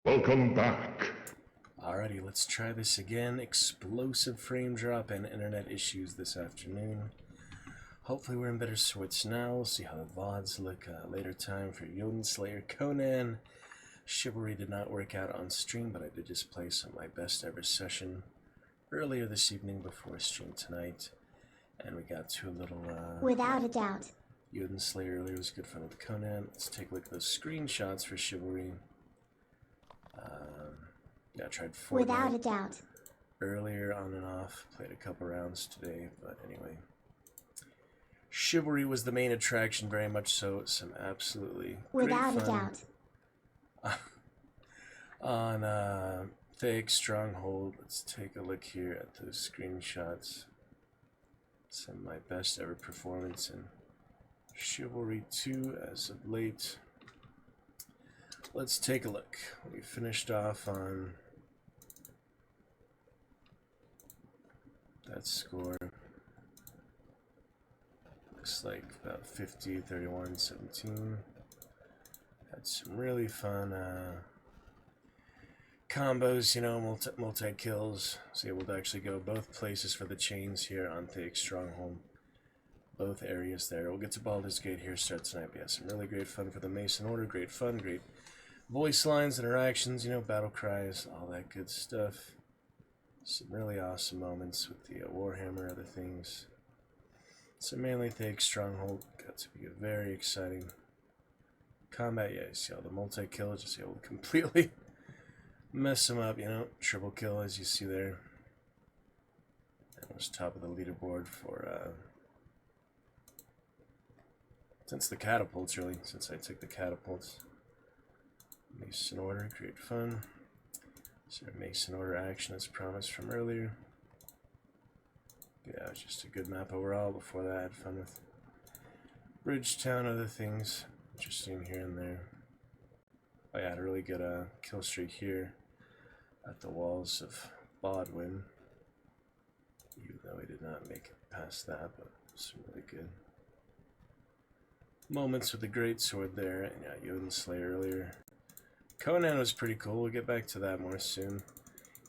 Welcome back. Alrighty, let's try this again. Explosive frame drop and internet issues this afternoon. Hopefully we're in better sorts now. We'll see how the VODs look later time for Jotun Slayer Conan. Chivalry did not work out on stream, but I did just play some of my best ever session earlier this evening before stream tonight. And we got to a little... Without a doubt. Jotun Slayer earlier was good fun with Conan. Let's take a look at those screenshots for Chivalry. Yeah, I tried Fortnite Without a doubt. earlier on and off. Played a couple rounds today, but anyway. Chivalry was the main attraction, very much so. Some absolutely Without great a fun doubt. on Thick Stronghold. Let's take a look here at those screenshots. Some of my best ever performance in Chivalry 2 as of late. Let's take a look. We finished off on that score. Looks like about 50, 31, 17. Had some really fun combos, you know, multi-kills. Was able to actually go both places for the chains here on Thick Stronghold. Both areas there. We'll get to Baldur's Gate here, start tonight. But yeah, some really great fun for the Mason Order. Great fun, great voice lines, interactions, you know, battle cries, all that good stuff. Some really awesome moments with the Warhammer, other things. So mainly Thick Stronghold got to be a very exciting combat. Yeah, you see all the multi-kill, just able to completely mess them up, you know, triple kill as you see there. That was top of the leaderboard for, since the catapults, really, since I took the catapults. Mason Order, great fun. So Mason Order action as promised from earlier. Yeah, it was just a good map overall. Before that, I had fun with Bridgetown, other things interesting here and there. Oh yeah, I had a really good kill streak here at the walls of Bodwin. Even though we did not make it past that, but some really good moments with the great sword there. And yeah, Jotun Slayer earlier. Conan was pretty cool. We'll get back to that more soon.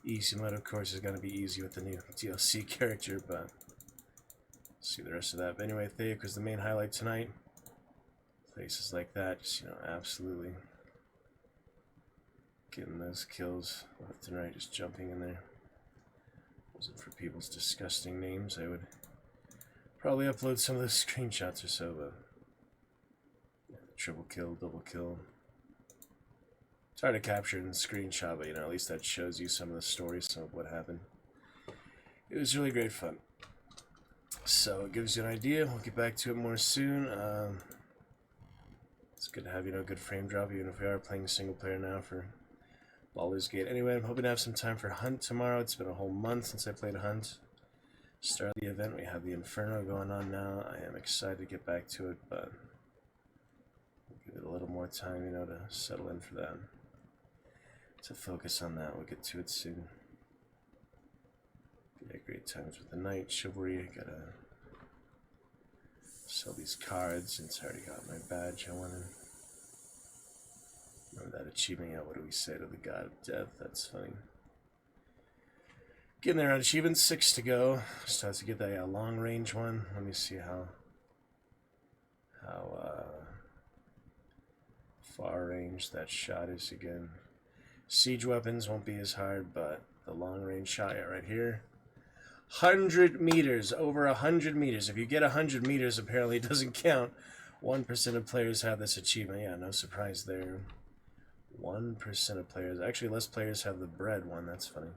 Easy mode, of course, is going to be easy with the new DLC character, but see the rest of that. But anyway, Theik was the main highlight tonight. Places like that, just, you know, absolutely getting those kills left and right, just jumping in there. Wasn't for people's disgusting names, I would probably upload some of those screenshots or so, but yeah, triple kill, double kill. It's hard to capture in a screenshot, but you know, at least that shows you some of the stories, some of what happened. It was really great fun. So it gives you an idea. We'll get back to it more soon. It's good to have, you know, good frame drop, even if we are playing single player now for Baldur's Gate. Anyway, I'm hoping to have some time for Hunt tomorrow. It's been a whole month since I played Hunt. Start the event, we have the Inferno going on now. I am excited to get back to it, but we'll give it a little more time, you know, to settle in for that. To focus on that, we'll get to it soon. Yeah, great times with the Knight Chivalry. I gotta sell these cards since I already got my badge. I wanna remember that achievement. Yeah, what do we say to the God of Death? That's funny. Getting there on achievement, 6 to go. Just have to get that long range one. Let me see how far range that shot is again. Siege weapons won't be as hard, but the long range shot right here. 100 meters, over 100 meters. If you get 100 meters, apparently it doesn't count. 1% of players have this achievement. Yeah, no surprise there. 1% of players. Actually, less players have the bread one. That's funny.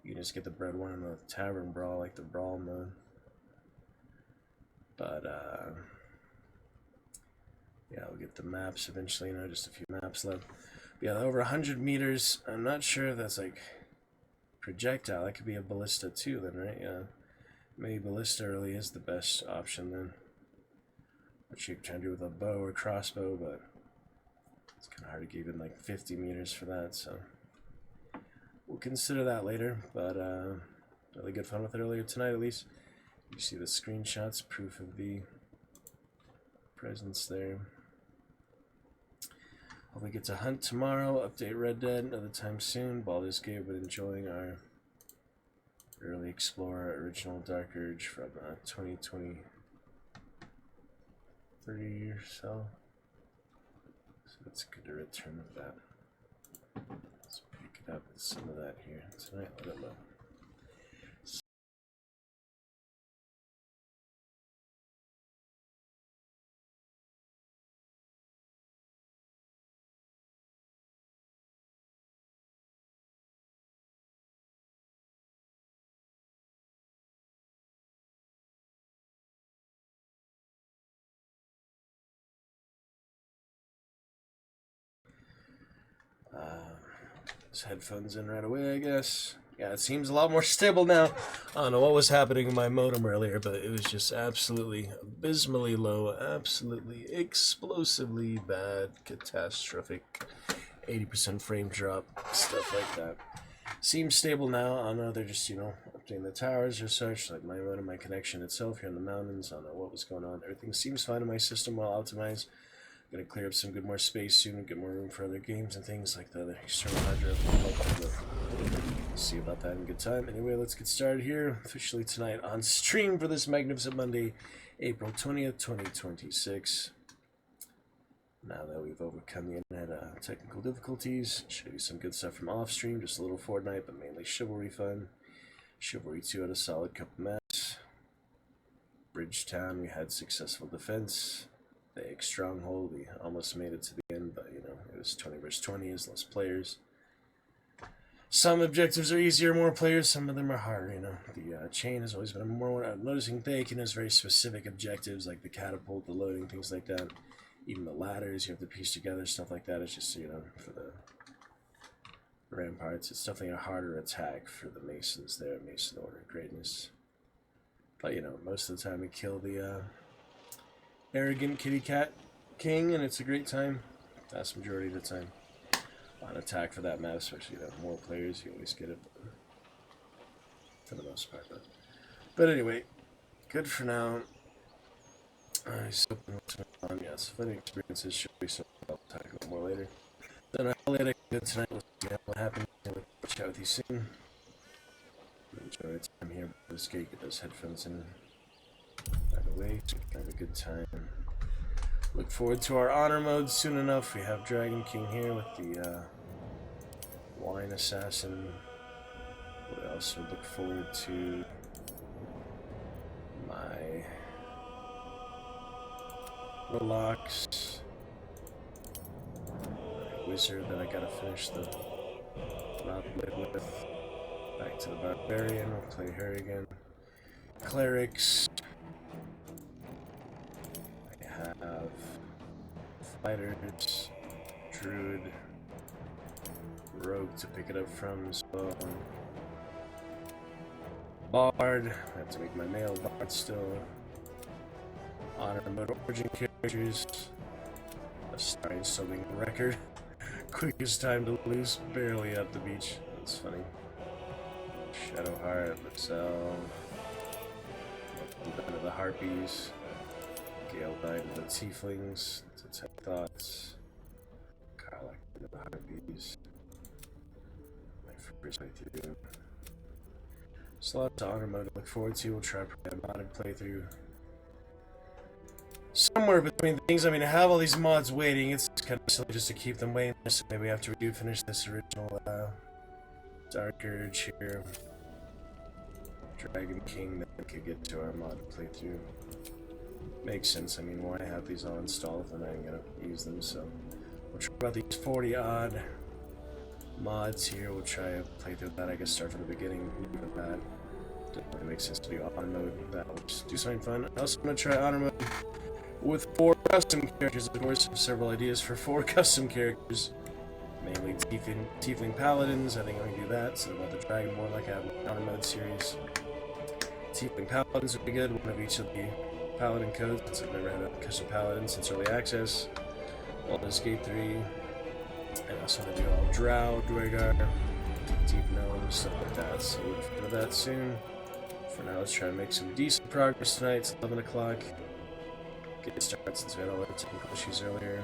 You can just get the bread one in the Tavern Brawl, like the Brawl mode. But, yeah, we'll get the maps eventually, you know, just a few maps left. But yeah, over 100 meters. I'm not sure if that's like projectile. That could be a ballista too, then, right? Yeah. Maybe ballista really is the best option then. What you can do with a bow or crossbow, but it's kind of hard to give it like 50 meters for that, so we'll consider that later. But really good fun with it earlier tonight, at least. You see the screenshots, proof of the presence there. Hopefully get to hunt tomorrow, update Red Dead another time soon. Baldur's Gate, but enjoying our Early Explorer original Dark Urge from 2020, 30 or so. So it's good to return with that. Let's pick it up with some of that here tonight. I don't know. Those headphones in right away, I guess. Yeah, it seems a lot more stable now. I don't know what was happening in my modem earlier, but it was just absolutely abysmally low, absolutely explosively bad, catastrophic, 80% frame drop, stuff like that. Seems stable now. I don't know, they're just, updating the towers or such, like my modem, my connection itself here in the mountains. I don't know what was going on. Everything seems fine in my system, well optimized. Gonna clear up some good more space soon and get more room for other games and things like the other external hard drive. See about that in good time. Anyway, let's get started here. Officially tonight on stream for this magnificent Monday, April 20th, 2026. Now that we've overcome the internet technical difficulties, show you some good stuff from off stream. Just a little Fortnite, but mainly Chivalry fun. Chivalry 2 had a solid couple maps. Bridgetown, we had successful defense. The egg stronghold, we almost made it to the end, but it was 20 versus 20, as less players. Some objectives are easier, more players, some of them are harder, The chain has always been more I'm noticing Thakin has very specific objectives, like the catapult, the loading, things like that. Even the ladders you have to piece together, stuff like that. It's just, for the ramparts, it's definitely a harder attack for the Masons there, Mason Order Greatness. But, most of the time we kill the arrogant kitty cat king, and it's a great time. Vast majority of the time. On attack for that map, especially more players, you always get it for the most part. But anyway, good for now. Yes, funny experiences should be something I'll talk about more later. Then I will later good tonight. We'll see what happens. I'll chat with you soon. Enjoy the time here. This gate, get those headphones in right away. So we can have a good time. Look forward to our honor mode soon enough. We have Dragon King here with the Wine Assassin. We also look forward to my Relax. My Wizard that I gotta finish the Rob Blade with. Back to the Barbarian, we'll play her again. Clerics. I have Fighters, Druid, Rogue to pick it up from as well. Bard, I have to make my male Bard still. Honor mode origin characters. A starting swimming record. Quickest time to lose, barely at the beach. That's funny. Shadowheart, Luxel. Welcome to the Harpies. Gale died to the Tieflings. Detect Thoughts. Karlach to the Harpies. My first playthrough. So lots of honor mode to look forward to. We'll try a modded playthrough. Somewhere between things. I mean, I have all these mods waiting. It's kind of silly just to keep them waiting. So maybe after we do finish this original Dark Urge here, Dragon King, then we could get to our modded playthrough. Makes sense. I mean, why have these all installed if I'm not gonna use them? So we'll try about these 40 odd mods here. We'll try a playthrough that. I guess start from the beginning. With that, doesn't really make sense to do honor mode. That will just do something fun. I also want to try honor mode with 4 custom characters. Of course, I have several ideas for 4 custom characters. Mainly Tiefling Paladins. I think I'm gonna do that. So about the Dragonborn, like I have in honor mode series. Tiefling Paladins would be good. One of each of the Paladin codes, since I've never had a custom Paladin since early access. Baldur's Gate 3. And I also want to do all Drow, Dwargar, Deep Gnomes, stuff like that. So look forward to that soon. For now, let's try to make some decent progress tonight. It's 11 o'clock. Get started since we had all the technical issues earlier.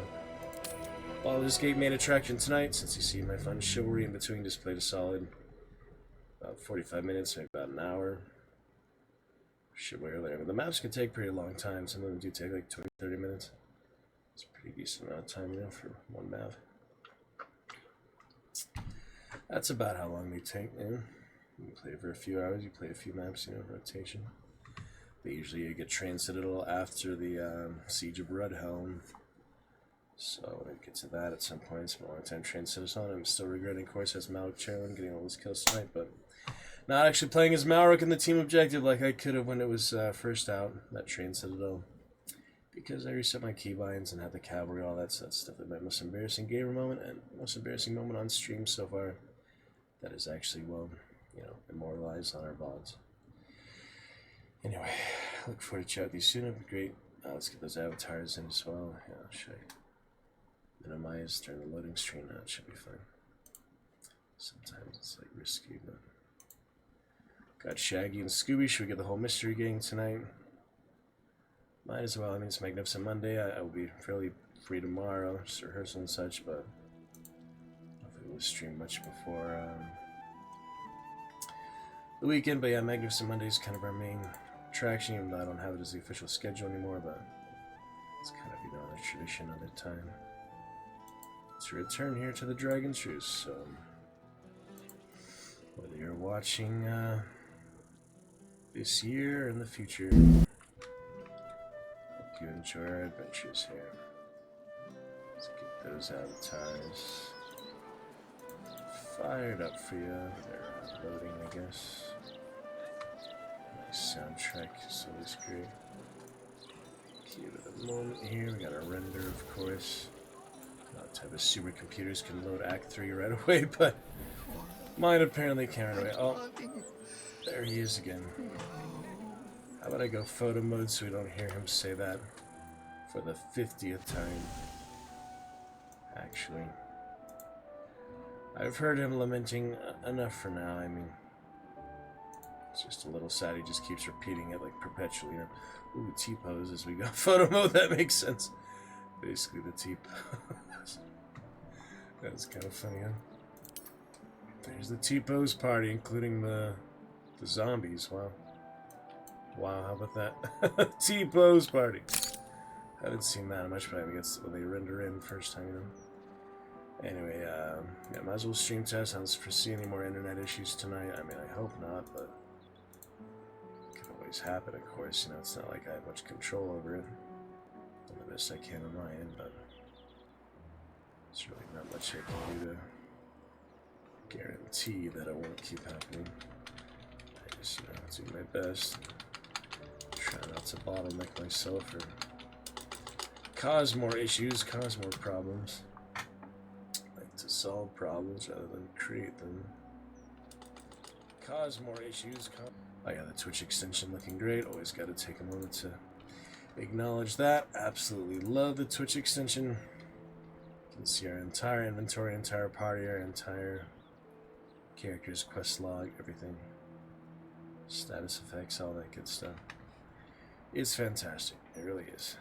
Baldur's Gate main attraction tonight, since you see my fun chivalry in between. Just played a solid about 45 minutes, maybe about an hour. Shit, way earlier. But the maps can take pretty long time. Some of them do take like 20, 30 minutes. It's a pretty decent amount of time, you know, for one map. That's about how long they take, man. You play for a few hours, you play a few maps, you know, rotation. But usually you get Train Citadel after the Siege of Rudhelm. So when I get to that at some point, it's a long time Train Citadel. I'm still regretting, of course, as Malrik Cherlin getting all those kills tonight, but not actually playing as Malrik in the team objective like I could have when it was first out, that Train Citadel. Because I reset my keybinds and had the cavalry, all that stuff. That's my most embarrassing gamer moment and most embarrassing moment on stream so far. That is actually, well, you know, immortalized on our VODs. Anyway, I look forward to chat with you soon. It'll be great. Let's get those avatars in as well. Yeah, should I minimize during the loading screen? No, it should be fine. Sometimes it's like risky, but got Shaggy and Scooby. Should we get the whole mystery gang tonight? Might as well. I mean, it's Magnificent Monday. I will be fairly free tomorrow, just rehearsal and such, but I don't think we'll stream much before the weekend. But yeah, Magnificent Monday is kind of our main attraction, even though I don't have it as the official schedule anymore, but it's kind of, you know, a tradition of the time. It's a return here to the Dragon's Truce, so whether you're watching this year or in the future, hope you enjoy our adventures here. Let's get those avatars fired up for you. They're loading, I guess. Nice soundtrack, it's always great. Give it a moment here. We got a render, of course. Not type of supercomputers can load Act 3 right away, but mine apparently can't right away. Oh, there he is again. How about I go photo mode so we don't hear him say that for the 50th time? Actually, I've heard him lamenting enough for now. I mean, it's just a little sad. He just keeps repeating it like perpetually. You know? Ooh, T-pose as we go photo mode. That makes sense. Basically, the T-pose. That's kind of funny, huh? There's the T-pose party, including the zombies. Wow. Wow, how about that? T-pose party. I haven't seen that much, but I guess when they render in first time, you know. Anyway, yeah, might as well stream test. I don't foresee any more internet issues tonight. I mean, I hope not, but it can always happen, of course. You know, it's not like I have much control over it. I'm the best I can on my end, but there's really not much I can do to guarantee that it won't keep happening. I just, you know, do my best. Try not to bottleneck myself or cause more issues, cause more problems. Like to solve problems rather than create them. Cause more issues. Oh yeah, the Twitch extension looking great. Always got to take a moment to acknowledge that. Absolutely love the Twitch extension. You can see our entire inventory, entire party, our entire characters, quest log, everything. Status effects, all that good stuff. It's fantastic. It really is.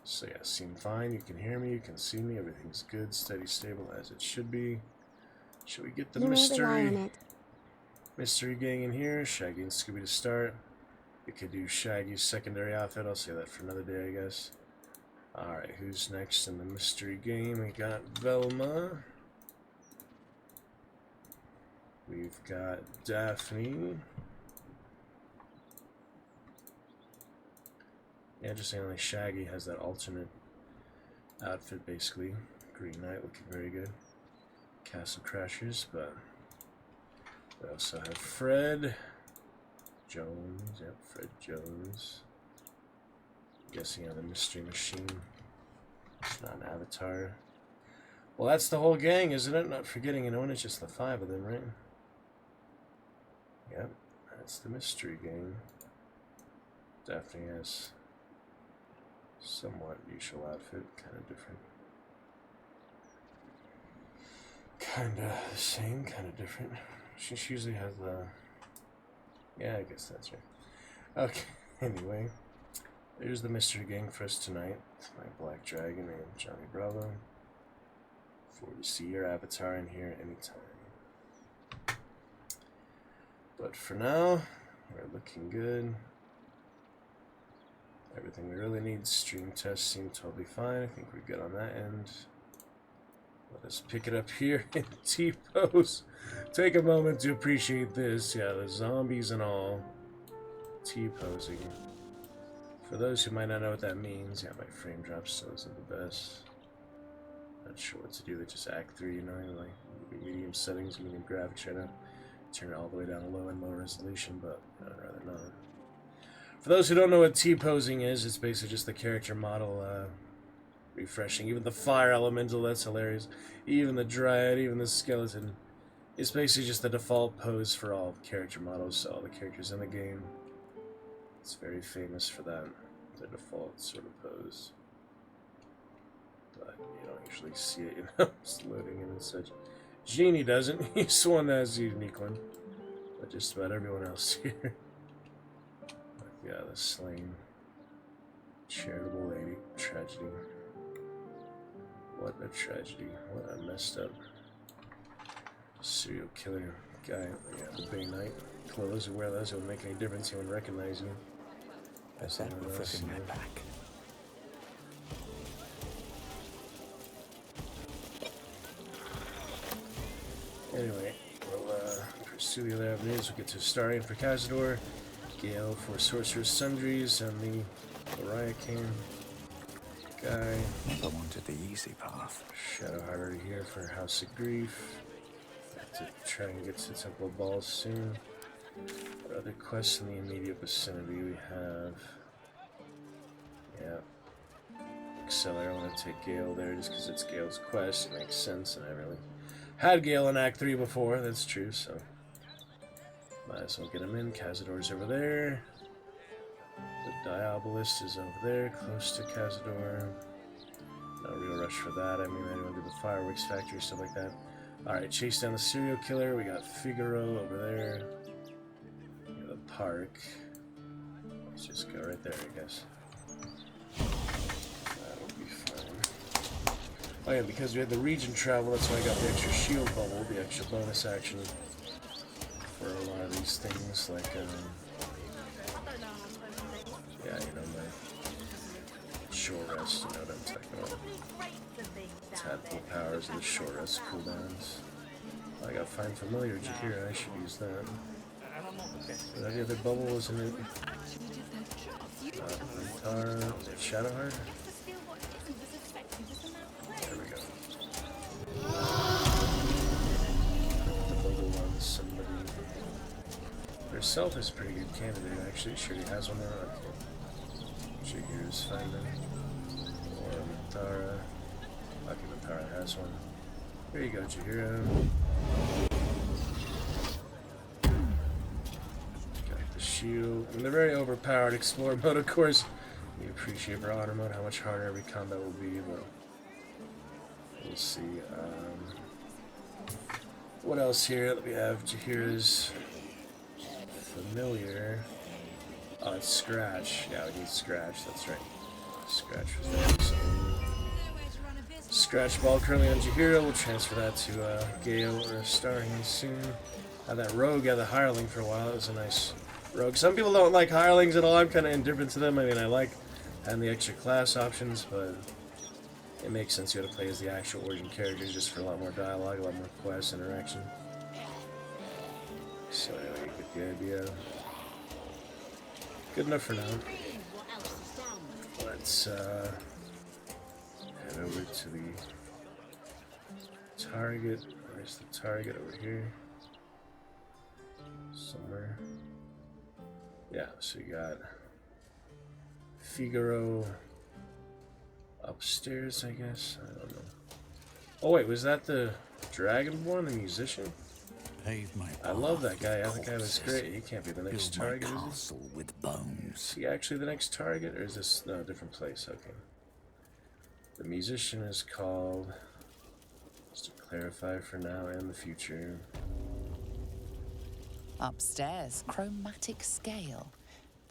So yeah, seem fine. You can hear me. You can see me. Everything's good, steady, stable as it should be. Should we get the mystery gang in here? Shaggy and Scooby to start. We could do Shaggy's secondary outfit. I'll say that for another day, I guess. Alright, who's next in the mystery game? We got Velma. We've got Daphne. Yeah, interesting, only Shaggy has that alternate outfit, basically. Green Knight looking very good. Castle Crashers, but we also have Fred Jones. Yep, Fred Jones. I'm guessing the Mystery Machine. It's not an avatar. Well, that's the whole gang, isn't it? Not forgetting anyone, it's just the 5 of them, right? Yep, that's the mystery gang. Daphne has somewhat usual outfit, kind of different. Kind of the same, kind of different. She usually has the... Yeah, I guess that's right. Okay, anyway. There's the mystery gang for us tonight. My black dragon named Johnny Bravo. Forward to see your avatar in here anytime. But for now, we're looking good. Everything we really need. Stream tests seem totally fine. I think we're good on that end. Let us pick it up here in T-pose. Take a moment to appreciate this. Yeah, the zombies and all. T-posing. For those who might not know what that means, yeah, my frame drop still isn't the best. Not sure what to do with just Act 3, you know, like medium settings, medium graphics right now. Turn it all the way down to low and low resolution, but I'd rather not. For those who don't know what T-posing is, it's basically just the character model refreshing. Even the fire elemental, that's hilarious. Even the dryad, even the skeleton. It's basically just the default pose for all character models, all the characters in the game. It's very famous for that, the default sort of pose. But you don't usually see it, you know, it's loading in and such. Genie doesn't, he's the one that has the unique one. But just about everyone else here. Like, yeah, the slain. Charitable lady. Tragedy. What a tragedy. What a messed up serial killer guy. Yeah, the Bay Knight clothes, or wear those, it won't make any difference. He wouldn't recognize you. That's that refreshing my back. Anyway, we'll pursue the other avenues. We'll get to Starion for Cazador, Gale for Sorcerer's Sundries, and the Oriacan guy. Never wanted the easy path. Shadowheart already here for House of Grief. Have to try and get to Temple of Balls soon. What other quests in the immediate vicinity we have? Yeah. Accelerate, I want to take Gale there just because it's Gale's quest. It makes sense, and I really had Gale in Act 3 before, that's true, so might as well get him in. Cazador's over there. The Diabolist is over there, close to Cazador. No real rush for that. I mean, I don't do the fireworks factory, stuff like that. Alright, chase down the serial killer. We got Figaro over there. We got the park. Let's just go right there, I guess. That'll be fine. Oh yeah, because we had the region travel, that's why I got the extra shield bubble, the extra bonus action for a lot of these things, like, yeah, you know, my short rest, you know what I'm talking about. Tadpole powers and the short rest cooldowns. Oh, I got Find Familiar Jahira, I should use that. But the other bubble, wasn't it? Was it Shadowheart? There we go. The bubble on somebody. Herself is a pretty good candidate, actually. She already has one there. Okay. Jahira's fine then. Or Matara. Okay, Matara has one. There you go, Jahira. Got the shield. And they're very overpowered. Explore mode, of course. You appreciate for honor mode how much harder every combat will be, but we'll see. What else here? We have Jahira's Familiar. Oh, it's Scratch. Yeah, we need Scratch, that's right. Scratch was there, so Scratch Ball currently on Jahira. We'll transfer that to Gale or Starring soon. Had that Rogue, the Hireling for a while. That was a nice Rogue. Some people don't like Hirelings at all. I'm kind of indifferent to them. I mean, I like having the extra class options, but it makes sense you gotta play as the actual origin characters just for a lot more dialogue, a lot more quest interaction. So anyway, you get the idea. Good enough for now. Let's head over to the target. Where's the target? Over here. Somewhere. Yeah, so you got Figaro upstairs, I guess. I don't know. Oh wait, was that the Dragonborn, the musician? I love that guy. I think that was great. He can't be the next target, is he? With bones. Is he actually the next target, or is this no, a different place? Okay. The musician is called, just to clarify for now and the future. Upstairs, chromatic scale.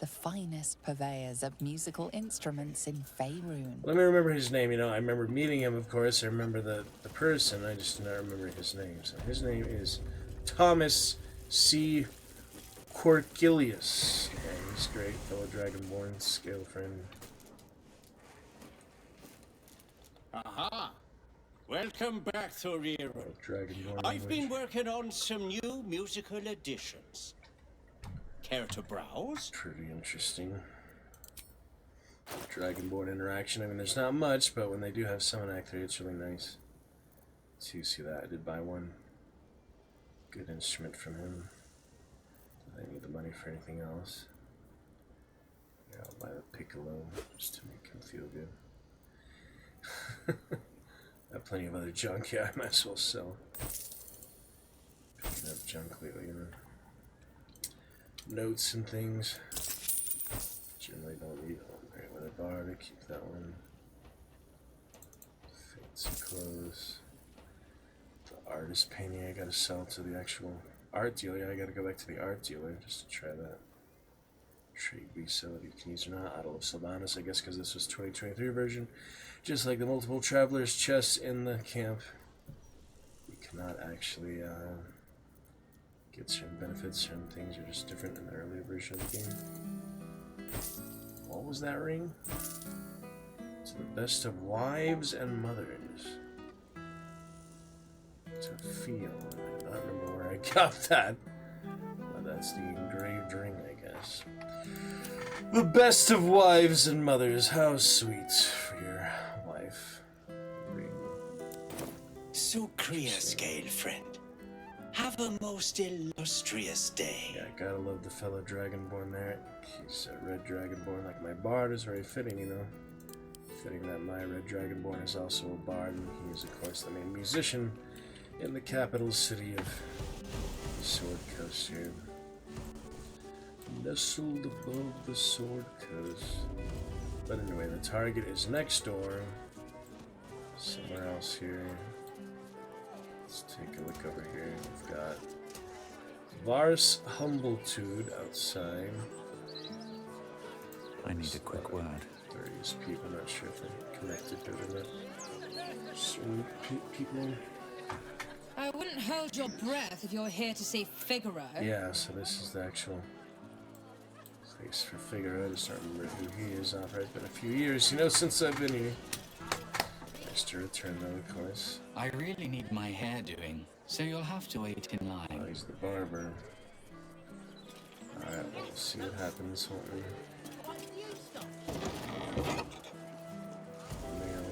the finest purveyors of musical instruments in Faerûn. Let me remember his name. You know, I remember meeting him, of course. I remember the person. I just do not remember his name. So his name is Thomas C. Corkilius. Yeah, he's great. Fellow Dragonborn, scale friend. Aha! Welcome back, Thorir. Dragonborn I've been language. working on some new musical additions. Care to browse? Pretty interesting. Dragonborn interaction. I mean, there's not much, but when they do have Summon Act 3, it's really nice. To see that. I did buy one. Good instrument from him. I need the money for anything else. Yeah, I'll buy the piccolo just to make him feel good. I have plenty of other junk. Yeah, I might as well sell. Picking up junk lately, you know. Notes and things. Generally don't need. Oh, great weather bar to keep that one. Fancy clothes. The artist painting I gotta sell to the actual art dealer. Yeah, I gotta go back to the art dealer just to try that. Trade resale if you can use or not. Idol of Sylvanas, I guess, because this was 2023 version. Just like the multiple travelers chests in the camp, you cannot actually get certain benefits. Certain things are just different in the earlier version of the game. What was that ring? To the best of wives and mothers. To feel. I don't remember where I got that. But that's the engraved ring, I guess. The best of wives and mothers. How sweet for your wife. Ring. So clear, scale friend. Have a most illustrious day. Yeah, gotta love the fellow Dragonborn there. He's a red Dragonborn like my bard is very fitting, you know. Fitting that my red Dragonborn is also a bard, and he is, of course, the main musician in the capital city of the Sword Coast here. Nestled above the Sword Coast. But anyway, the target is next door. Somewhere else here. Let's take a look over here. We've got Vars Humblitude outside. I need a quick word. Various people, not sure if they're connected to them. Certain people. I wouldn't hold your breath if you're here to see Figaro. Yeah, so this is the actual face for Figaro. I just don't remember who he is outright. It's been a few years, you know, since I've been here. Nice to return though, of course. I really need my hair doing, so you'll have to wait in Oh, line. he's the barber. Alright, well, we'll see what happens, won't we? Male.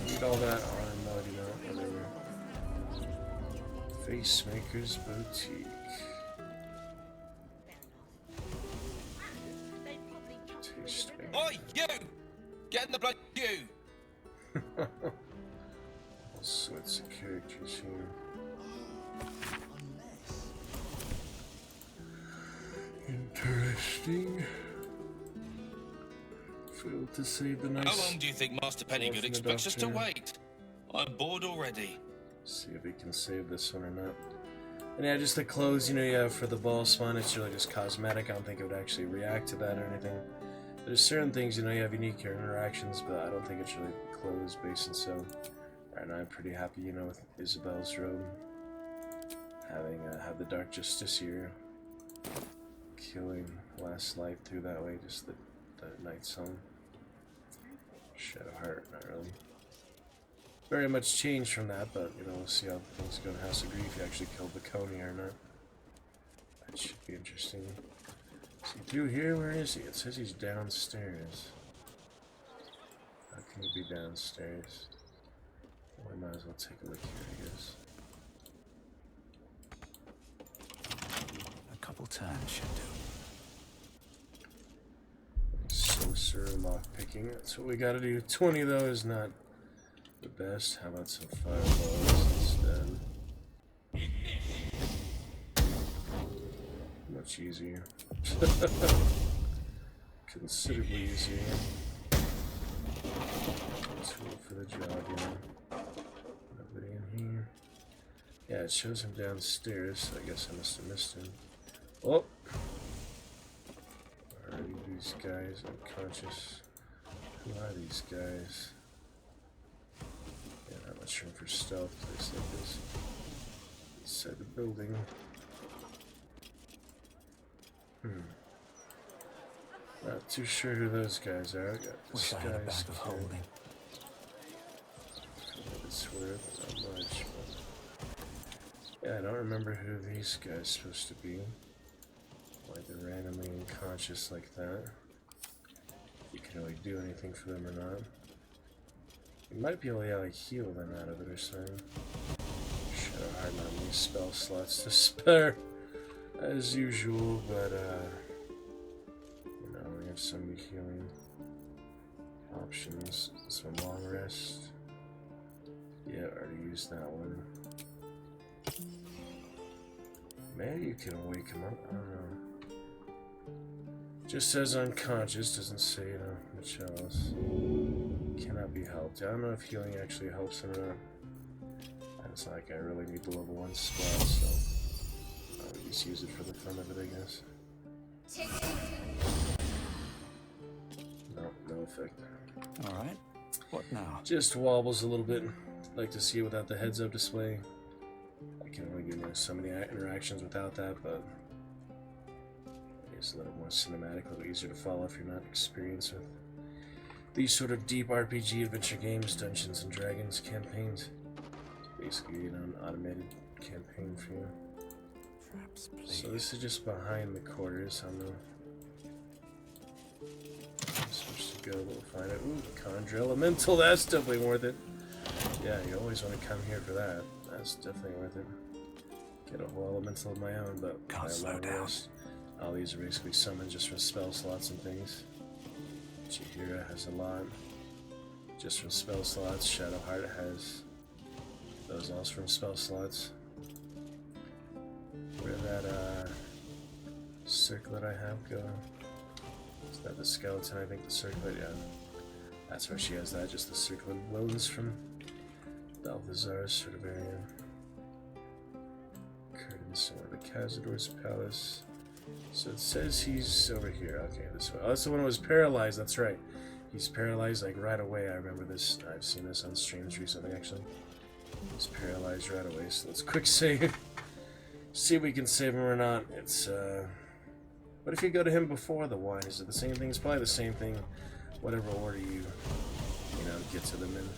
Need all that arm, body, not whatever. Facemaker's Boutique. Taste maker. Oi, you! Get in the blood, you! All sorts of characters here. Interesting. Failed to save the nice. How long do you think Master Pennygood expects us to wait? I'm bored already. See if we can save this one or not. And yeah, just the clothes, you know, you have for the ball spawn, it's really just cosmetic. I don't think it would actually react to that or anything. There's certain things, you know, you have unique interactions, but I don't think it's really clothes based, and so right now I'm pretty happy, you know, with Isabel's robe. Having had the Dark Justiciar killing last life through that way, just the Night Song. Shadow Heart, not really. Very much changed from that, but you know, we'll see how things go in House of Grief. If you actually killed the Coney or not. That should be interesting. Is he through here? Where is he? It says he's downstairs. How can he be downstairs? Well, we might as well take a look here, I guess. A couple turns should do. Sorcerer lockpicking. That's what we gotta do. 20 though is not the best. How about some fireballs instead? Much easier. Considerably easier. Tool for the job, yeah. Nobody in here. Yeah, it shows him downstairs, so I guess I must have missed him. Oh! these guys? Unconscious. Who are these guys? Yeah, not much room for stealth. Place like this. Inside the building. Not too sure who those guys are. I got Wish I had a disguise bag of kit. holding. For what it's worth, not much. But yeah, I don't remember who these guys are supposed to be. Why they're randomly unconscious like that. You can really do anything for them or not. You might be able to like heal them out of it or something. Shadow hide not many spell slots to spare as usual, but you know, we have so many healing options. This one, long rest. Yeah, I already used that one. Maybe you can wake him up. I don't know. Just says unconscious, doesn't say, you know, much else. Cannot be helped. I don't know if healing actually helps him or not. It's not like I really need the level 1 spell, so I would just use it for the fun of it, I guess. No, no effect. Alright. What now? Just wobbles a little bit. Like to see it without the heads-up display. I can only do so many interactions without that, but it's a little more cinematic, a little easier to follow if you're not experienced with these sort of deep RPG adventure games, Dungeons and Dragons campaigns. It's basically, you know, an automated campaign for you. Traps, please. So this is just behind the quarters. I'm supposed to go, we'll find it. Ooh, Conjure Elemental, that's definitely worth it. Yeah, you always want to come here for that. That's definitely worth it. Get a whole elemental of my own, but Can't slow down. All these are basically summoned just from spell slots and things. Chihira has a lot just from spell slots. Shadowheart has those also from spell slots. Where that circlet I have go? Is that the skeleton? I think the circlet, yeah. That's where she has that, just the circlet of bones from Balthazar's sort of area. Curtains over the Cazador's palace. So it says he's over here. Okay, this way. Oh, that's the one who was paralyzed. That's right. He's paralyzed like right away. I remember this. I've seen this on streams recently, actually. He's paralyzed right away. So let's quick save. See if we can save him or not. It's what if you go to him before the wine? Is it the same thing? It's probably the same thing. Whatever order you know, get to them in.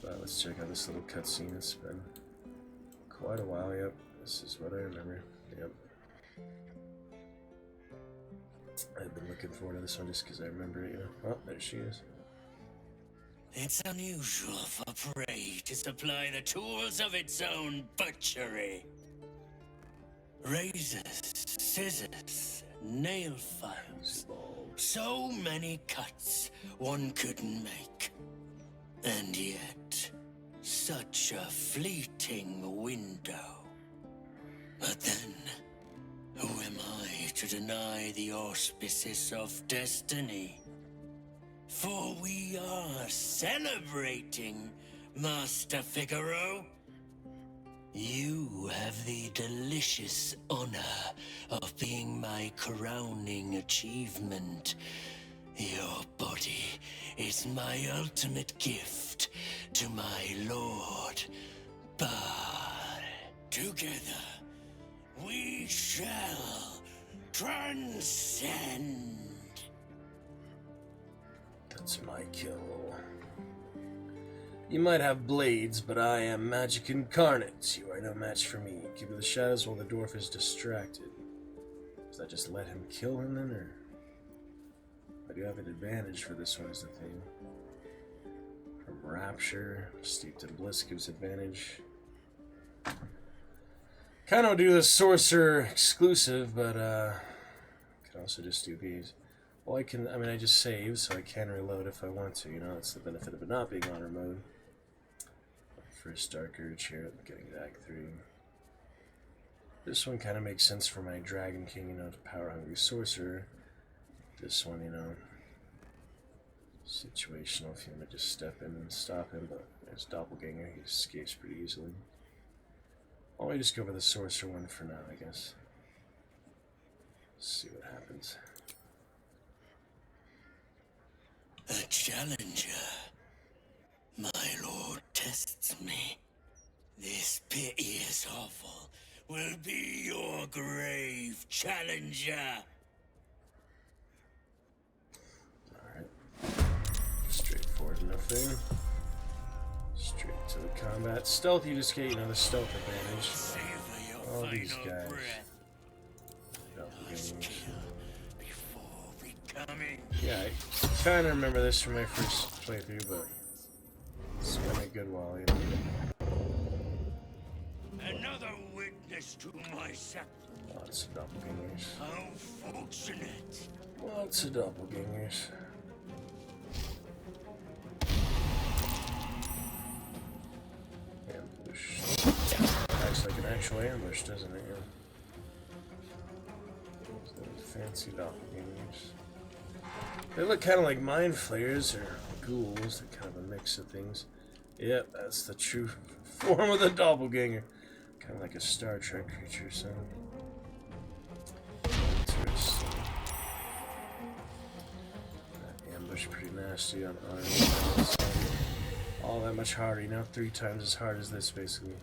But let's check out this little cutscene. It's been quite a while. Yep, this is what I remember. Yep. I've been looking forward to this one just because I remember it, you know. Oh, there she is. It's unusual for prey to supply the tools of its own butchery. Razors, scissors, nail files. So many cuts one couldn't make. And yet, such a fleeting window. But then, who am I to deny the auspices of destiny? For we are celebrating, Master Figaro. You have the delicious honor of being my crowning achievement. Your body is my ultimate gift to my lord, Bhaal. Together, we shall transcend. That's my kill. You might have blades, but I am magic incarnate. You are no match for me. Keep to the shadows while the dwarf is distracted. Does that just let him kill him then, or? I do have an advantage for this one, is the thing. From Rapture, Steeped in Bliss gives advantage. Kind of do the Sorcerer exclusive, but can also just do these. Well, I mean, I just saved, so I can reload if I want to, you know, that's the benefit of it not being honor mode. First Dark Urge here, getting to Act 3. This one kind of makes sense for my Dragon King, you know, power hungry sorcerer. This one, you know, situational if you want to just step in and stop him, but there's Doppelganger, he escapes pretty easily. Why don't we just go for the sorcerer one for now, I guess. See what happens. A challenger. My lord tests me. This piteous hovel will be your grave, challenger. Alright. Straightforward enough there. Straight to the combat. Stealth, you just get, you know, the stealth advantage. Savor your All final these guys. breath. Must Doppelgangers. kill before becoming. Yeah, I kind of remember this from my first playthrough, but it's been a good while, you know. Another witness to my sacrifice. Lots of doppelgangers. How fortunate. Lots of doppelgangers. Ambush. Acts like an actual ambush, doesn't it? Yeah. Those fancy doppelgangers. They look kind of like mind flayers or ghouls. They're kind of a mix of things. Yep, that's the true form of the doppelganger. Kind of like a Star Trek creature, so. Interesting. That ambush pretty nasty on iron. All that much harder, you know, 3 times as hard as this, basically.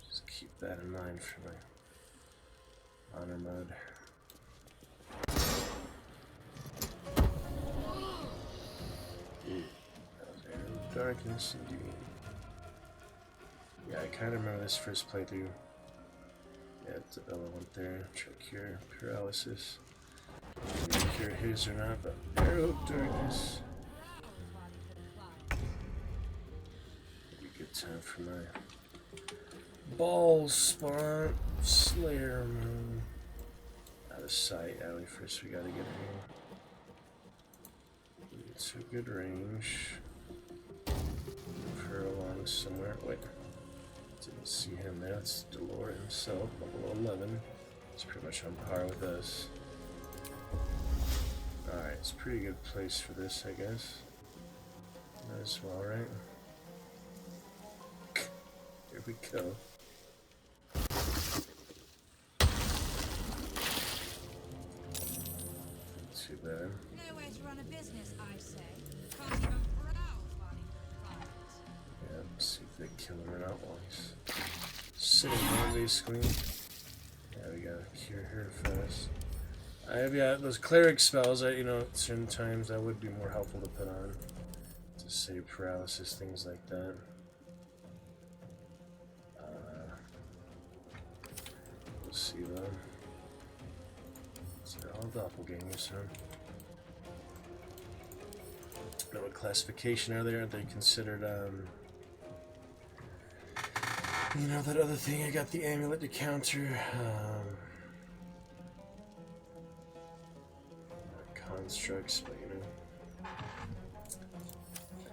Just keep that in mind for my honor mode. Ooh, that was Air of Darkness, indeed. Yeah, I kind of remember this first playthrough. Yeah, Bella went there, try to cure paralysis. Maybe cure his or not, but Arrow of Darkness. Maybe good time for my Ball Spawn Slayer move. Out of sight, Allie. First, we gotta get here. It's a good range. Move her along somewhere. Wait. Didn't see him there. That's Delore himself, level 11. It's pretty much on par with us. Alright, it's a pretty good place for this, I guess. Might as well, right? Here we go. Too bad. Nowhere to run a business, I say. Can't even browse while you're Yeah, let's see if they kill him or not while he's sitting there, basically. Yeah, we gotta cure her fast. Yeah, those cleric spells, you know, at certain times that would be more helpful to put on. To save paralysis, things like that. We'll see though. So they're all doppelgangers, huh? Know what classification are they? Are they considered, you know, that other thing I got the amulet to counter, constructs, but you know,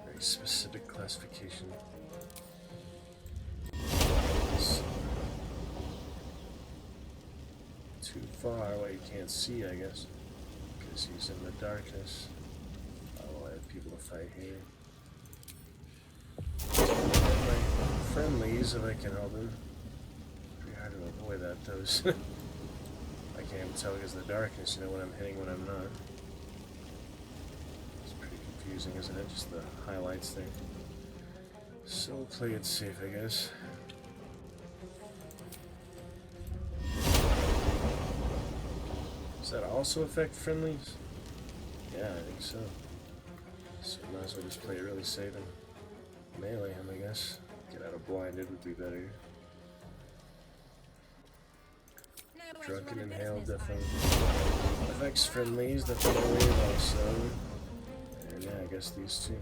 very specific classification. So, too far away, you can't see, I guess, because he's in the darkness. I'll have people to fight here. My friendlies, if I can help them. Pretty hard to avoid that, though. I can't even tell because of the darkness, you know, when I'm hitting, when I'm not. It's pretty confusing, isn't it? Just the highlights there. So we'll play it safe, I guess. Does that also affect friendlies? Yeah, I think so. So might as well just play it really safe and melee him, I guess. Get out of blinded would be better. Drunken Inhale definitely affects friendlies, definitely also. And yeah, I guess these two.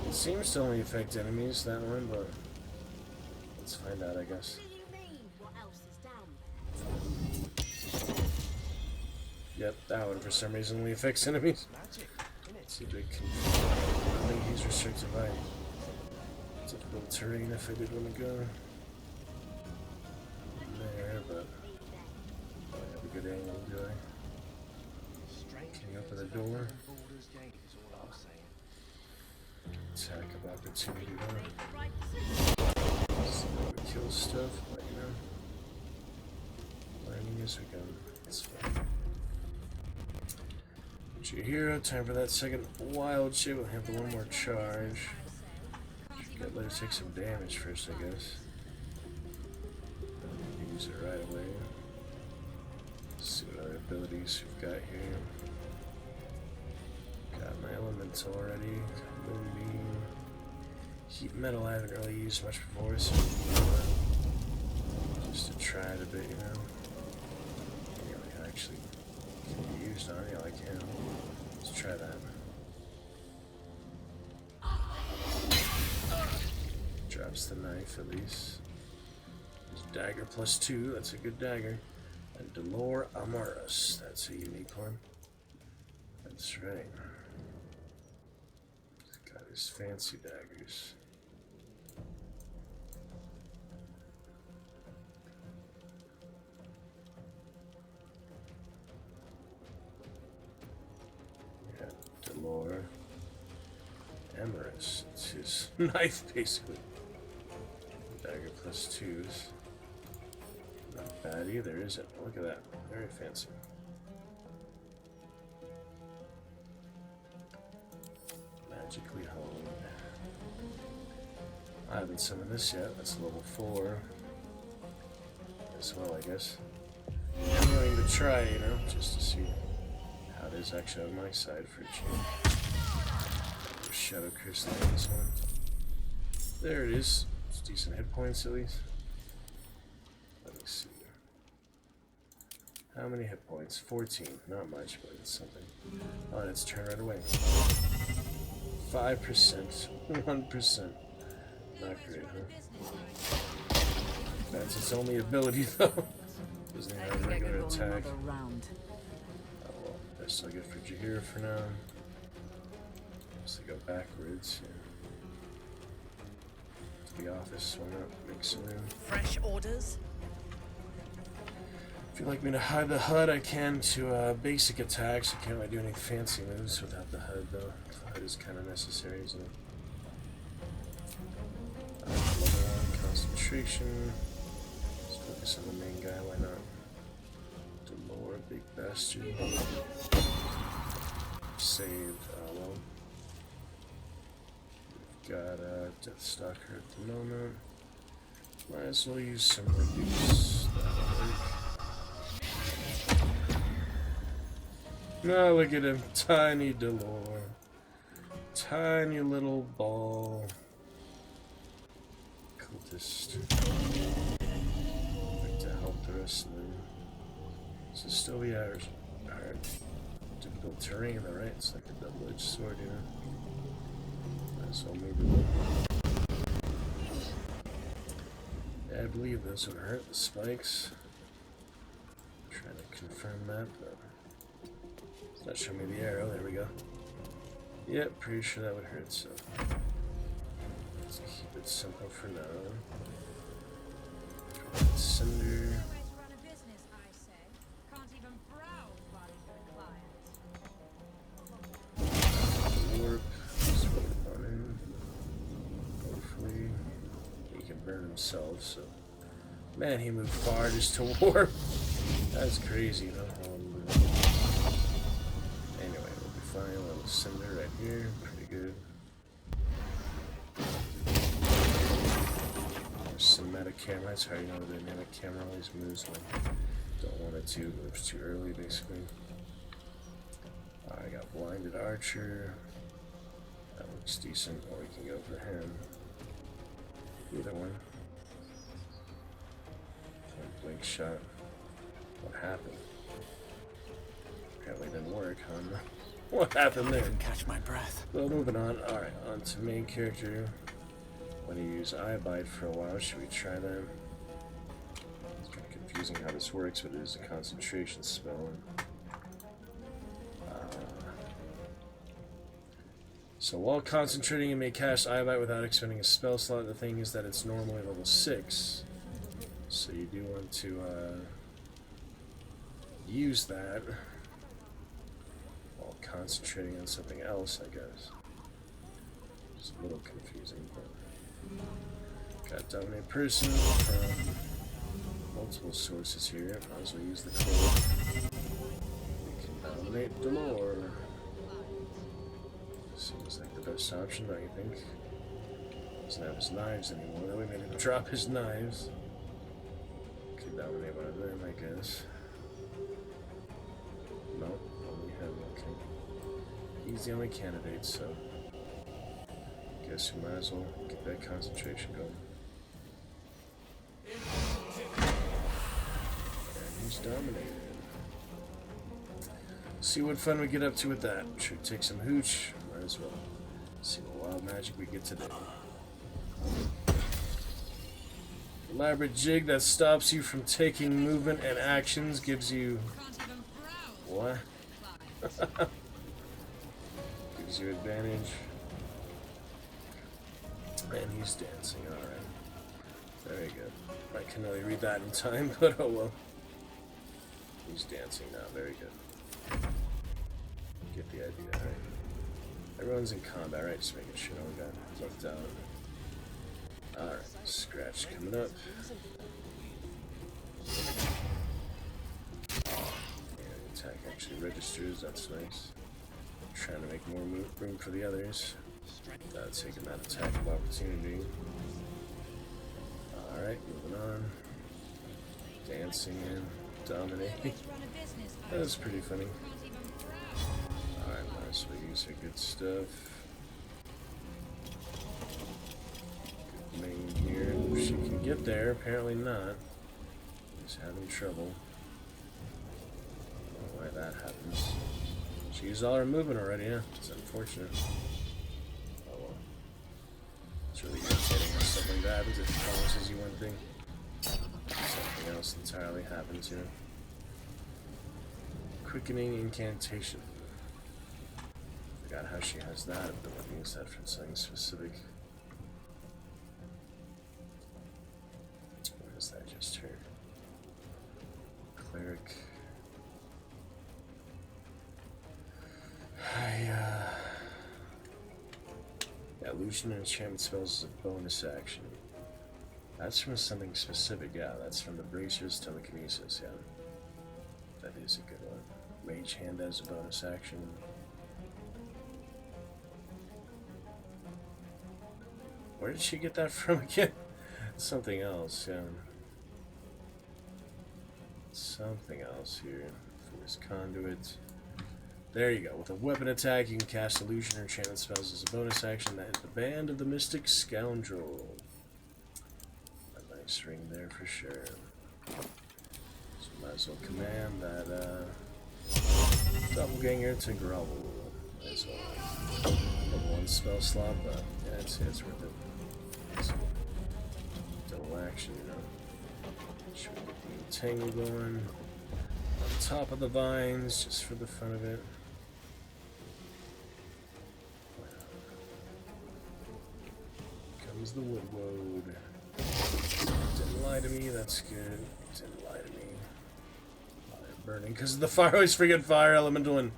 It seems to only affect enemies, that one, but let's find out, I guess. Yep, that one for some reason only affects enemies. It's a bit confusing. I think he's restricted by typical terrain if I did want to go there, but I have a good angle, do I? Can you open the door? Attack of opportunity though. So we kill stuff, but you know, learning as we go. That's fine. Chihiro, time for that second wild shit. We'll have the one more charge. Gotta let her take some damage first, I guess. Use it right away. See what other abilities we've got here. Got my elemental already. Moonbeam. Heat metal I haven't really used much before, so just to try it a bit, you know. Yeah, I actually can be used on it, I can. Let's try that. Drops the knife at least. Dagger +2, that's a good dagger. And Dolor Amaris, that's a unique one. That's right. He's got his fancy daggers. Yeah, Dolor Amaris, it's his knife basically. Dagger +2s. Not bad either, is it? Look at that. Very fancy. Magically honed. I haven't summoned this yet. That's level 4. As well, I guess. I'm going to try, you know, just to see how it is actually on my side for a change. Shadow Crystal on this one. There it is. It's decent hit points at least. Let me see. How many hit points? 14. Not much, but it's something. Oh, and it's turned right away. 5%. 1%. Not great, huh? That's its only ability, though. Doesn't have a regular attack. Oh well, best I'll get for Jahir for now. Unless they go backwards. Yeah. To the office, why not make some room? Fresh orders? If you'd like me to hide the HUD, I can to basic attacks. I can't really do any fancy moves without the HUD, though. The HUD is kind of necessary, isn't it? Level 1, concentration. Let's focus on the main guy, why not? Dolor, big bastard. Saved, well. We've got Deathstalker at the moment. Might as well use some reduce. That'll work. No, look at him. Tiny Dolor. Tiny little ball. Cultist. Like to help the rest of them. This is still the hard, difficult terrain, though, right? It's like a double-edged sword, you know? Might as well move it. Yeah, I believe those would hurt, the spikes. I'm trying to confirm that, but it's not showing me the arrow. There we go. Yep, pretty sure that would hurt, so let's keep it simple for now. Cinder. Warp. Just put it on in. Hopefully he can burn himself, so. Man, he moved far just to warp. That's crazy, though. Anyway, we'll be fine. A little cinder right here. Pretty good. Cinematic camera. That's how you know the dynamic camera always moves when don't want it to. It moves too early, basically. I got blinded archer. That looks decent. Or we can go for him. Either one. Blink shot. What happened? Apparently didn't work, huh? What happened there? Catch my breath. Well, moving on. Alright, on to main character. Want to use Eye Bite for a while. Should we try that? It's kind of confusing how this works, but it is a concentration spell. So while concentrating, you may cast Eye Bite without expending a spell slot. The thing is that it's normally level 6. So you do want to use that while concentrating on something else, I guess. It's a little confusing, but got Dominate Person from multiple sources here. Might as well use the code. We can dominate Dolor. Seems like the best option, don't you think? Doesn't have his knives anymore, though. We made him drop his knives. Could dominate one of them, I guess. No, only him, okay. He's the only candidate, so guess we might as well get that concentration going. And he's dominated. See what fun we get up to with that. Should take some hooch. Might as well. See what wild magic we get today. Elaborate jig that stops you from taking movement and actions, gives you... What? Gives you advantage. And he's dancing, alright. Very good. I can only read that in time, but oh well. He's dancing now, very good. Get the idea, alright. Everyone's in combat, right? Just making sure no one got left out. Alright, scratch coming up. And attack actually registers, that's nice. Trying to make more room for the others. Taking that attack of opportunity. Alright, moving on. Dancing in, dominating. That was pretty funny. Alright, might as well use her good stuff. Good main here. If she can get there, apparently not. She's having trouble. I don't know why that happens. She used all her movement already, yeah. It's unfortunate. Oh well. It's really irritating when stuff like that happens. It promises you one thing. Something else entirely happens here. Quickening incantation. Forgot how she has that ability. Is that for something specific? Or is that just her? Cleric. Yeah, illusion and enchantment spells is a bonus action. That's from something specific, yeah. That's from the Bracer's telekinesis, yeah. That is a good one. Mage hand as a bonus action. Where did she get that from again? Something else, yeah. Something else here. For his conduit. There you go. With a weapon attack, you can cast illusion or enchantment spells as a bonus action. That is the Band of the Mystic Scoundrel. A nice ring there for sure. So might as well command that doppelganger to grovel. Might as well. Level 1 spell slot, but yeah, it's worth it. It's double action, you know. Should we get the entangle going? On top of the vines, just for the fun of it. Comes the wood. Didn't lie to me, that's good. Didn't lie to me. Fire burning, because of the fire. I always forget fire, elemental, and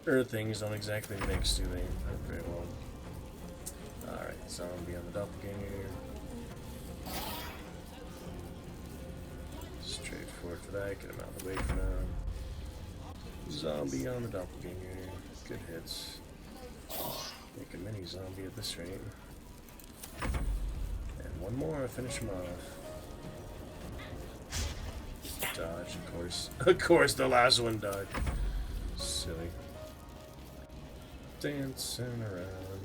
earth things don't exactly mix, do they? Not very well. Alright, zombie on the doppelganger. Straightforward for that, get him out of the way for now. Zombie on the doppelganger. Good hits. Make a mini zombie at this rate. And one more, finish him off. Dodge, of course. Of course, the last one dodged. Silly. Dancing around.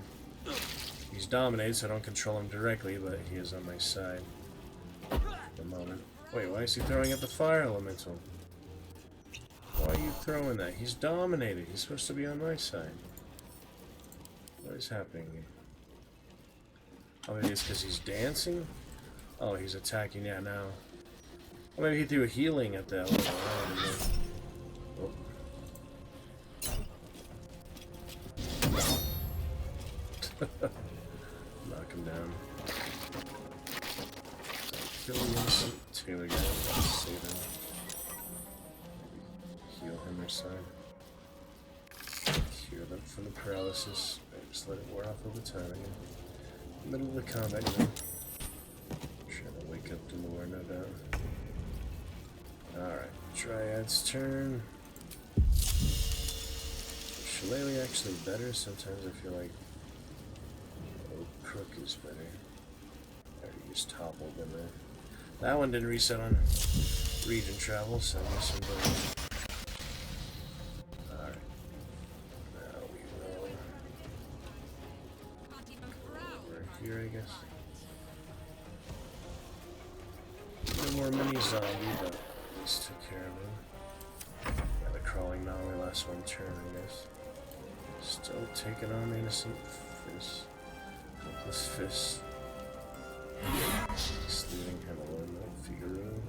He's dominated, so I don't control him directly, but he is on my side at the moment. Wait, why is he throwing at the fire elemental? Why are you throwing that? He's dominated. He's supposed to be on my side. What is happening here? Oh, maybe it's because he's dancing? Oh, he's attacking, yeah, now. Oh, maybe he threw a healing at that elemental. Oh. Knock him down. Kill the innocent Taylor guy. Save him. Heal him or something. Cure them from the paralysis. Maybe just let it wear off over time again. Middle of the combat, you know. Trying to wake up Delore, no doubt. Alright, Dryad's turn. Should Shillelagh actually better? Sometimes I feel like Oak Crook is better. I already just toppled in there. That one didn't reset on region travel, so I guess I'm going. Alright. Now we will over here, I guess. No more mini zombie, but at least took care of him. Yeah, the crawling not only lasts one turn, I guess. Still taking on the innocent fist. Hopeless fist. Just leaving him alone, that Faerûn.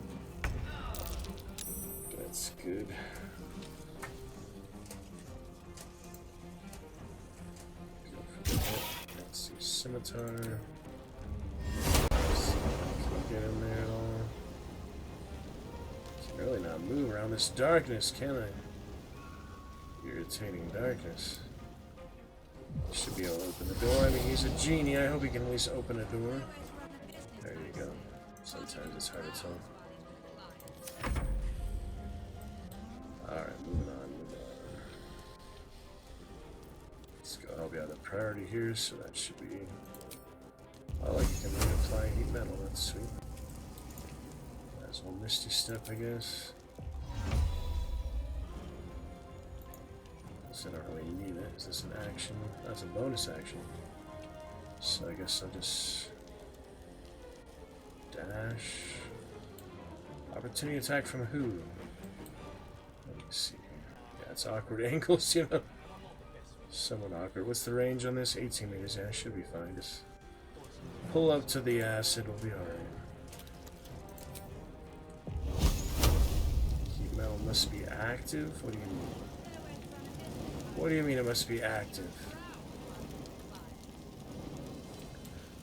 That's good. Go for the hit. Let's see, scimitar. Let's see if I can get in there at all. Can really not move around this darkness, can I? Irritating darkness. Should be able to open the door. I mean, he's a genie. I hope he can at least open a door. There you go. Sometimes it's hard to tell. Alright, moving on. Let's go. I'll be on the priority here, so that should be. I like you can reapply heat metal. That's sweet. That's one misty step, I guess. I don't really need it. Is this an action? That's a bonus action. So I guess I'll just dash. Opportunity attack from who? Let me see. Yeah, it's awkward angles, you know. Somewhat awkward. What's the range on this? 18 meters. Yeah, should be fine. Just pull up to the acid. We'll be alright. Heat metal must be active? What do you mean? What do you mean it must be active?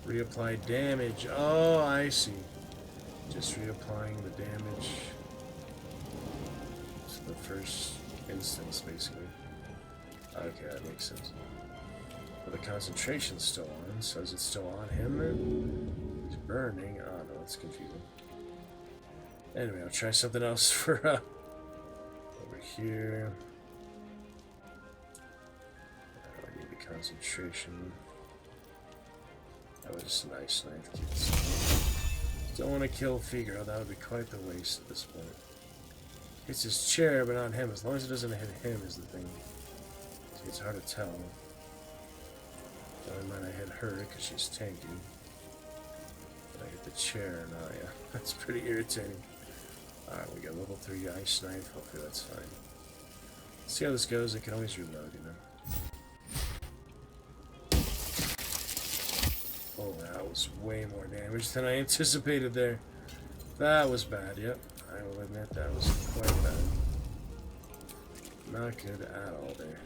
Reapply damage. Oh, I see. Just reapplying the damage to the first instance, basically. Okay, that makes sense. But the concentration's still on, so is it still on him then? He's burning. Oh no, that's confusing. Anyway, I'll try something else for over here. Concentration. That was a nice knife, kids. Don't want to kill Figaro, that would be quite the waste at this point. Hits his chair, but not him. As long as it doesn't hit him is the thing. See, it's hard to tell. Don't mind I hit her because she's tanky. But I hit the chair, now yeah. That's pretty irritating. Alright, we got level 3 ice knife. Hopefully that's fine. Let's see how this goes. I can always reload, you know. Oh, that was way more damage than I anticipated there. That was bad, yep. I will admit that was quite bad. Not good at all there.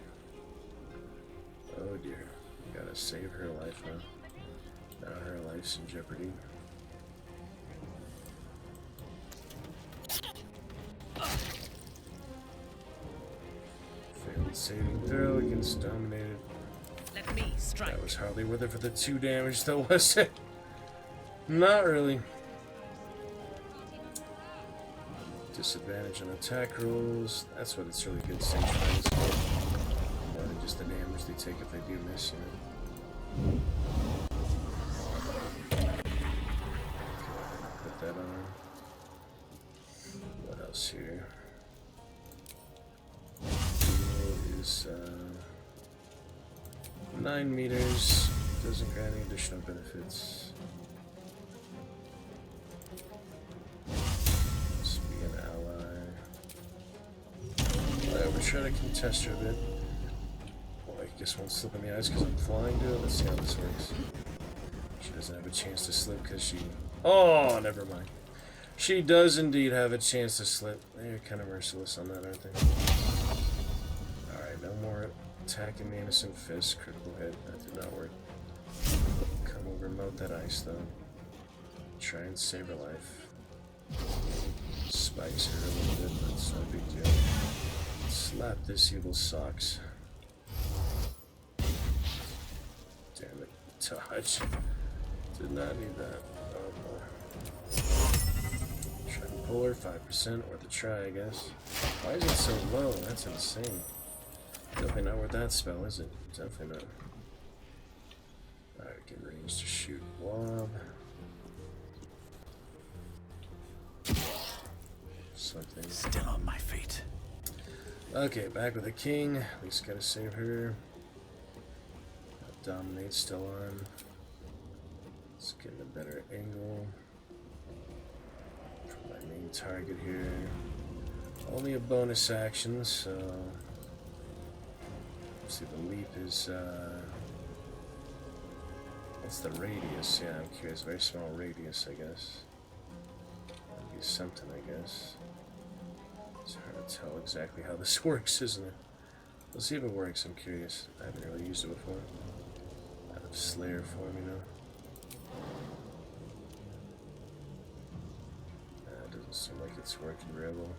Oh dear. Gotta save her life now. Now her life's in jeopardy. Failed saving throw against Dominated. Let me strike. That was hardly worth it for the 2 damage, though, was it? Not really. Disadvantage on attack rolls. That's what it's really good to more than just the damage they take if they do miss, you know. Put that on. What else here? It is 9 meters. Doesn't grant any additional benefits. Try to contest her a bit. Well, I guess won't slip in the eyes because I'm flying to it. Let's see how this works. She doesn't have a chance to slip because she... Oh, never mind. She does indeed have a chance to slip. They're kind of merciless on that, aren't they? Alright, no more attacking the innocent fist. Critical hit. That did not work. Come over, melt that ice, though. Try and save her life. Spikes her a little bit, but it's no big deal. Slap this evil socks. Damn it. Dodge. Did not need that. Oh boy. Try and pull her 5%, worth a try, I guess. Why is it so low? That's insane. Definitely not worth that spell, is it? Definitely not. Alright, get range to shoot Wob. Something. Still on my feet. Okay, back with the king. At least gotta save her. Dominate still on. Let's get a better angle for my main target here. Only a bonus action, so let's see. The leap is what's the radius? Yeah, I'm curious. Very small radius, I guess. That'd be something, I guess. It's hard to tell exactly how this works, isn't it? Let's see if it works. I'm curious. I haven't really used it before. Out of Slayer form, you know. It doesn't seem like it's working real well.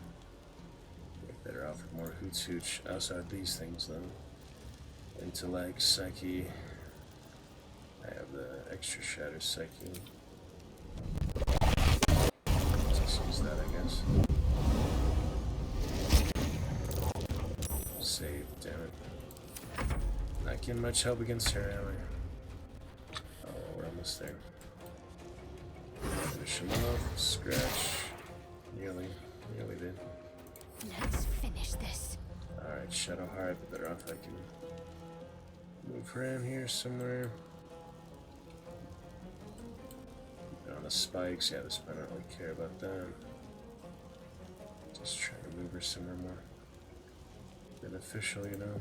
Better off with more hoots hooch. I also have these things though. Intellect, Psyche. I have the extra Shatter Psyche. Let's just use that, I guess. Save, damn it. Not getting much help against her, am I? Oh, we're almost there. Finish him off. Scratch. Nearly did. Let's finish this. Alright, Shadowheart, but better off I can move around here somewhere. On the spikes, yeah, this might not really care about that. Just trying to move her somewhere more beneficial, you know.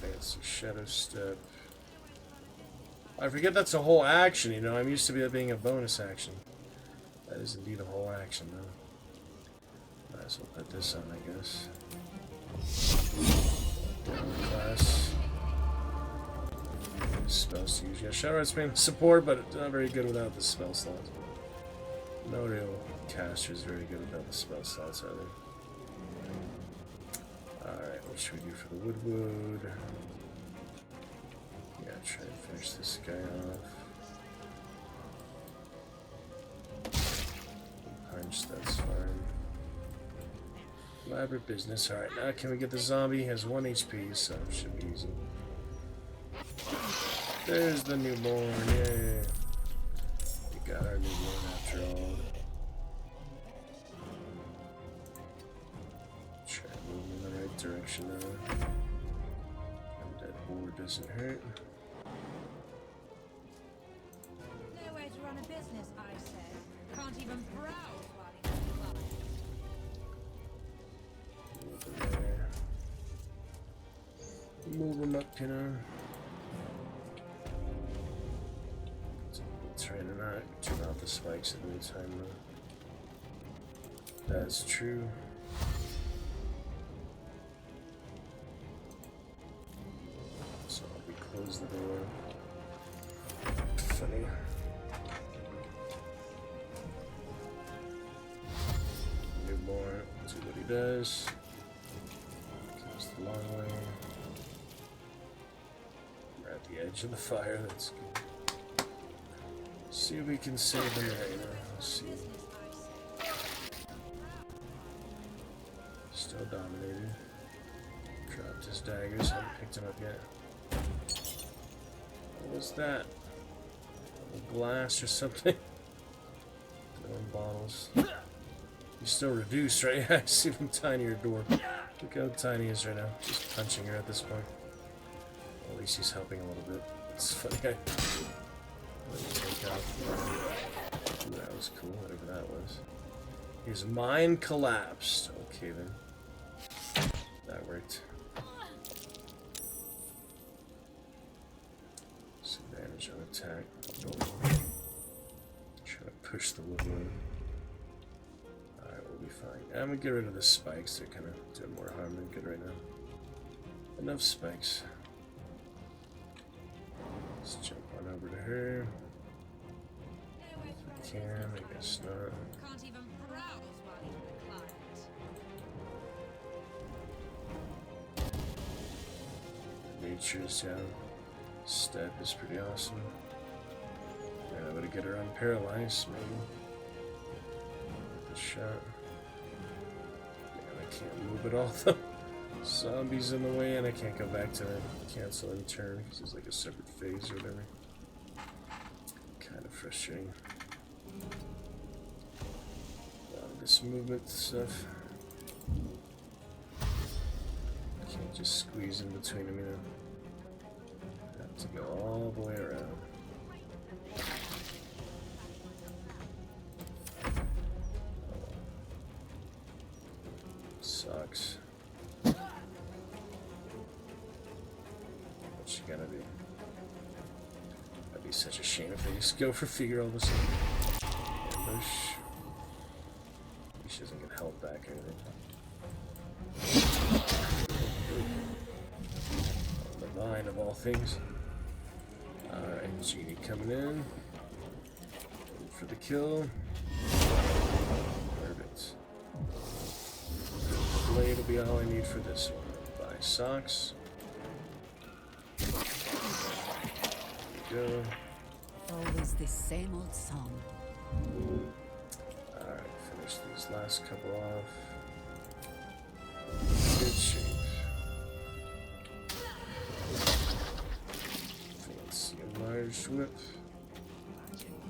Fancy Shadow Step. I forget that's a whole action, you know. I'm used to that being a bonus action. That is indeed a whole action, though. Might as well put this on, I guess. Down class. Spells to use. Yeah, Shadowheart's been support, but not very good without the spell slots. No real caster is very good without the spell slots, either. Alright, what should we do for the Woodwood? Yeah, try and finish this guy off. Punch, that's fine. Elaborate business. Alright, now can we get the zombie? He has 1 HP, so it should be easy. There's the newborn, yay! We got our newborn after all. Try to move in the right direction now. Undead boar doesn't hurt. No way to run a business, I say. Can't even browse while you're alive. Move him there. Move him up, you know. Trying to not turn off the spikes at any time though. That's true. So we close the door. Funny. Newborn, see what he does. Goes the long way. We're at the edge of the fire, that's good. See if we can save him right now. Let's see. Still dominated. Dropped his daggers, haven't picked him up yet. What was that? A glass or something? Throwing bottles. He's still reduced, right? I see him tinier door. Look how tiny he is right now. Just punching her at this point. At least he's helping a little bit. It's funny. Let me take out. Ooh, that was cool, whatever that was. His mind collapsed. Okay then. That worked. Disadvantage on attack. Try to push the woodland. Alright, we'll be fine. I'm gonna get rid of the spikes. They're kind of doing more harm than good right now. Enough spikes. Let's jump on over to her. If we can, I guess not. Can't even browse while you're with a client. Nature's down. Step is pretty awesome. Yeah, I would get her unparalyzed, maybe. With a shot. move at all though. Zombies in the way, and I can't go back to cancel in turn because it's like a separate phase or whatever. Kind of frustrating. A lot of this movement stuff. Can't just squeeze in between them, you know. Have to go all the way around. Sucks. What you gotta do? That'd be such a shame if they just go for figure all of a sudden. Ambush. She doesn't get held back or anything. On the vine of all things. Alright, Genie coming in. Wait for the kill. Perfect. Blade will be all I need for this one. Buy socks. There we go. Always this same old song. Alright, finish these last couple off. Good shape. Fancy enlarged whip.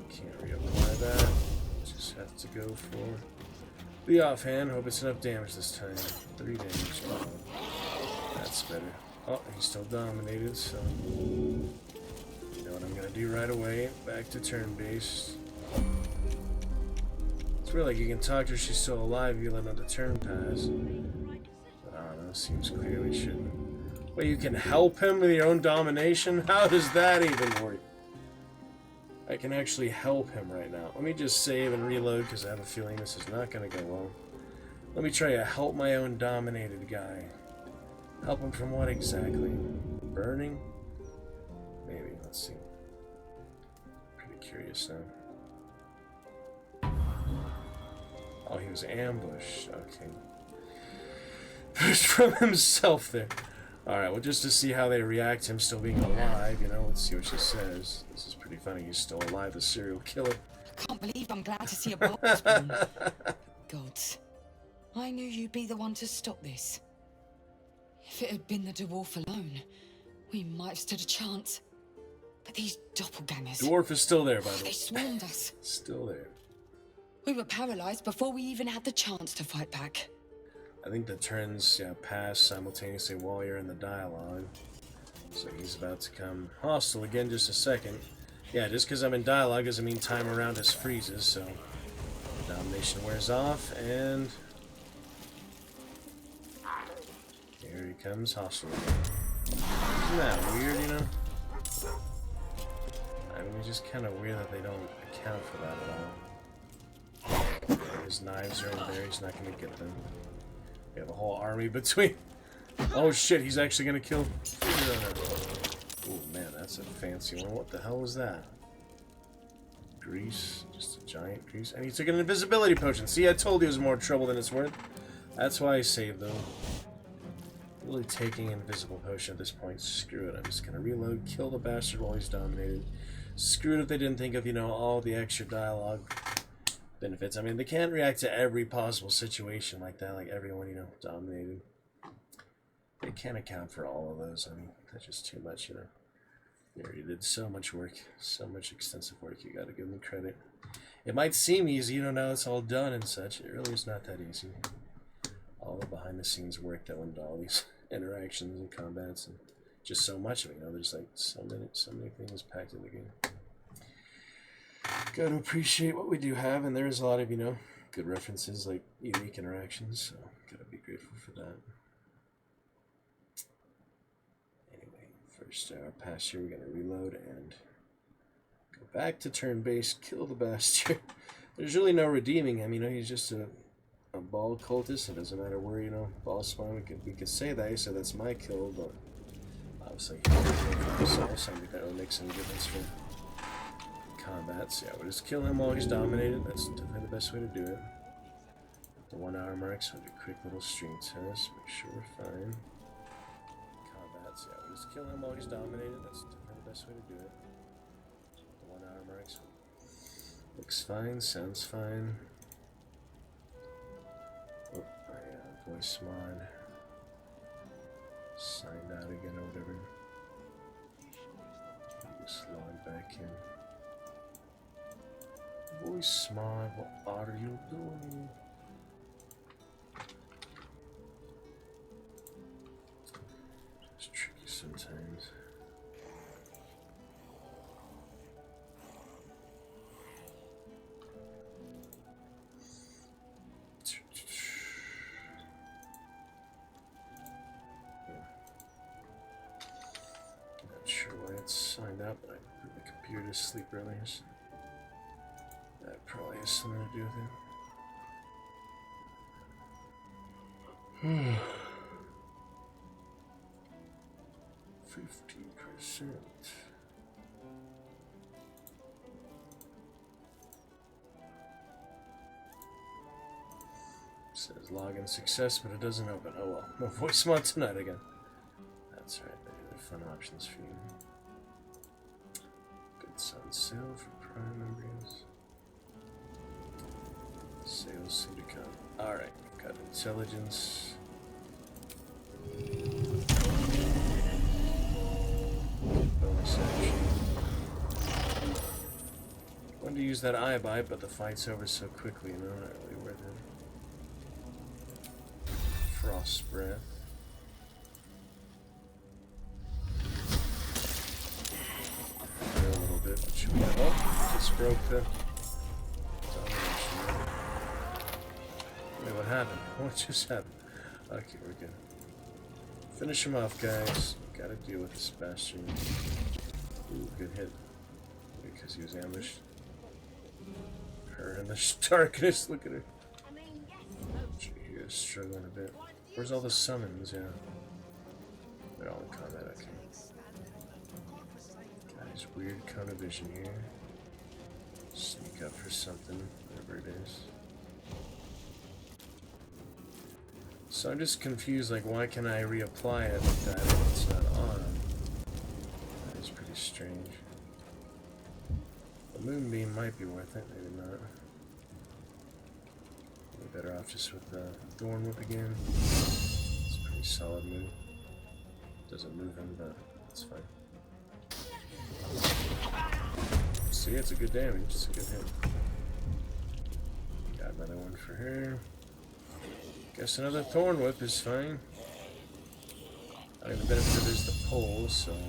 Can't reapply that. Just have to go for the offhand. Hope it's enough damage this time. 3 damage. Oh, that's better. Oh, he's still dominated, so you know what I'm gonna do right away. Back to turn-based. It's weird, like you can talk to her, she's still alive, you let another turn pass. But I don't know, seems clear we shouldn't. Wait, you can help him with your own domination? How does that even work? I can actually help him right now. Let me just save and reload because I have a feeling this is not going to go well. Let me try to help my own dominated guy. Help him from what exactly? Burning? Maybe, let's see. Pretty curious now. Oh, he was ambushed. Okay. Pushed from himself there. Alright, well, just to see how they react to him still being alive, you know, let's see what she says. This is pretty funny. He's still alive, the serial killer. I can't believe I'm glad to see a Bhaal Tribunal. Gods, I knew you'd be the one to stop this. If it had been the dwarf alone, we might have stood a chance. But these doppelgangers... Dwarf is still there, by the way. They swarmed us. Still there. We were paralyzed before we even had the chance to fight back. I think the turns pass simultaneously while you're in the dialogue. So he's about to come hostile again just a second. Yeah, just because I'm in dialogue doesn't mean time around us freezes, so domination wears off, and here he comes hostile again. Isn't that weird, you know? I mean, it's just kind of weird that they don't account for that at all. His knives are in there, he's not going to get them. We have a whole army between. Oh shit, he's actually gonna kill. Oh man, that's a fancy one. What the hell was that? Grease, just a giant grease. And he took an invisibility potion. See, I told you it was more trouble than it's worth. That's why I saved though. Really taking an invisible potion at this point. Screw it, I'm just gonna reload, kill the bastard while he's dominated. Screw it if they didn't think of, you know, all the extra dialogue benefits. I mean, they can't react to every possible situation like that, like everyone, you know, dominated. They can't account for all of those. I mean, that's just too much, you know. They already did so much work, so much extensive work. You gotta give them credit. It might seem easy, you know, now it's all done and such. It really is not that easy. All the behind-the-scenes work that went into all these interactions and combats, and just so much of it, you know. There's like so many things packed in the game. Got to appreciate what we do have, and there's a lot of, you know, good references, like unique interactions, so gotta be grateful for that. Anyway, first pass here, we're gonna reload and go back to turn-based, kill the bastard. There's really no redeeming him, you know, he's just a Bhaal cultist. It doesn't matter where, you know, Bhaal spawn. We could say that, he said that's my kill, but obviously he didn't for himself, so I think that really makes any difference for combats. Yeah, we'll just kill him while he's dominated. That's definitely the best way to do it. The 1 hour marks, we'll do a quick little stream test, make sure we're fine. Combats, yeah, we'll just kill him while he's dominated. That's definitely the best way to do it. The 1 hour marks. Looks fine, sounds fine. Oh, I have voice mod. Signed out again or whatever. Just log back in. Voice mod, what are you doing? It's tricky sometimes. Not sure why it's signed up, but I put the computer to sleep earlier. So that probably has something to do with it. 50%. Says login success, but it doesn't open. Oh well. No voice mod tonight again. That's right, maybe there are fun options for you. Bits on sale for Prime members. Sales seem to come. Alright, got intelligence. Bonus action. Wanted to use that eye bite, but the fight's over so quickly, you know, not really worth it. Frost breath. A little bit, but should we have? Oh, just broke the domination. Wait, what happened? What just happened? Okay, we're good. Finish him off, guys. Gotta deal with this bastard. Ooh, good hit. Because he was ambushed. Her in the darkness, look at her. She is struggling a bit. Where's all the summons? Yeah. They're all in combat, okay. Got his weird cone of vision here. Sneak up for something, whatever it is. So I'm just confused, like, why can I reapply it like that if it's not on? That is pretty strange. The moonbeam might be worth it, maybe not. Maybe better off just with the thorn whip again. It's a pretty solid move. Doesn't move him, but it's fine. See, it's a good damage, it's a good hit. Got another one for her. Guess another thorn whip is fine. I mean, the benefit is the pole, so iron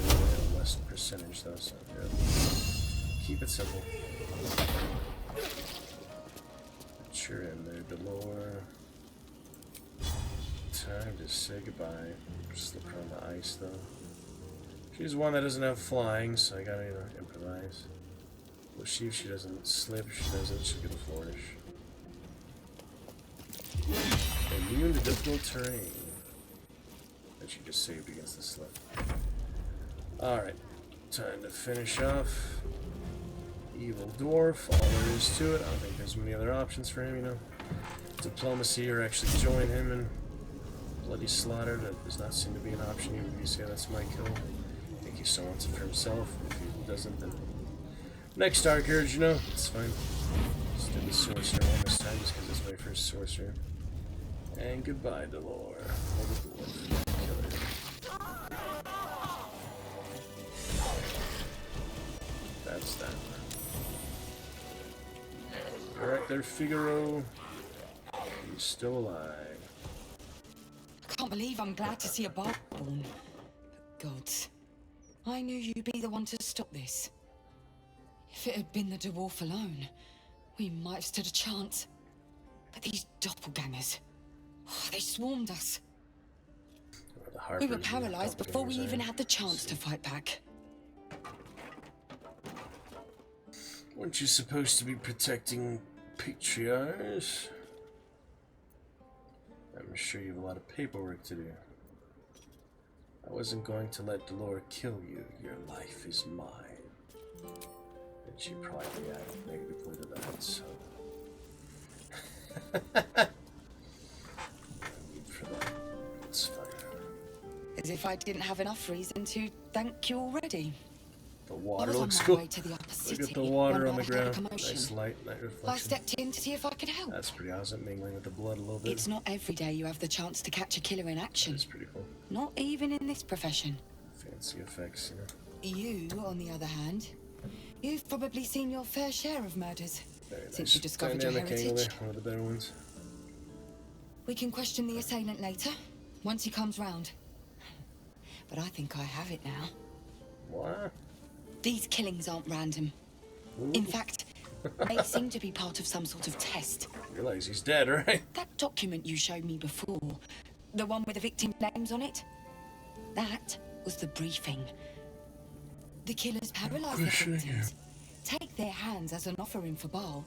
will get a less percentage though, so good. Keep it simple. Put your in there, Baldur. Time to say goodbye. Slip her on the ice though. She's one that doesn't have flying, so I gotta, you know, improvise. We'll see if she doesn't slip. If she doesn't, she'll get a flourish. Immune to difficult terrain. That she just saved against the slip. Alright, time to finish off. Evil dwarf, all there is to it. I don't think there's many other options for him, you know. Diplomacy or actually join him and bloody slaughter. That does not seem to be an option, even if you say that's my kill. I think he still wants it for himself. If he doesn't, then next Dark Urge, you know, it's fine. Just did the sorcerer one this time just because it's my first sorcerer. And goodbye, Baldur. Killer. That's that. Alright there, Figaro. He's still alive. I can't believe I'm glad to see a Bhaal born. Gods, I knew you'd be the one to stop this. If it had been the dwarf alone, we might have stood a chance. But these doppelgangers, they swarmed us. We were paralyzed before we even had the chance to fight back. Weren't you supposed to be protecting patriarchs? I'm sure you have a lot of paperwork to do. I wasn't going to let Baldur kill you. Your life is mine. And she probably reacted negatively to that, so... for that. It's fine. As if I didn't have enough reason to thank you already. The I water was on looks my cool. way to the upper Look city. at the water when on the I heard a ground. commotion. Nice light, night I reflection. stepped in to see if I could help. That's pretty awesome, mingling with the blood a little bit. It's not every day you have the chance to catch a killer in action. That's pretty cool. Not even in this profession. Fancy effects, you know. You, on the other hand, you've probably seen your fair share of murders Very nice. since you discovered your Dynamic angle heritage. there, one of the better ones. We can question the assailant later, once he comes round. But I think I have it now. What? These killings aren't random. Ooh. In fact, they seem to be part of some sort of test. Realize he's dead, right? That document you showed me before, the one with the victim names on it, that was the briefing. The killers paralyze their victims, take their hands as an offering for Bhaal,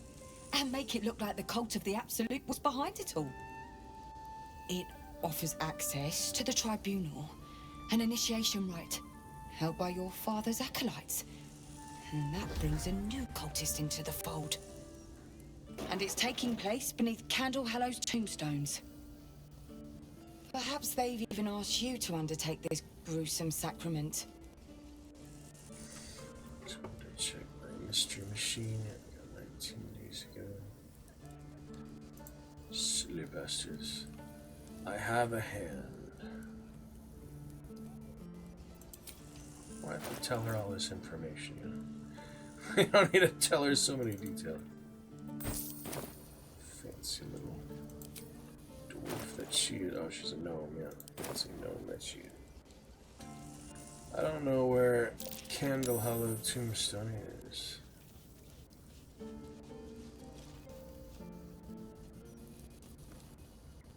and make it look like the cult of the Absolute was behind it all. It offers access to the tribunal, an initiation rite, held by your father's acolytes. And that brings a new cultist into the fold. And it's taking place beneath Candle Hallow's tombstones. Perhaps they've even asked you to undertake this gruesome sacrament. Just wanted to check my mystery machine. I got 19 days ago. Silly bastards. I have a hand. Why have to tell her all this information, you know? We don't need to tell her so many details. Fancy little dwarf that cheated. Oh, she's a gnome, yeah. Fancy gnome that cheated. I don't know where Candle Hollow Tombstone is.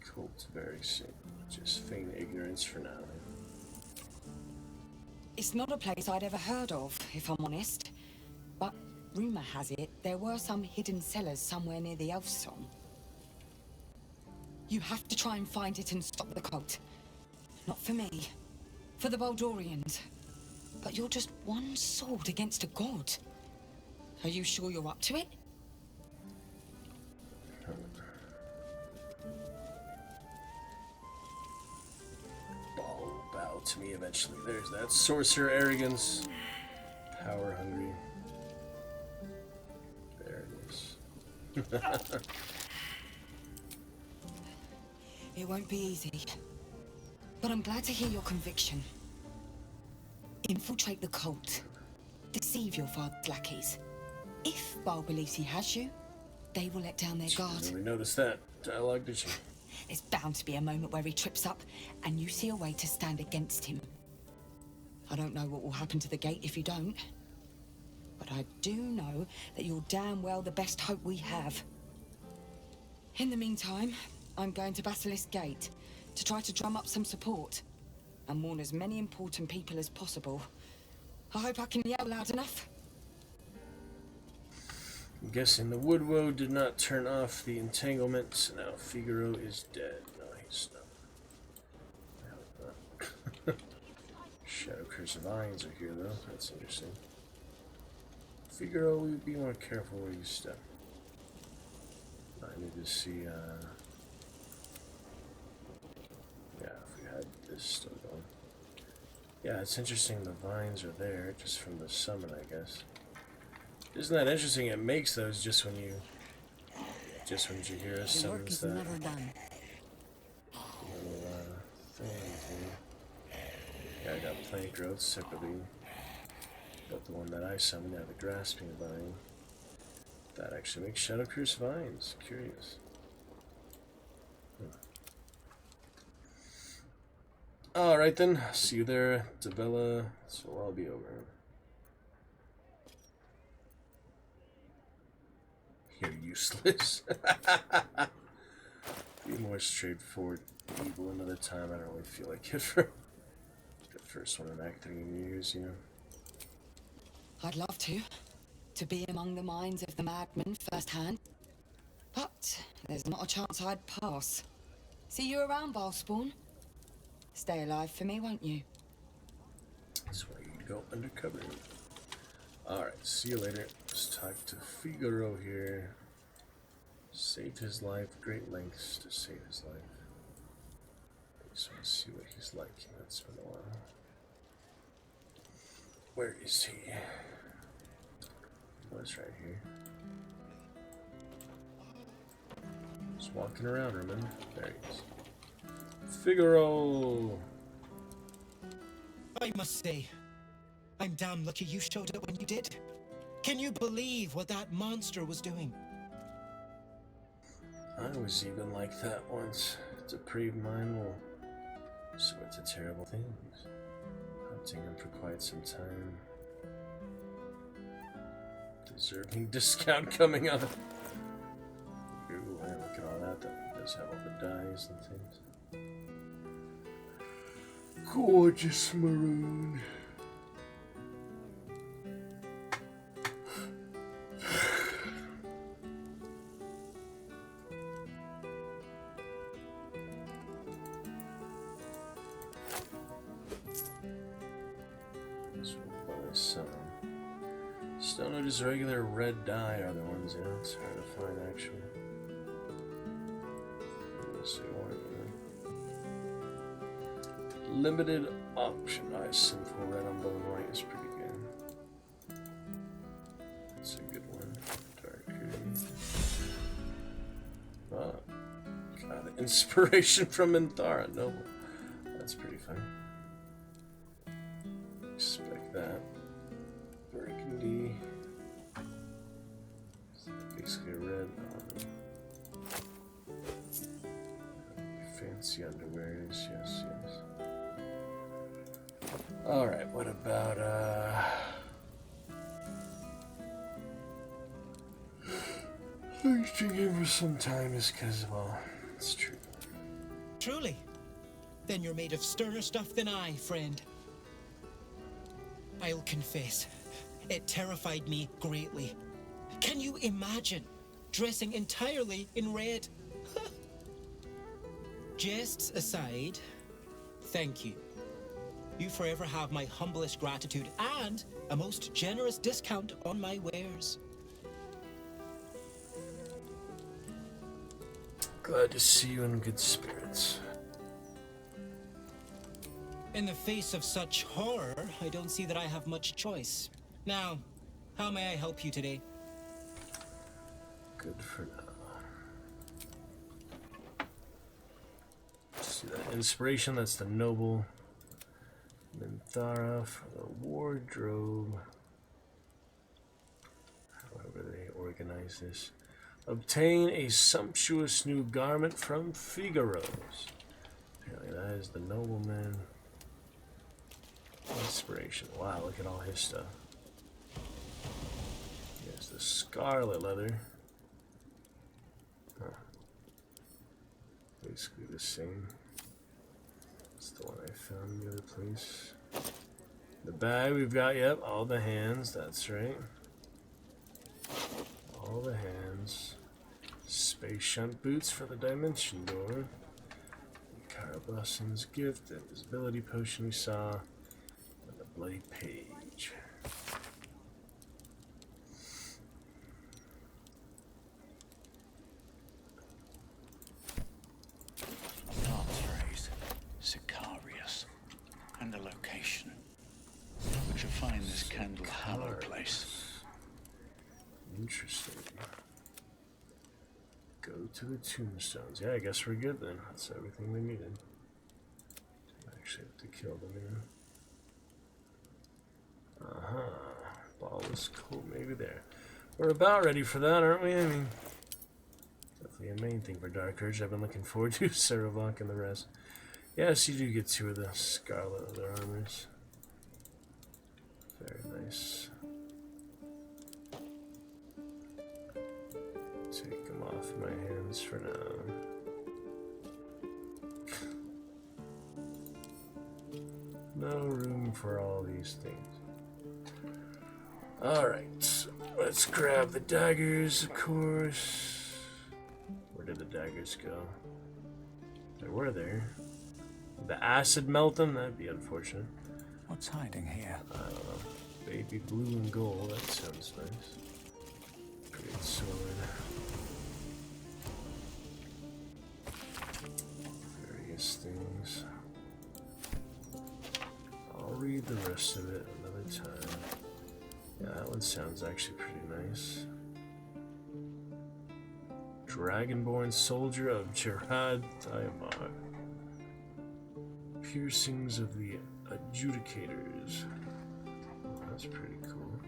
Cult very soon. Just feign ignorance for now. It's not a place I'd ever heard of, if I'm honest. But rumor has it there were some hidden cellars somewhere near the Elf Song. You have to try and find it and stop the cult. Not for me. For the Baldurians. But you're just one sword against a god. Are you sure you're up to it? Bhaal will bow to me eventually. There's that sorcerer arrogance. Power hungry. There it is. It won't be easy. But I'm glad to hear your conviction. Infiltrate the cult. Deceive your father's lackeys. If Bhaal believes he has you, they will let down their guard. Didn't really notice that dialogue, did you? There's bound to be a moment where he trips up, and you see a way to stand against him. I don't know what will happen to the gate if you don't. But I do know that you're damn well the best hope we have. In the meantime, I'm going to Basilisk Gate to try to drum up some support and warn as many important people as possible. I hope I can yell loud enough. I'm guessing the Woodwoe did not turn off the entanglement, so now Figaro is dead. No, he's not. Shadow Curse of Vines are here, though. That's interesting. Figaro, we'd be more careful where you step. I need to see, yeah, if we had this still going. Yeah, it's interesting the vines are there, just from the summon, I guess. Isn't that interesting? It makes those just when Jaheira summons that never done. little thing here. Yeah, I got plant growth separately. But the one that I summoned, yeah, the grasping vine. That actually makes Shadow Curse vines. Curious. Alright then, see you there, Tabella. So I'll be over. You're useless. Be more straightforward evil another time. I don't really feel like it for the first one in Act 3 in years, you know. I'd love to be among the minds of the madmen firsthand. But there's not a chance I'd pass. See you around, Bhaalspawn. Stay alive for me, won't you? That's why you go undercover. Alright, see you later. Let's talk to Figaro here. Saved his life, great lengths to save his life. I just want to see what he's like. That's been a while. Where is he? He was right here. Just walking around, remember? There he is. Figaro! I must say, I'm damn lucky you showed up when you did. Can you believe what that monster was doing? I was even like that once. Depraved mind will sorts of terrible things. Hunting him for quite some time. Deserving discount coming up. Ooh, hey, look at all that. That does have all the dyes and things. Gorgeous maroon. Stone just regular red dye are the ones, you know, it's hard to find actually. Let's see, limited option. Nice, simple red on bone white is pretty good. That's a good one. Darker. Oh, got inspiration from Minthara. Noble. That's pretty fun. Expect that. Burgundy. Basically red on fancy underwears, yes. Alright, what about thinking for some time is because, well, it's true. Truly? Then you're made of sterner stuff than I, friend. I'll confess, it terrified me greatly. Can you imagine dressing entirely in red? Jests aside, thank you. You forever have my humblest gratitude and a most generous discount on my wares. Glad to see you in good spirits. In the face of such horror, I don't see that I have much choice. Now, how may I help you today? Good for now. See that inspiration, that's the noble. Minthara for the wardrobe. However they organize this. Obtain a sumptuous new garment from Figaro's. Apparently that is the nobleman. Inspiration. Wow, look at all his stuff. Here's the scarlet leather. Huh. Basically the same. That's the one I found in the other place. The bag we've got, yep, all the hands, that's right. All the hands. Space shunt boots for the dimension door. Carablesson's gift, the invisibility potion we saw. And the bloody page. Phrase, Sicarius, and the location. Would you find this candle hallow place? Interesting. Go to the tombstones. Yeah, I guess we're good then. That's everything we needed. Actually have to kill them here. Baldur cool, maybe there. We're about ready for that, aren't we? I mean, definitely a main thing for Dark Urge. I've been looking forward to Saravok and the rest. Yes, you do get 2 of the scarlet leather armors. Very nice. Take them off my hands for now. No room for all these things. Alright, let's grab the daggers, of course. Where did the daggers go? They were there. Did the acid melt them? That'd be unfortunate. What's hiding here? I don't know. Baby blue and gold, that sounds nice. Great sword. Various things. I'll read the rest of it another time. Yeah, that one sounds actually pretty nice. Dragonborn Soldier of Gerard Thaimar. Piercings of the Adjudicators. Oh, that's pretty cool.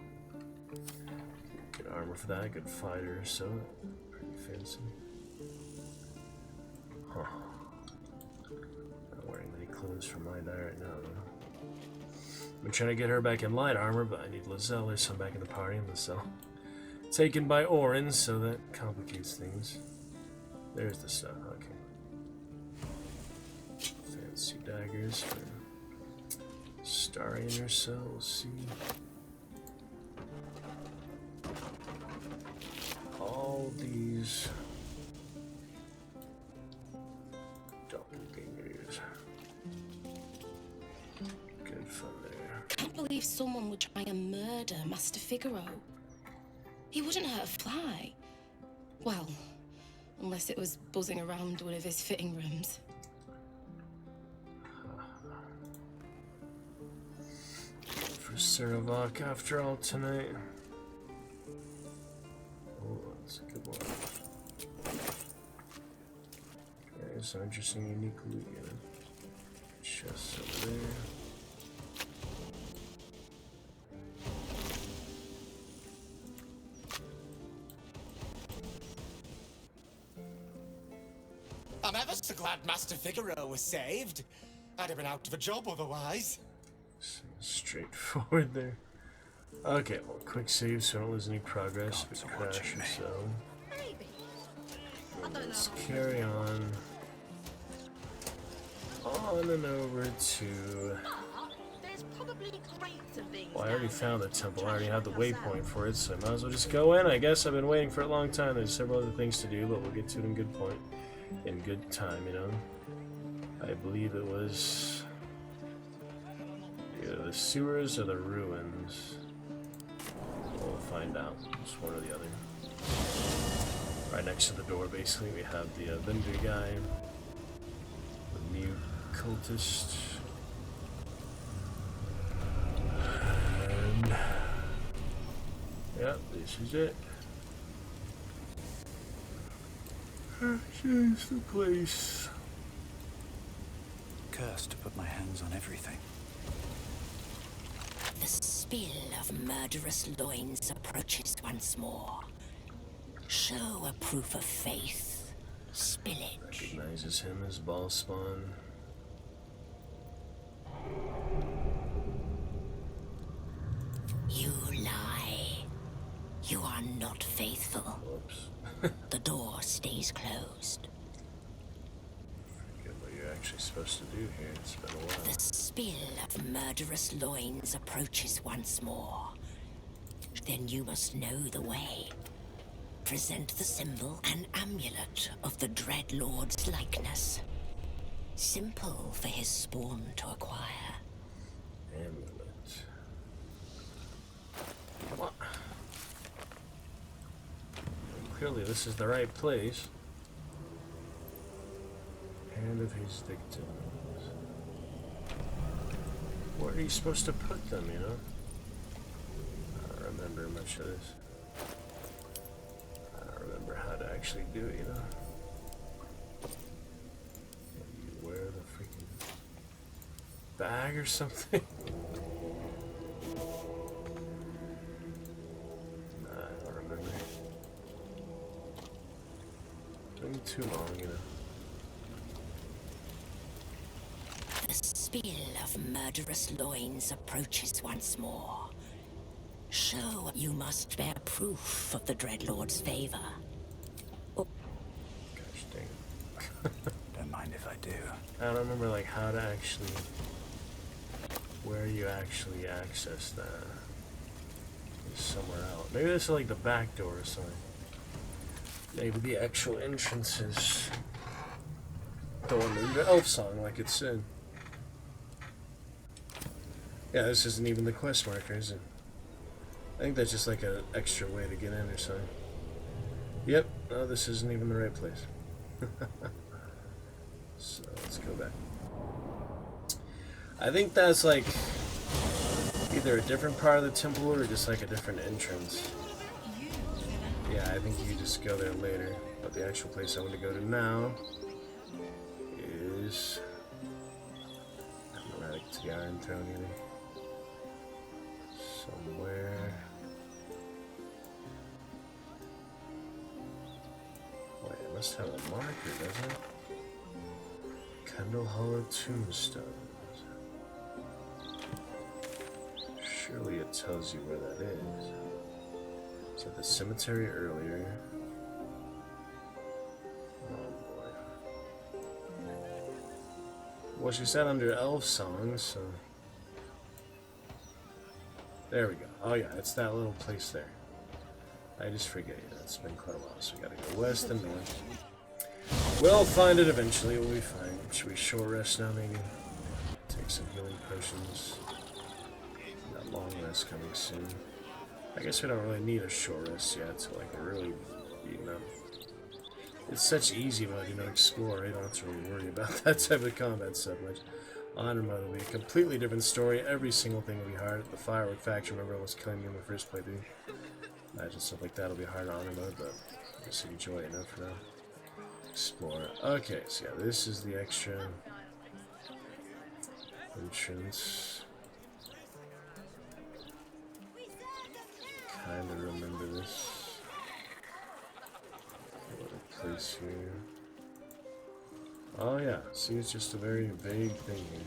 Good armor for that, good fighter, so pretty fancy. Huh. Not wearing many clothes for my die right now, though. I'm trying to get her back in light armor, but I need Lizelle, so I'm back in the party, and Lizelle taken by Orin, so that complicates things. There's the stuff, okay. Fancy daggers for Starry and herself, we'll see. All these doppelgangers. Good fun there. I can't believe someone would try and murder Master Figaro. He wouldn't hurt a fly. Well, unless it was buzzing around one of his fitting rooms. For Saravak after all tonight. Oh, that's a good one. Okay, some interesting, unique loot, you know. Chests over there. I'm ever so glad Master Figaro was saved. I'd have been out of a job otherwise. Straightforward there. Okay, well, quick save so I don't lose any progress. If it crashes, so. Let's carry on. On and over to. Well, I already found the temple. I already have the waypoint for it, so I might as well just go in. I guess I've been waiting for a long time. There's several other things to do, but we'll get to it in good point. In good time, you know. I believe it was either the sewers or the ruins. We'll find out. It's one or the other. Right next to the door, basically, we have the vendor guy, the mute cultist, and yeah, this is it. Here's the place. Cursed to put my hands on everything. The spill of murderous loins approaches once more. Show a proof of faith. Spillage. Recognizes him as Bhaal Spawn. You lie. You are not faithful. Whoops. The door stays closed. Forget what you're actually supposed to do here. It's been a while. The spill of murderous loins approaches once more. Then you must know the way. Present the symbol and amulet of the Dread Lord's likeness. Simple for his spawn to acquire. Amulet. Come on. Clearly this is the right place. Hand of his victims. Where are you supposed to put them, you know? I don't remember much of this. I don't remember how to actually do it, you know? Maybe you wear the freaking bag or something? I don't remember. Been too long, you know. The spill of murderous loins approaches once more. Show you must bear proof of the Dreadlord's favor. Gosh dang. Don't mind if I do. I don't remember like how to actually, where you actually access that. It's somewhere else. Maybe this is like the back door or something. Maybe the actual entrance is the one in the elf song, like it said. Yeah, this isn't even the quest marker, is it? I think that's just like an extra way to get in or something. Yep, no, this isn't even the right place. So let's go back. I think that's like Either a different part of the temple or just like a different entrance. Yeah, I think you just go there later. But the actual place I want to go to now is... I'm not right to the Iron Throne either. Somewhere... Wait, it must have a marker, doesn't it? Kendall Hollow Tombstones. Surely it tells you where that is. It's at the cemetery earlier. Oh boy. Well, she said under elf songs, so... There we go. Oh yeah, it's that little place there. I just forget it. It's been quite a while, so we gotta go west and north. We'll find it eventually, we'll be fine. Should we short rest now, maybe? Take some healing potions. That long rest coming soon. I guess we don't really need a short rest yet to like really beaten up. It's such easy mode, you know, explore, right? You don't have to really worry about that type of combat so much. Honor mode will be a completely different story. Every single thing will be hard. The firework faction, remember, was killing me in the first playthrough. Imagine stuff like that will be hard on honor mode, but just enjoy it enough for now. Explore. Okay, so yeah, this is the extra entrance. Kinda remember this. What a place here. Oh yeah, see, it's just a very vague thing here.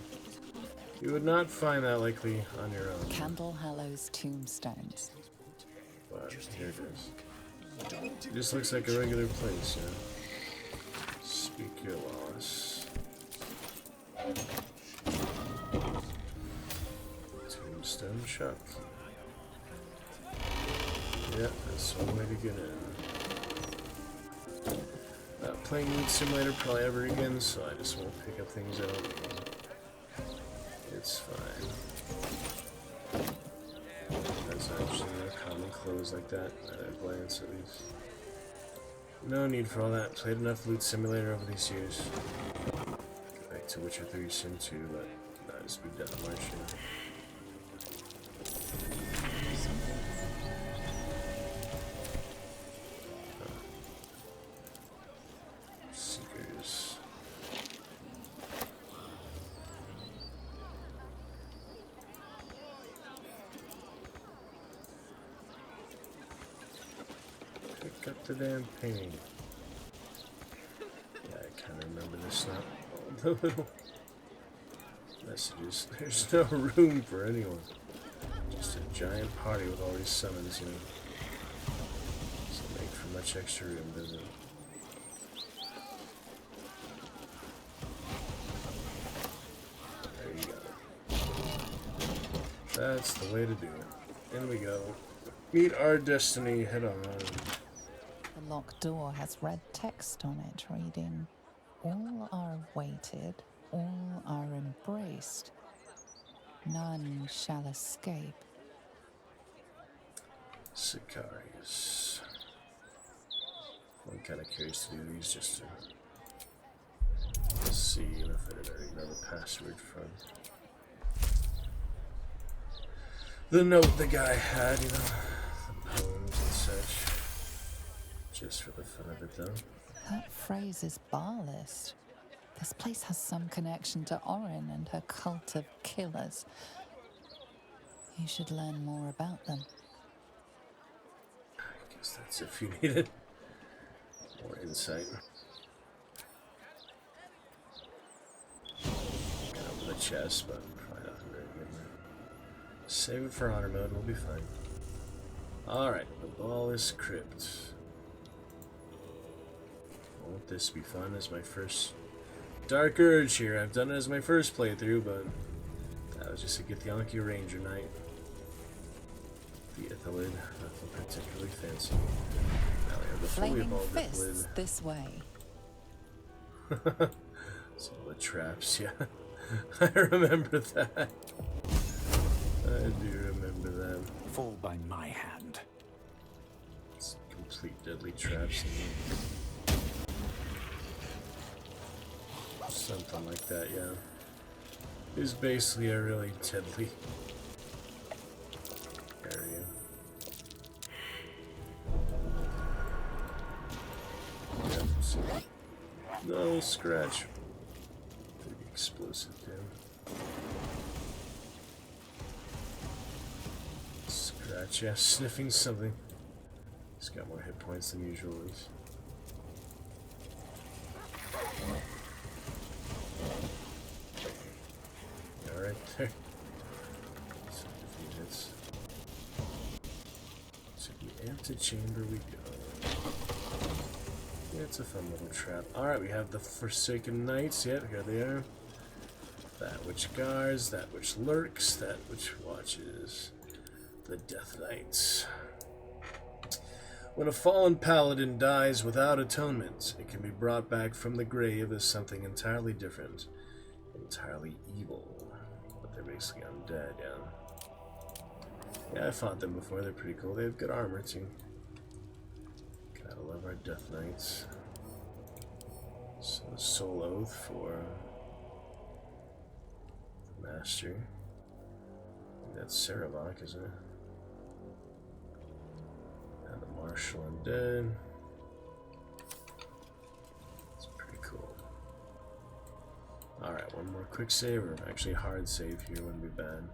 You would not find that likely on your own. Candle Hallow's tombstones. But here it is. It just looks like a regular place, yeah. Speak your loss. Tombstone shop. Yeah, that's one way to get in. Not playing Loot Simulator probably ever again, so I just won't pick up things out. It's fine. That's actually a common clothes like that, at a glance at least. No need for all that. Played enough Loot Simulator over these years. Get back to Witcher 3 soon too, but not just be done marching. Seekers. Pick up the damn painting. Yeah, I kind of remember this now. Oh, the little messages. There's no room for anyone. Just a giant party with all these summons, you know. Doesn't make for much extra room, does it? There you go. That's the way to do it. In we go. Meet our destiny head on. The locked door has red text on it reading, "All are weighted, all are embraced. None shall escape." Sicarius. I'm kind of curious to do these just to see if I already know the password from the note the guy had, you know, the poems and such. Just for the fun of it, though. That phrase is Bhaalist. This place has some connection to Orin and her cult of killers. You should learn more about them. I guess that's if you needed more insight. Got over the chest, but probably not very good. Save it for honor mode, we'll be fine. Alright, the Bhaalist Crypt. Won't this be fun as my first Dark Urge here? I've done it as my first playthrough, but that was just a Githyanki Ranger Knight. The Ithalid, nothing particularly fancy. Now we have the fully Flaming evolved fists Ithalid. this way. Some of the traps, yeah. I remember that. I do remember that. Fall by my hand. It's complete deadly traps in there. Something like that, yeah. It's basically a really deadly Scratch. No, scratch. Big explosive damn. Scratch, yeah, sniffing something. He's got more hit points than usual. Yeah, right there. So defeat hits. To the antechamber we go. Yeah, it's a fun little trap. Alright, we have the Forsaken Knights. Yep, here they are. That which guards, that which lurks, that which watches. The Death Knights. When a fallen paladin dies without atonement, it can be brought back from the grave as something entirely different, entirely evil. But they're basically undead, yeah. Yeah, I fought them before. They're pretty cool. They have good armor, too. Gotta love our Death Knights. So, Soul Oath for Master. I think that's Saravok, isn't it? And the Marshal Undead. It's pretty cool. Alright, one more quick save, or actually hard save here wouldn't be bad.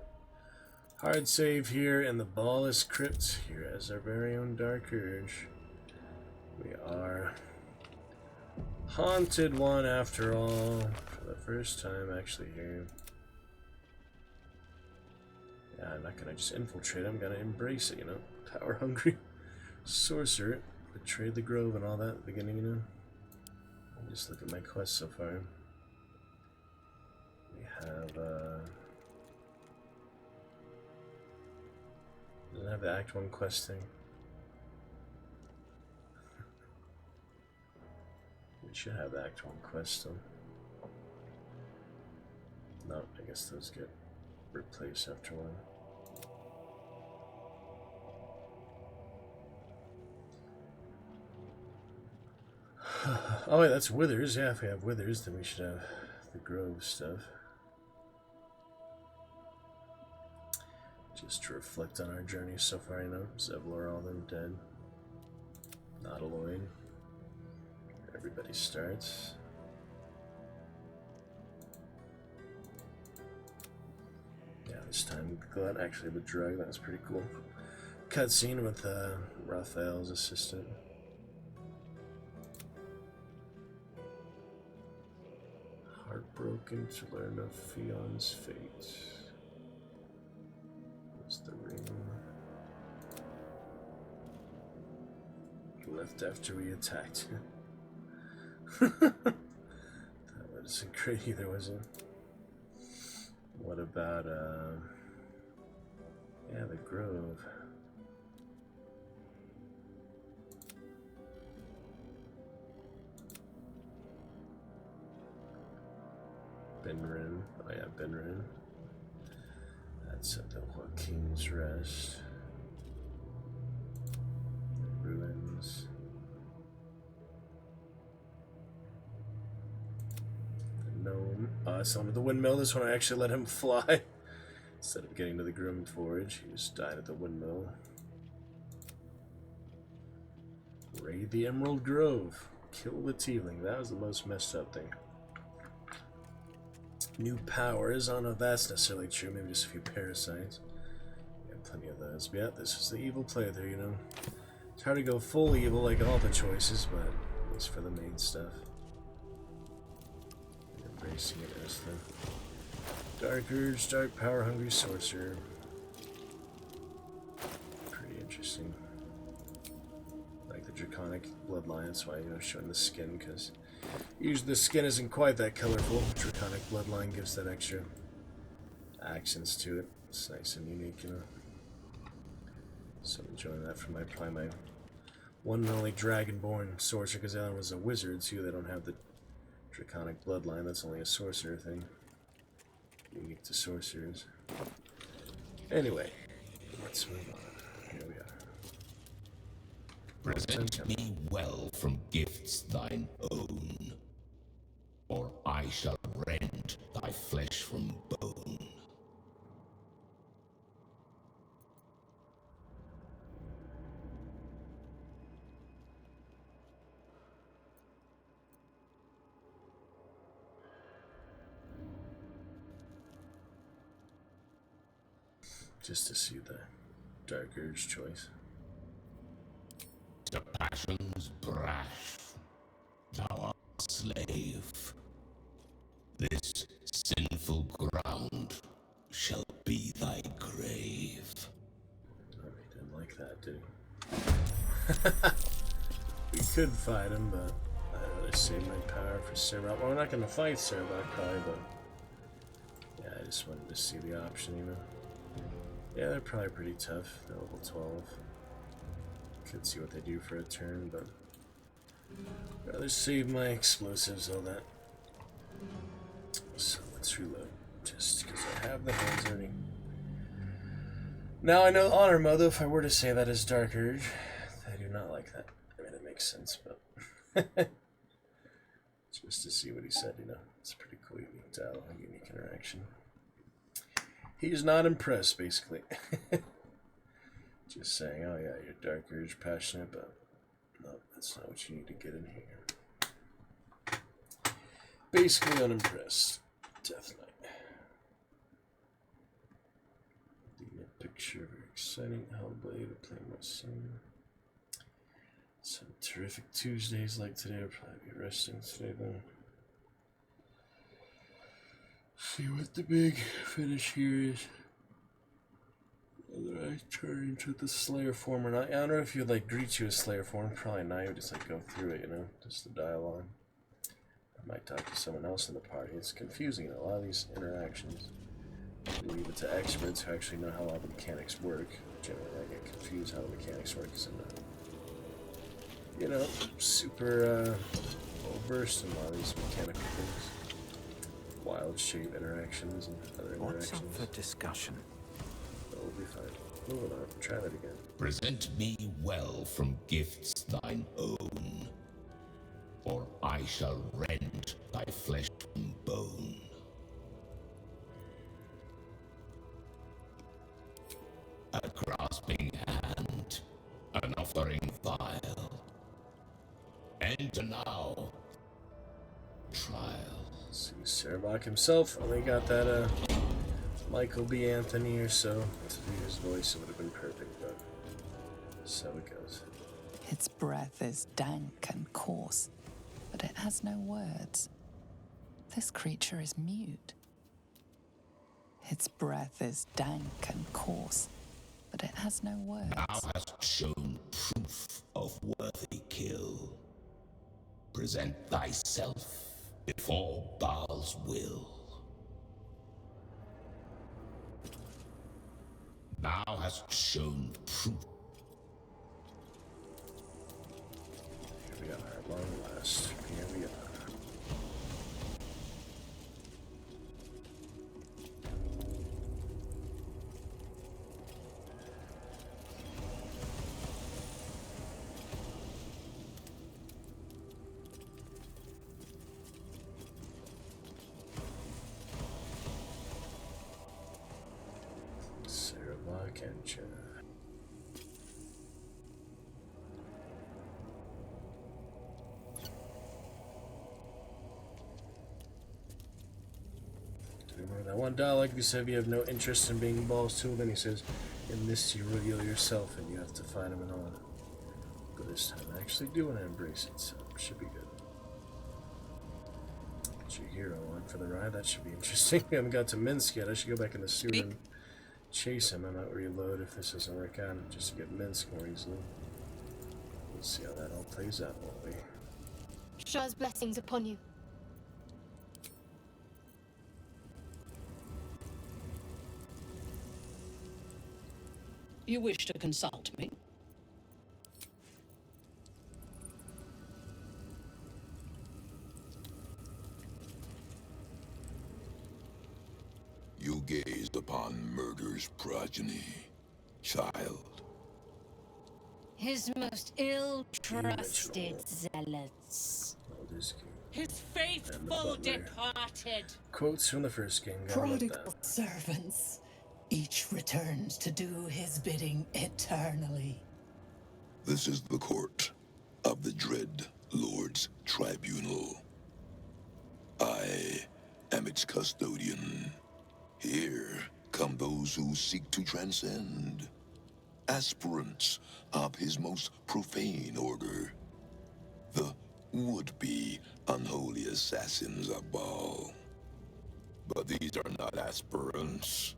Hard save here in the Ballis Crypt, here as our very own Dark Urge. We are haunted one after all, for the first time actually here. Yeah, I'm not gonna just infiltrate, I'm gonna embrace it, you know. Power hungry sorcerer, betrayed the grove and all that at the beginning, you know. And just look at my quest so far. We have, doesn't have the Act 1 quest thing. We should have the Act 1 quest though. No, I guess those get replaced after one. Oh wait, that's Withers. Yeah, if we have Withers, then we should have the Grove stuff. Just to reflect on our journey so far, you know. Zevlor, all them dead. Not Aloy. Everybody starts. Yeah, this time glad actually the drug, that was pretty cool. Cutscene with Raphael's assistant. Heartbroken to learn of Fion's fate. What's the ring? Left after we attacked. That wasn't great either, was it? What about, yeah, the Grove. Benrin. Oh yeah, Benrin. That's at the Joaquin's Rest. The ruins. The gnome. It's under the windmill. This one I actually let him fly. Instead of getting to the Grim Forge, he just died at the windmill. Raid the Emerald Grove. Kill the Tiefling. That was the most messed up thing. New powers. I don't know if that's necessarily true. Maybe just a few parasites. We have plenty of those. But yeah, this is the evil playthrough, you know. It's hard to go full evil like all the choices, but at least for the main stuff. Embracing it as the Dark Urge, Dark Power Hungry Sorcerer. Pretty interesting. Like the Draconic Bloodline, that's why, you know, showing the skin, because usually the skin isn't quite that colorful. Draconic Bloodline gives that extra accents to it. It's nice and unique, you know. So I'm enjoying that from probably my one and only Dragonborn sorcerer, because the other one was a wizard too. They don't have the Draconic Bloodline. That's only a sorcerer thing. Unique to sorcerers. Anyway, let's move on. Here we are. Present me well from gifts thine own, or I shall rend thy flesh from bone. just to see the Dark Urge choice. To passion's brash, thou art a slave. This sinful ground shall be thy grave. Oh, he didn't like that, did he? We could fight him, but I'd rather save my power for Servok. Well, we're not going to fight Servok, probably, but yeah, I just wanted to see the option, you know. Yeah, they're probably pretty tough. They're level 12. Could see what they do for a turn, but I'd rather save my explosives on that. So let's reload, just because I have the hands already. Now I know honor mode, though, if I were to say that as Dark Urge, I do not like that. I mean, it makes sense, but just to see what he said, you know, it's pretty cool, unique interaction. He's not impressed, basically. Just saying, oh yeah, you're Dark Urge passionate, but no, that's not what you need to get in here. Basically unimpressed. Death Knight. The picture, very exciting. Hellblade, to play more soon. Some terrific Tuesdays like today. I'll probably be resting today then. See what the big finish here is. Whether I turn into the Slayer form or not. I don't know if you'd like greet you as Slayer form. Probably not. You would just like go through it, you know, just the dialogue. I might talk to someone else in the party. It's confusing, a lot of these interactions. Leave it to experts who actually know how all the mechanics work. Generally, I get confused how the mechanics work because I'm not, you know, super well versed in a lot of these mechanical things. Wild shape interactions and other interactions. What's up for discussion? We'll be fine. Moving on. Try that again. Present me well from gifts thine own, or I shall rend thy flesh from bone. A grasping hand, an offering vile, and now, trial. See, Servok himself only got that, Michael B. Anthony or so to do his voice. It would have been perfect, but so it goes. Its breath is dank and coarse, but it has no words. This creature is mute. Its breath is dank and coarse, but it has no words. Thou hast shown proof of worthy kill. Present thyself before Bhaal's will. Thou hast shown proof. Here we are, long last. Here we are. That one dialogue, if you said you have no interest in being Bhaal's tool, then he says, in this you reveal yourself and you have to find him and all that. But this time I actually do want to embrace it, so it should be good. Get your hero on for the ride, that should be interesting. We haven't got to Minsk yet. I should go back in the sewer and chase him. I might reload if this doesn't work out, just to get Minsk more easily. We'll see how that all plays out, won't we? Shah's blessings upon you. You wish to consult me? You gazed upon murder's progeny, child. His most ill-trusted zealots. His faithful departed. Quotes from the first game. Prodigal servants. Each returns to do his bidding eternally. This is the court of the Dread Lord's Tribunal. I am its custodian. Here come those who seek to transcend, aspirants of his most profane order, the would-be unholy assassins of Bhaal. But these are not aspirants.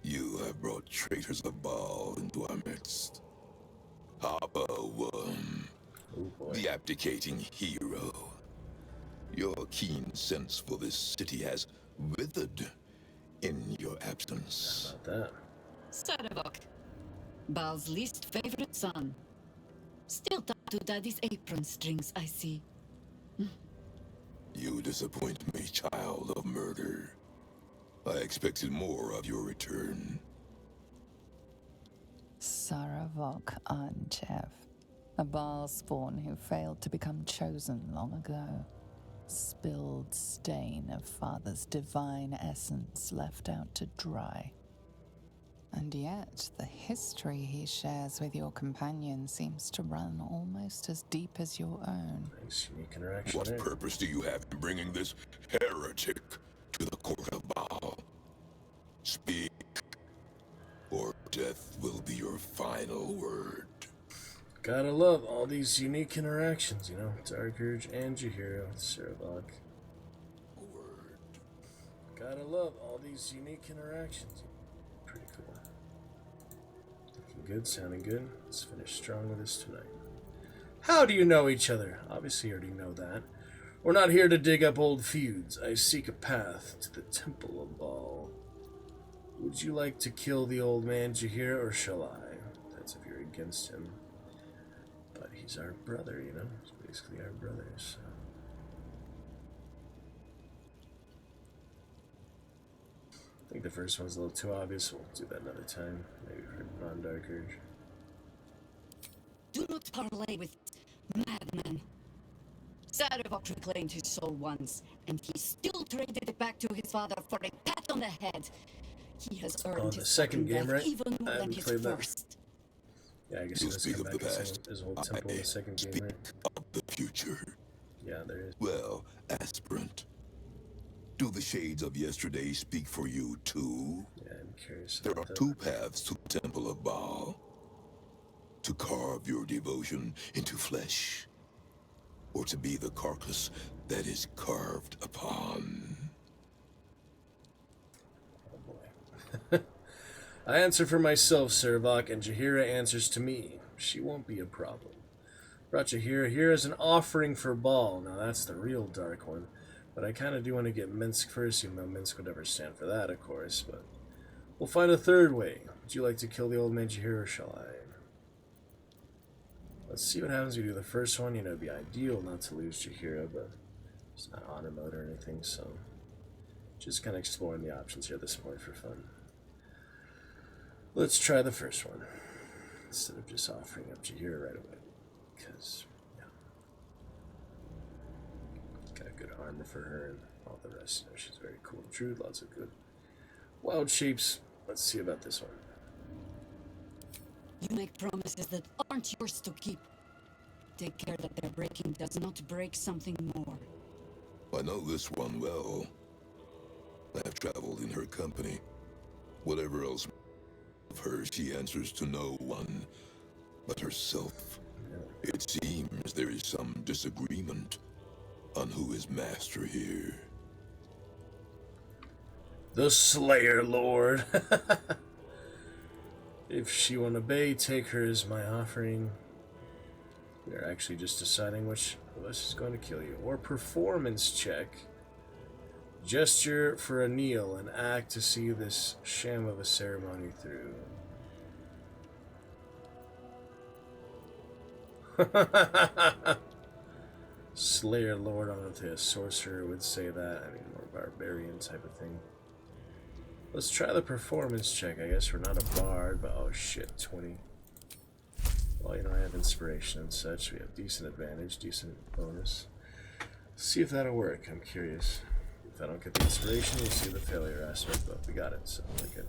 You have brought traitors of Bhaal into our midst. Haba Worm, the abdicating hero. Your keen sense for this city has withered in your absence. How about Sarevok, Baal's least favorite son. Still tied to Daddy's apron strings, I see. You disappoint me, child of murder. I expected more of your return. Sarevok Anchev, a Bhaal spawn who failed to become chosen long ago. Spilled stain of Father's divine essence left out to dry. And yet, the history he shares with your companion seems to run almost as deep as your own. Nice, unique interaction. What purpose do you have in bringing this heretic to the court of Bhaal? Speak, or death will be your final word. Gotta love all these unique interactions, you know. Dark Urge and Jaheira with Sarevok. Gotta love all these unique interactions. Pretty cool. Looking good, sounding good. Let's finish strong with this tonight. How do you know each other? Obviously you already know that. We're not here to dig up old feuds. I seek a path to the Temple of Bhaal. Would you like to kill the old man Jaheira, or shall I? That's if you're against him. But he's our brother, you know? He's basically our brother, so... I think the first one's a little too obvious. We'll do that another time. Maybe for non-Dark Urge. Do not parley with madmen. Sarevok reclaimed his soul once, and he still traded it back to his father for a pat on the head. He has earned the his second game, right? even more I than haven't his played that. first. Yeah, I guess You he does speak come of back the as past. his whole temple in the second game, right? Of the future. Yeah, there is. Well, aspirant, do the shades of yesterday speak for you too? Yeah, I'm curious. There are two paths to the Temple of Bhaal. To carve your devotion into flesh, or to be the carcass that is carved upon. I answer for myself, Sarevok, and Jaheira answers to me. She won't be a problem. Brought Jaheira here as an offering for Bhaal. Now that's the real dark one. But I kind of do want to get Minsk first, even though Minsk would never stand for that, of course. But we'll find a third way. Would you like to kill the old man Jaheira, or shall I? Let's see what happens if we do the first one. You know, it'd be ideal not to lose Jaheira, but it's not honor mode or anything, so just kind of exploring the options here at this point for fun. Let's try the first one instead of just offering up Jaheira right away, because yeah, got a good armor for her and all the rest. You know, she's very cool. Druid, lots of good wild shapes. Let's see about this one. You make promises that aren't yours to keep. Take care that their breaking does not break something more. I know this one well. I have traveled in her company. Whatever else of her, she answers to no one but herself. It seems there is some disagreement on who is master here. The Slayer Lord. If she won't obey, take her as my offering. We are actually just deciding which of us is going to kill you. Or performance check. Gesture for a kneel and act to see this sham of a ceremony through. Slayer Lord, I don't know if a sorcerer would say that. I mean, more barbarian type of thing. Let's try the performance check. I guess we're not a bard, but oh shit, 20. Well, you know, I have inspiration and such. We have decent advantage, decent bonus. See if that'll work. I'm curious. If I don't get the inspiration, we'll see the failure aspect, but we got it, so we're good.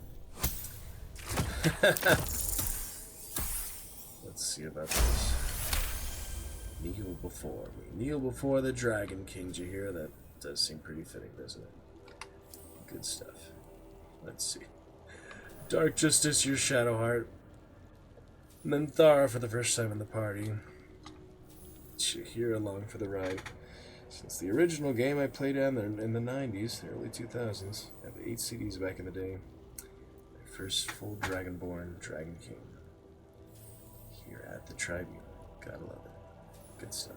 Let's see about this. Kneel before me. Kneel before the Dragon King Jaheira. That does seem pretty fitting, doesn't it? Good stuff. Let's see. Dark Justice, your Shadowheart. And then Thara for the first time in the party. She's here along for the ride. Since the original game I played in the 90s, the early 2000s. I have 8 CDs back in the day. My first full Dragonborn, Dragon King. Here at the Tribunal. Gotta love it. Good stuff.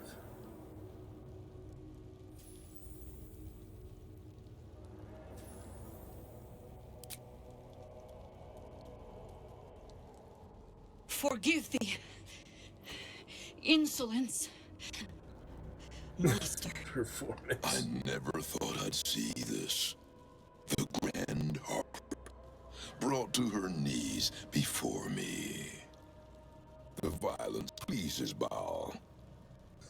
Forgive the insolence, Master. Performance. I never thought I'd see this. The Grand Harper brought to her knees before me. The violence pleases Bhaal.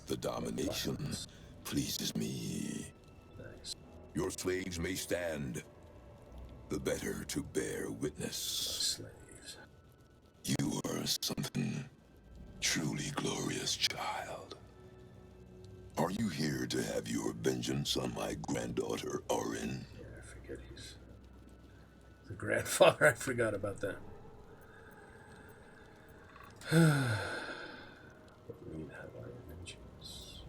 The domination pleases me. Nice. Your slaves may stand, the better to bear witness. Slaves. You are something truly glorious, child. Are you here to have your vengeance on my granddaughter, Orin? Yeah, I forget he's the grandfather. I forgot about that. But we need to have our vengeance.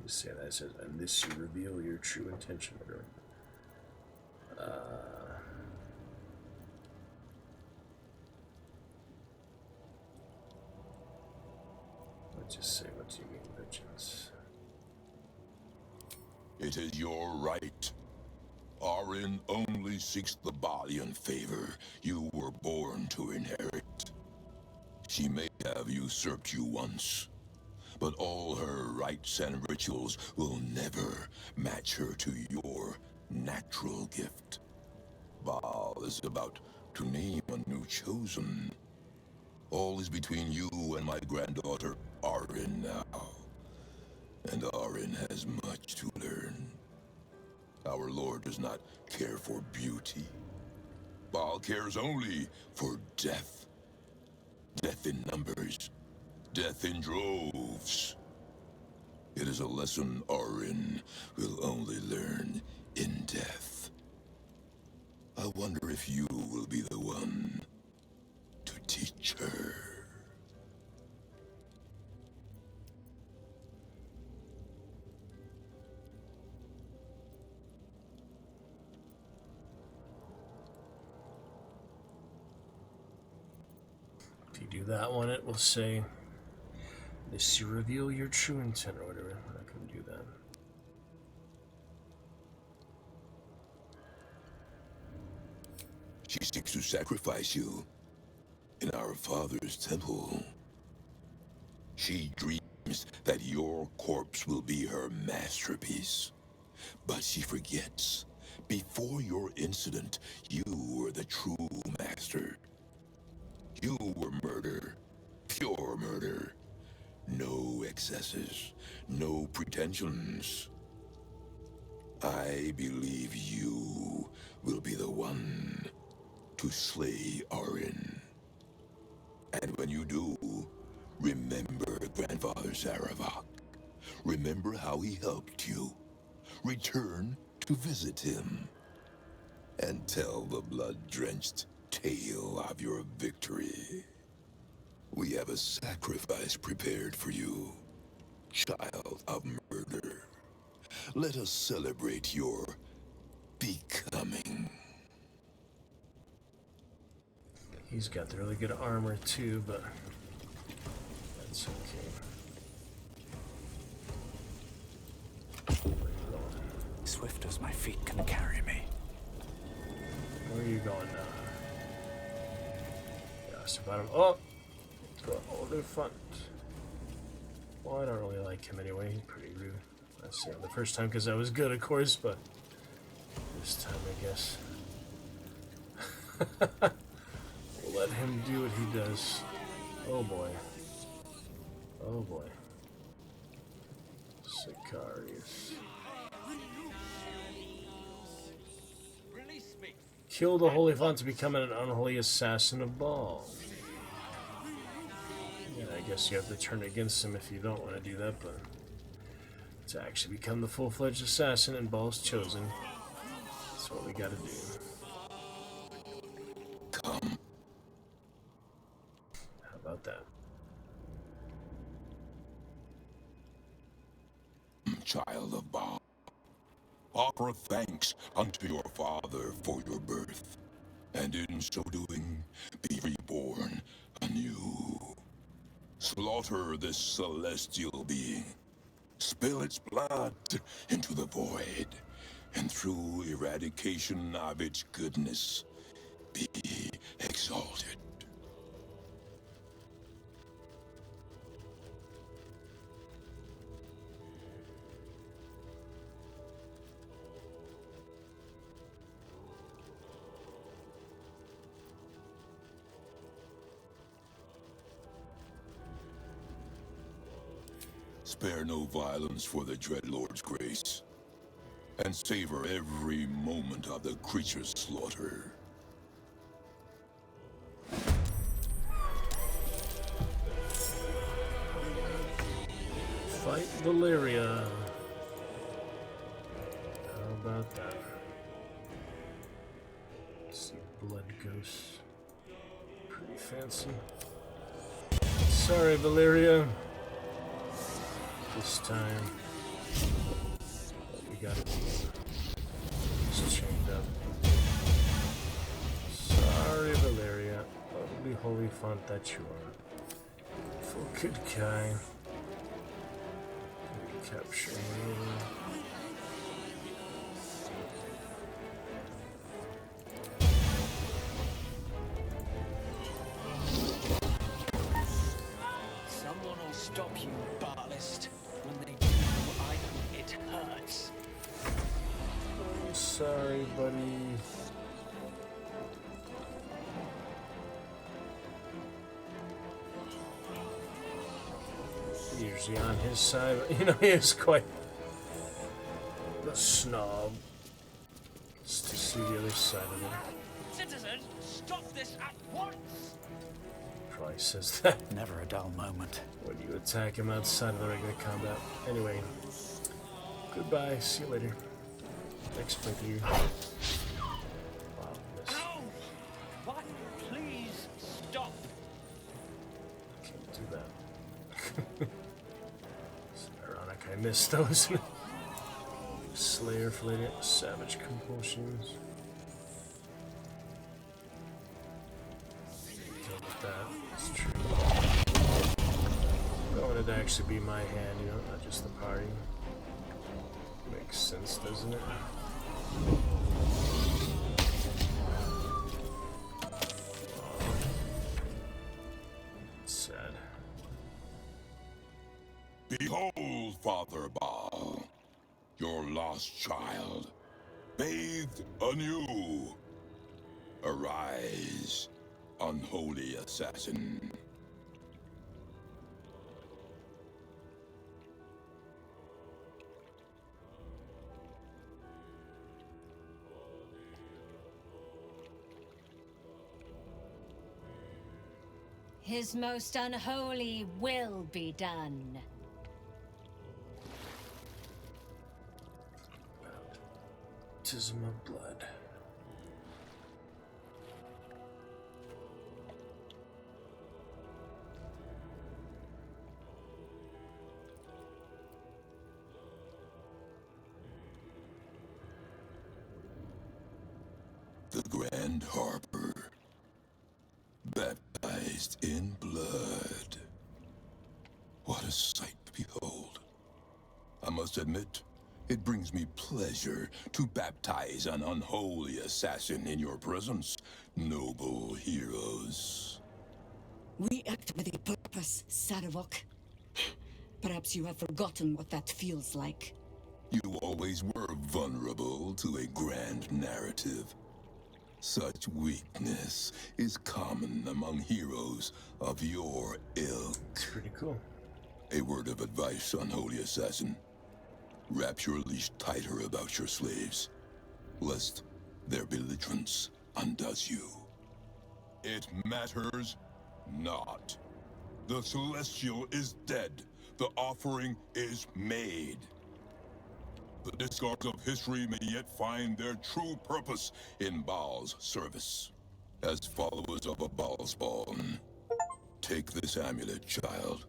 You say that, it says, and this you reveal your true intention, Orin. Just say what you mean, vengeance. It is your right. Orin only seeks the Baalian favor you were born to inherit. She may have usurped you once, but all her rites and rituals will never match her to your natural gift. Bhaal is about to name a new chosen. All is between you and my granddaughter, Orin, now. And Orin has much to learn. Our Lord does not care for beauty. Bhaal cares only for death. Death in numbers. Death in droves. It is a lesson Orin will only learn in death. I wonder if you will be the one to teach her. If you do that one, it will say, this you reveal your true intent, or whatever. I'm not going to do that. She seeks to sacrifice you in our father's temple. She dreams that your corpse will be her masterpiece. But she forgets, before your incident, you were the true master. You were murder, pure murder. No excesses, no pretensions. I believe you will be the one to slay Orin. And when you do, remember Grandfather Saravak. Remember how he helped you. Return to visit him. And tell the blood-drenched tale of your victory. We have a sacrifice prepared for you, child of murder. Let us celebrate your becoming. He's got the really good armor too, but that's okay. Swift as my feet can carry me. Where are you going now? Yeah, so bottom. Oh! Go all the front. Well, I don't really like him anyway. He's pretty rude. I say him the first time because I was good, of course, but this time I guess. We'll let him do what he does. Oh boy. Oh boy. Sicarius. Kill the Holy Font to become an unholy assassin of Bhaal. Yeah, I guess you have to turn against him if you don't want to do that, but to actually become the full-fledged assassin and Bhaal's chosen, that's what we gotta do. about that? Child of Bhaal, offer thanks unto your father for your birth, and in so doing, be reborn anew. Slaughter this celestial being, spill its blood into the void, and through eradication of its goodness, be exalted. Spare no violence for the Dreadlord's grace, and savor every moment of the creature's slaughter. Fight Valeria. How about that? Let's see, blood ghosts. Pretty fancy. Sorry, Valeria. This time, we got it. Just chained up. Sorry, Valeria. Lovely holy font that you are. For good guy. Capture me. Someone will stop you, Baalist. When they do, it hurts. I'm sorry, buddy. Usually on his side, but you know, he is quite the snob. Just to see the other side of it. Citizens, stop this at once! Probably says that. Never a dull moment. When you attack him outside of the regular combat. Anyway, goodbye. See you later. Next playthrough. Wow, miss. Ow! What? Please stop! Can't do that. It's ironic I missed those. Slayer for later. Savage compulsions. Deal with that. It's true. I want it to actually be my hand, you know, not just the party. Makes sense, doesn't it? Sad. Behold, Father Bhaal, your lost child, bathed anew. Arise, unholy assassin. His most unholy will be done. Baptism of blood. The Grand Harbor, baptized in blood. What a sight to behold. I must admit, it brings me pleasure to baptize an unholy assassin in your presence, noble heroes. We act with a purpose, Saravok. Perhaps you have forgotten what that feels like. You always were vulnerable to a grand narrative. Such weakness is common among heroes of your ilk. It's pretty cool. A word of advice, unholy assassin. Wrap your leash tighter about your slaves, lest their belligerence undoes you. It matters not. The Celestial is dead. The offering is made. The discards of history may yet find their true purpose in Bhaal's service. As followers of a Bhaal spawn, Take this amulet, child,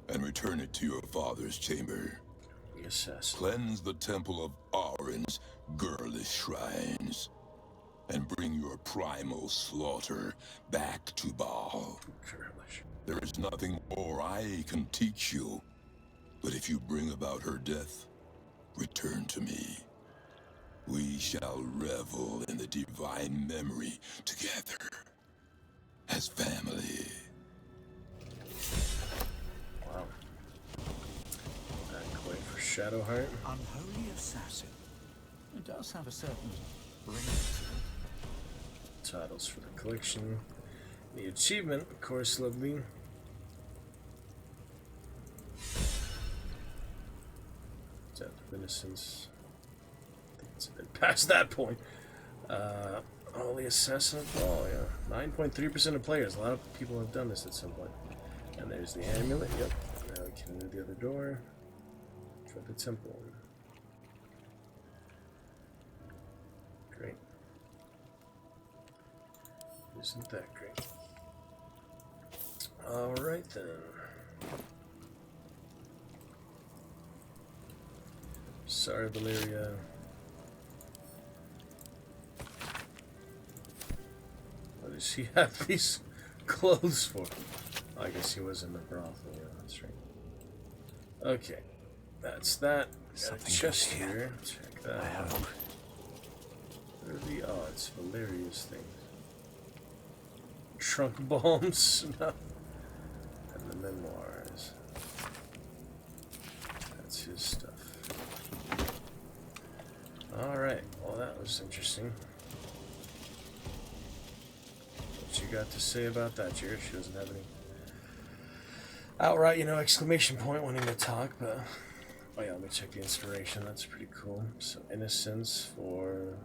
and return it to your father's chamber. The assassin. Cleanse the temple of Arin's girlish shrines, and bring your primal slaughter back to Bhaal. Girlish. There is nothing more I can teach you, but if you bring about her death, return to me. We shall revel in the divine memory together, as family. Wow. Not quite for Shadowheart. Unholy assassin. It does have a certain ring to it. Titles for the collection. The achievement, of course, lovely. Death of Innocence. I think it's a bit past that point. Holy Assassin of Bhaal, yeah. 9.3% of players. A lot of people have done this at some point. And there's the amulet, yep. Now we can move the other door. For the temple. Great. Isn't that great? Alright then. Sorry, Valeria. What does he have these clothes for? I guess he was in the brothel, yeah, that's right. Okay. That's that. Got a chest here. Check that out. What are the odds? Valeria's things. Trunk bombs. No. And the memoirs. That's his stuff. Alright, well that was interesting. What you got to say about that, Jared? She doesn't have any outright, exclamation point wanting to talk, but... Oh yeah, let me check the inspiration, that's pretty cool. So, Innocence for...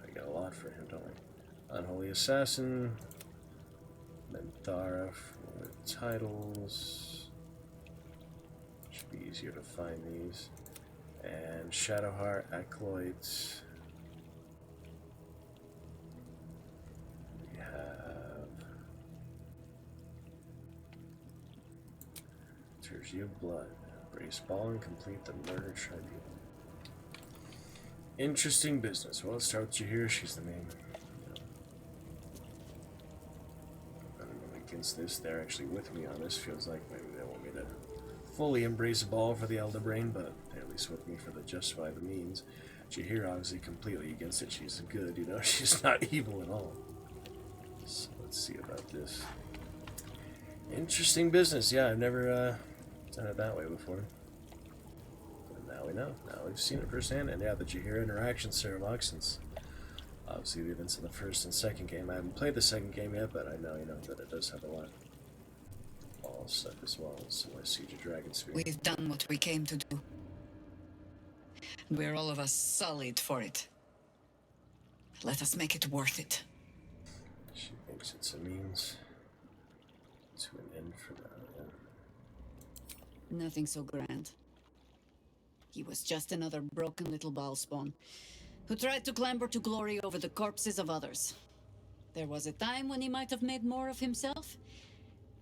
I got a lot for him, don't we? Unholy Assassin. Menthara for titles. Should be easier to find these. And Shadowheart, Acolyte. We have Jersey of Blood. Brace Ball and complete the Murder Tribunal. Interesting business. Well, let's start with you here. She's the main. Against this, they're actually with me on this. Feels like maybe they want me to fully embrace Ball for the Elder Brain, but they're at least with me for the justify the means. Jahir obviously completely against it. She's good, she's not evil at all. So let's see about this. Interesting business. Yeah, I've never done it that way before. But now we know. Now we've seen it firsthand, and yeah, the Jahir interaction Sarah since obviously the events in the first and second game. I haven't played the second game yet, but I know, that it does have a lot of all stuff as well. So I Siege of Dragonspear. We've done what we came to do. We're all of us solid for it. Let us make it worth it. She thinks it's a means to an end for that. Yeah. Nothing so grand. He was just another broken little Bhaal spawn who tried to clamber to glory over the corpses of others. There was a time when he might have made more of himself.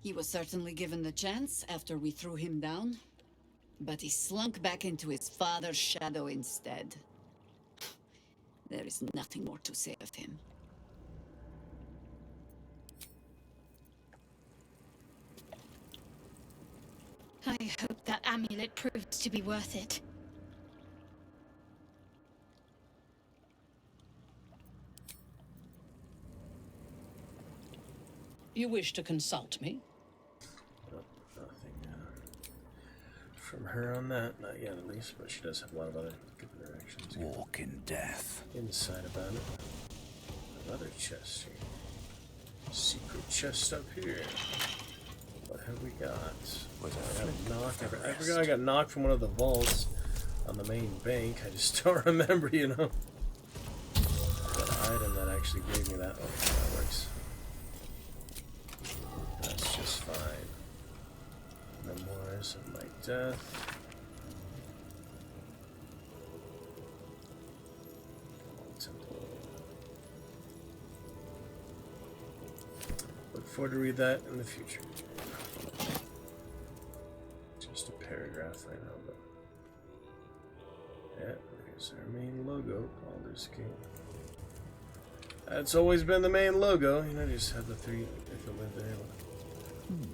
He was certainly given the chance after we threw him down, but he slunk back into his father's shadow instead. There is nothing more to say of him. I hope that amulet proves to be worth it. You wish to consult me? Oh, nothing from her on that, not yet at least, but she does have a lot of other good interactions. Walk in death. Inside about it. Another chest here. Secret chest up here. What have we got? I got knocked. I forgot I got knocked from one of the vaults on the main bank. I just don't remember, That item that actually gave me that. Oh, that works. That's just fine. Memoirs of my death. Temple. forward to read that in the future. Just a paragraph right now, but yeah, there's our main logo, Baldur's Gate. That's always been the main logo, you know, just have the three if it went there.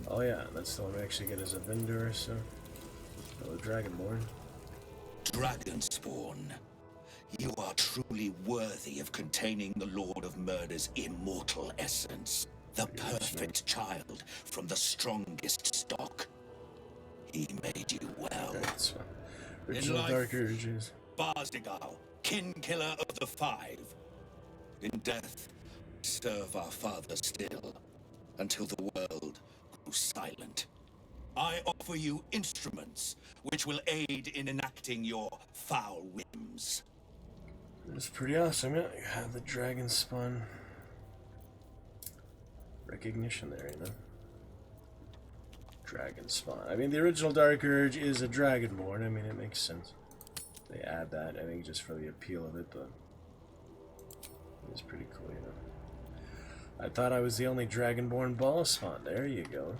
Oh yeah, that's the one we actually get as a vendor, so. Oh, the Dragonborn. Dragonspawn. You are truly worthy of containing the Lord of Murder's immortal essence. The perfect child from the strongest stock. He made you well. Original Dark Urges. Barzigal, kin-killer of the Five. In death, serve our father still, until the world grew silent. I offer you instruments which will aid in enacting your foul whims. It's pretty awesome, yeah. You have the dragon spawn recognition there, you know. Dragon spawn. I mean, the original Dark Urge is a Dragonborn. I mean, it makes sense. They add that, I think, just for the appeal of it, but it's pretty cool, you know. I thought I was the only Dragonborn ball spawn. There you go.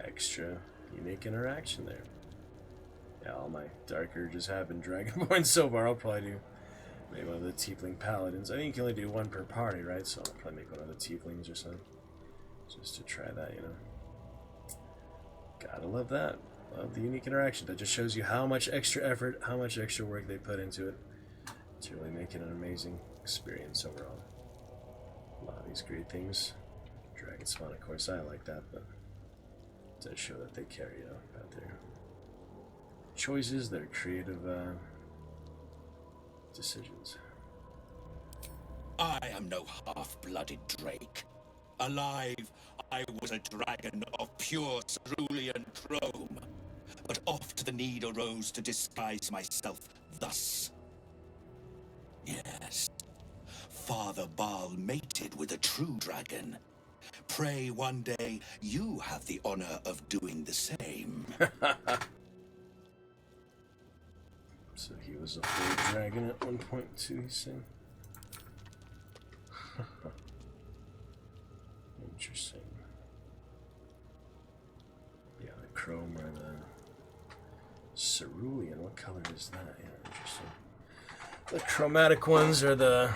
Extra unique interaction there. Yeah, all my Dark Urges have been Dragonborn so far. I'll probably do maybe one of the Tiefling Paladins. I think you can only do one per party, right? So I'll probably make one of the Tieflings or something. Just to try that, you know. Gotta love that. Love the unique interaction. That just shows you how much extra effort, how much extra work they put into it to really make it an amazing experience overall. A lot of these great things. Dragon Spawn, of course, I like that, but it does show that they carry out their choices, their creative decisions. I am no half-blooded Drake. Alive, I was a dragon of pure cerulean chrome. But oft the need arose to disguise myself thus. Yes, Father Bhaal mated with a true dragon. Pray one day you have the honor of doing the same. So he was a full dragon at one point too, he's saying. Interesting. Yeah, the chrome or the cerulean. What color is that? Yeah, interesting. The chromatic ones are the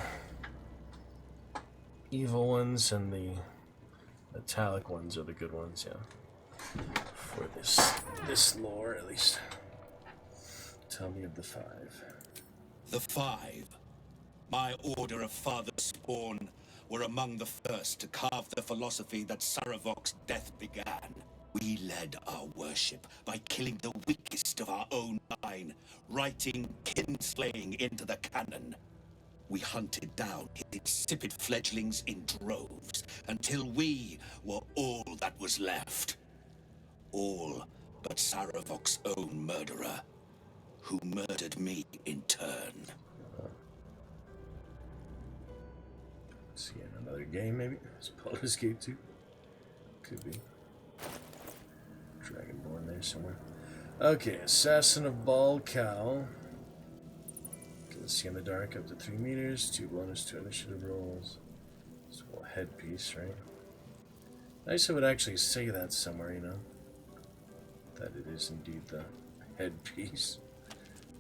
evil ones, and the metallic ones are the good ones. Yeah, for this lore at least. Tell me of the Five. The Five, my order of father spawn, were among the first to carve the philosophy that Saravok's death began. We led our worship by killing the weakest of our own line, writing kinslaying into the canon. We hunted down his insipid fledglings in droves, until we were all that was left. All but Saravok's own murderer, who murdered me in turn. See, another game maybe? It's Baldur's Gate 2. Could be. Dragonborn there somewhere. Okay, Assassin of Bhaal Cow. Can see in the dark up to 3 meters, 2 bonus to initiative rolls. It's a little headpiece, right? Nice if it would actually say that somewhere, you know. That it is indeed the headpiece.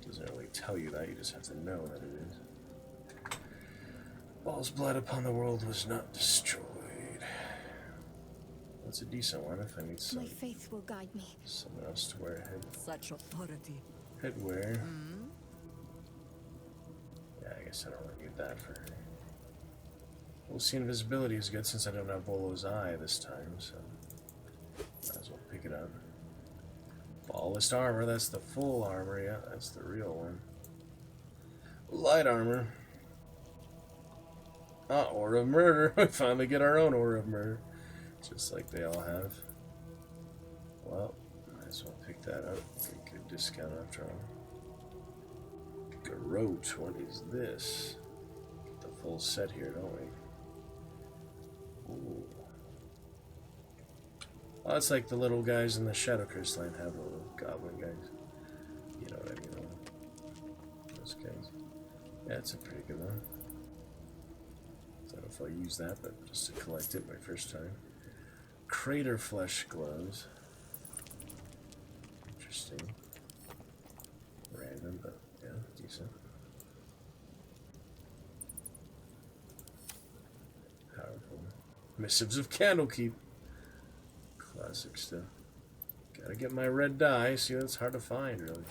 Doesn't really tell you that, you just have to know that it is. Bhaal's blood upon the world was not destroyed. That's a decent one if I need some. My faith will guide me. Someone else to wear a head. Such authority. Headwear. Yeah, I guess I don't really need that for her. We'll see, invisibility is good since I don't have Bolo's eye this time, so might as well pick it up. Ballist armor, that's the full armor, yeah, that's the real one. Light armor. Ah, Aura of Murder. We finally get our own Aura of Murder. Just like they all have. Well, might as well pick that up. Get a good discount after all. Garrote, what is this? Get the full set here, don't we? Ooh. Oh, it's like the little guys in the Shadow Curse line have, the little goblin guys. You know what I mean? Those guys. Yeah, it's a pretty good one. Is that a if I'll use that, but just to collect it my first time. Crater flesh gloves. Interesting. Random, but yeah, decent. Powerful. Missives of Candlekeep. Classic stuff. Gotta get my red dye. See, that's hard to find, really.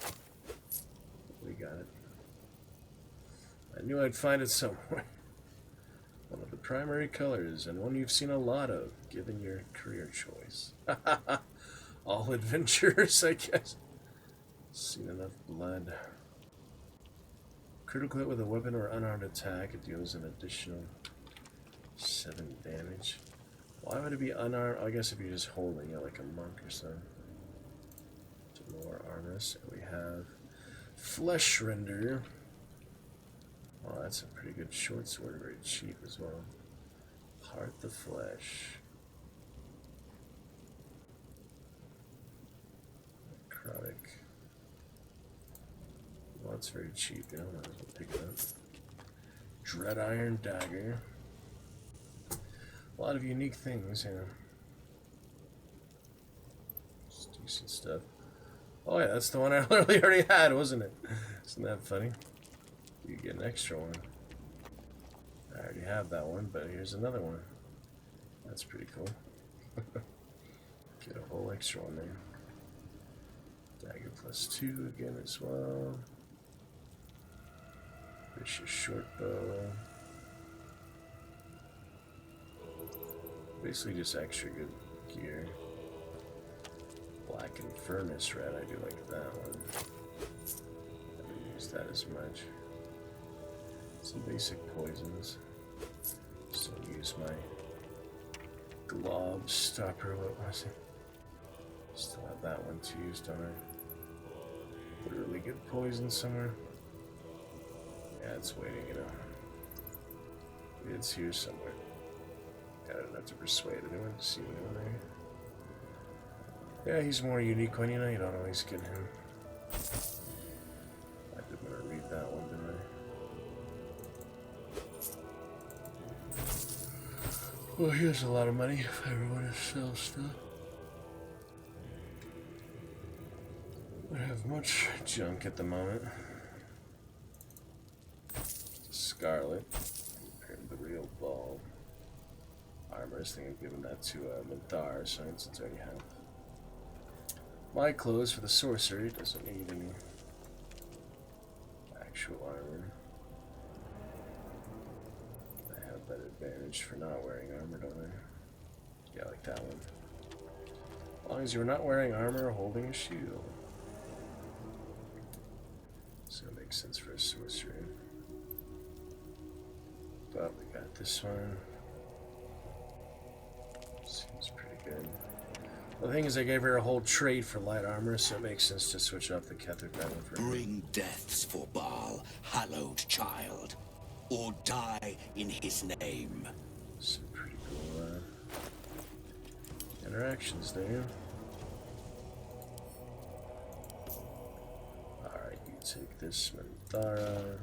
We got it. I knew I'd find it somewhere. One of the primary colors, and one you've seen a lot of, given your career choice. All adventurers, I guess. Seen enough blood. Critical hit with a weapon or unarmed attack, it deals an additional 7 damage. Why would it be unarmed? I guess if you're just holding it like a monk or something. To lower armor, so we have Flesh Render. Oh, that's a pretty good short sword, very cheap as well. Part the Flesh. Necrotic. Well, it's very cheap, you know, might as well pick it up. Dread Iron Dagger. A lot of unique things, you know. It's decent stuff. Oh yeah, that's the one I literally already had, wasn't it? Isn't that funny? You get an extra one. I already have that one, but here's another one. That's pretty cool. Get a whole extra one there. Dagger +2 again as well. Vicious short bow. Basically just extra good gear. Black and Furnace Red, I do like that one. I don't use that as much. Some basic poisons. Still use my Glob Stopper, what was it? Still have that one to use, don't I? Put a really good poison somewhere. Yeah, it's waiting, you know. It's here somewhere. I don't have to persuade anyone to see anyone there. Yeah, he's a more unique one, you know, you don't always get him. I did want to read that one, didn't I? Well, here's a lot of money if I ever want to sell stuff. I don't have much junk at the moment. Scarlet, compared to the real Bhaal. Armor, I think I've given that to Minthar, so it's already have. My clothes for the sorcerer, it doesn't need any actual armor. I have that advantage for not wearing armor, don't I? Yeah, I like that one. As long as you're not wearing armor or holding a shield. So it makes sense for a sorcerer. But we got this one. Seems pretty good. Well, the thing is, I gave her a whole trait for light armor, so it makes sense to switch off the Ketheric Diamond for her. Bring deaths for Bhaal, hallowed child, or die in his name. Some pretty cool interactions there. Alright, you take this Minthara.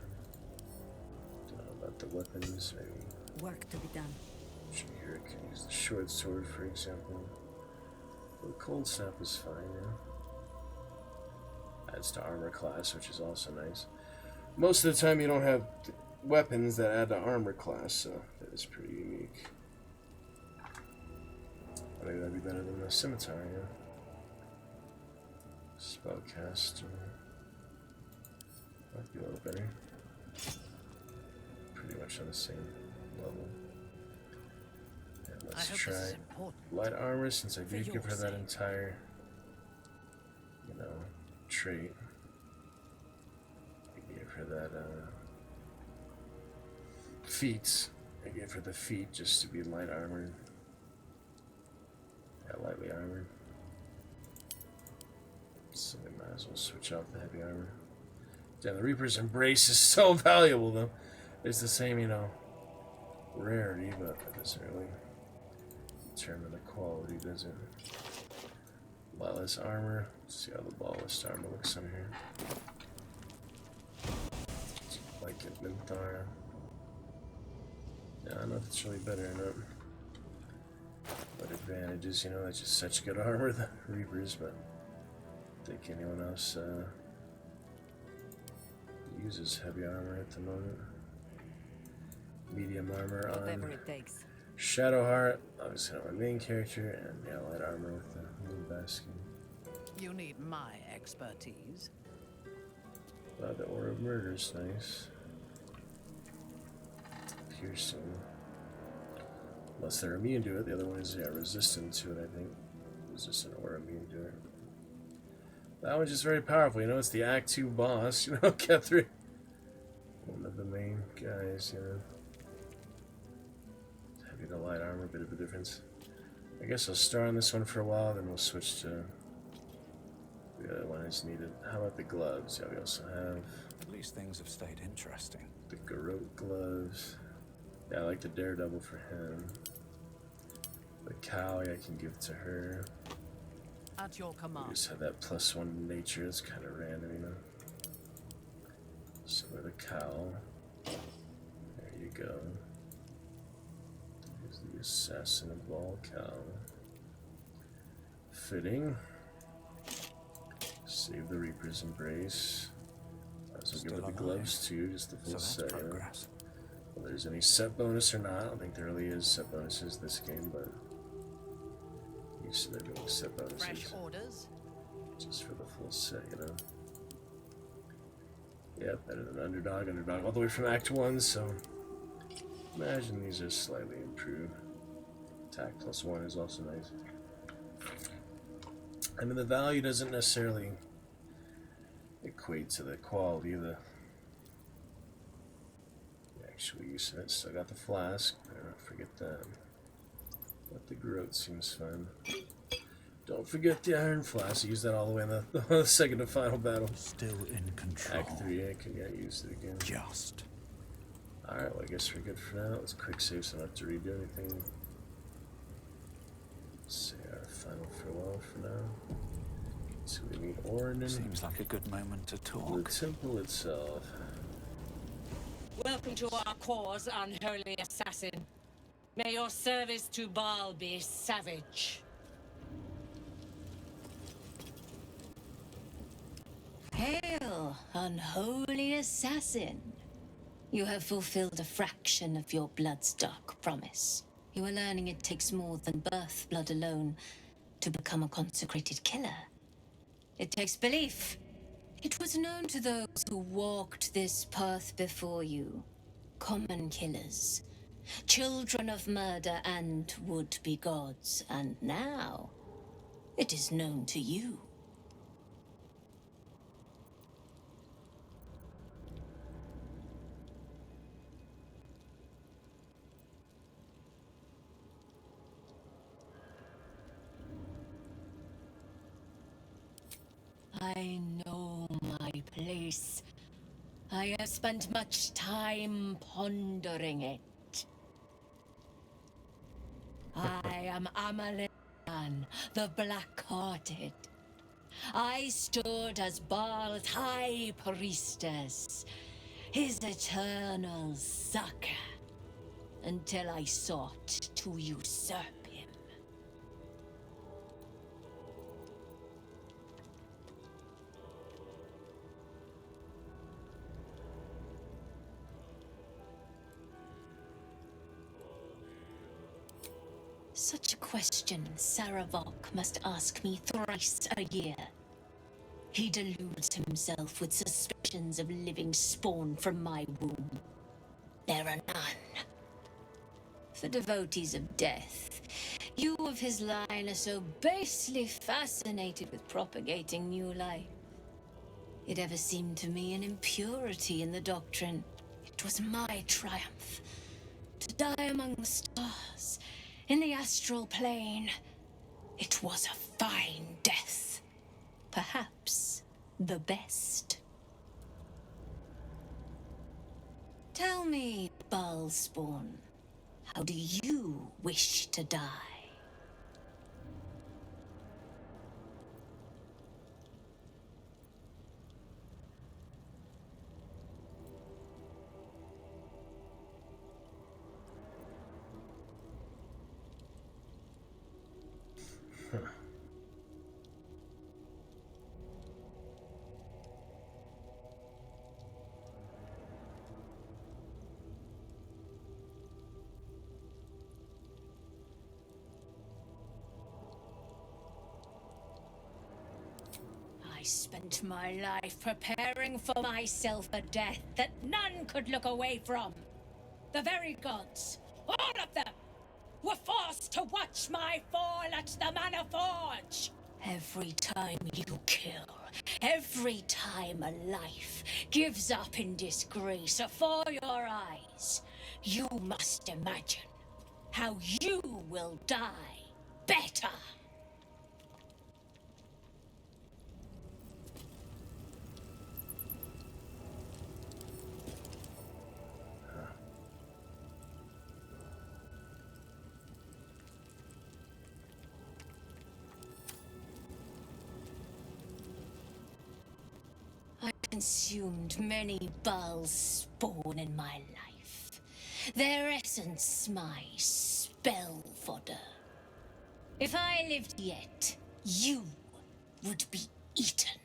Don't know about the weapons, maybe. Work to be done. Here I can use the short sword, for example. The cold snap is fine, yeah. Adds to armor class, which is also nice. Most of the time you don't have weapons that add to armor class, so that is pretty unique. I think that'd be better than the scimitar, yeah. Spellcaster. Might be a little better. Pretty much on the same level. Let's try light armor, since I did give her that entire, you know, trait. I gave her that, feats. I gave her the feat just to be light armored. Yeah, lightly armored. So we might as well switch out the heavy armor. Damn, the Reaper's Embrace is so valuable, though. It's the same, you know, rarity, but it doesn't really determine the quality, does it? A lot less armor. Let's see how the Bhaalist armor looks on here. Like it, Minthara. Yeah, I don't know if it's really better or not. But advantages, you know, that's just such good armor, the Reapers, but I think anyone else uses heavy armor at the moment. Medium armor Whatever on it takes. Shadowheart, obviously not my main character, and yeah, light armor with the moon basking. You need my expertise. The Aura of Murder's nice. Piercing. Unless they're immune to it, the other one is resistant to it, I think. Resistant or immune to it. That one's just very powerful, you know, it's the Act 2 boss, you know, Catherine. One of the main guys, you know. Heavy to light armor, a bit of a difference. I guess I'll start on this one for a while, then we'll switch to the other one as needed. How about the gloves? Yeah, we also have... At least things have stayed interesting. The Garrote gloves. Yeah, I like the Daredevil for him. The cow, yeah, I can give to her. At your command. We just have that +1 nature, it's kind of random, you know. So with a cow. There you go. Here's the Assassin of Bhaal cow. Fitting. Save the Reaper's Embrace. So give it the gloves too, just the full set. Progress. Whether there's any set bonus or not, I don't think there really is set bonuses this game, but used to there being set bonuses. Fresh orders. Just for the full set, you know. Yeah, better than Underdog. Underdog all the way from Act 1, so imagine these are slightly improved. Attack +1 is also nice. I mean, the value doesn't necessarily equate to the quality of the actual use of it. Still got the flask, don't forget that. But the Garrote seems fun. Don't forget the Iron Flask. I used that all the way in the second to final battle. Still in control. Act 3, I can use it again. Just. Alright, well, I guess we're good for now. Let's quick save so I don't have to redo anything. Let's say our final farewell for now. So we meet Ornan. Seems like a good moment to talk. The temple itself. Welcome to our cause, unholy assassin. May your service to Bhaal be savage. Hail, unholy assassin. You have fulfilled a fraction of your blood's dark promise. You are learning it takes more than birth blood alone to become a consecrated killer. It takes belief. It was known to those who walked this path before you. Common killers. Children of murder and would-be gods. And now, it is known to you. I know my place. I have spent much time pondering it. I am Amalyn, the Black-Hearted. I stood as Bhaal's High Priestess, his eternal succor, until I sought to usurp him. Such a question Sarevok must ask me thrice a year. He deludes himself with suspicions of living spawn from my womb. There are none. For devotees of death, you of his line are so basely fascinated with propagating new life. It ever seemed to me an impurity in the doctrine. It was my triumph. To die among the stars, in the astral plane. It was a fine death. Perhaps the best. Tell me, Bhaalspawn, how do you wish to die? spent my life preparing for myself a death that none could look away from. The very gods, all of them, were forced to watch my fall at the Manor Forge. Every time you kill, every time a life gives up in disgrace before your eyes, you must imagine how you will die better. I consumed many Bhaal's spawn in my life. Their essence my spell fodder. If I lived yet, you would be eaten.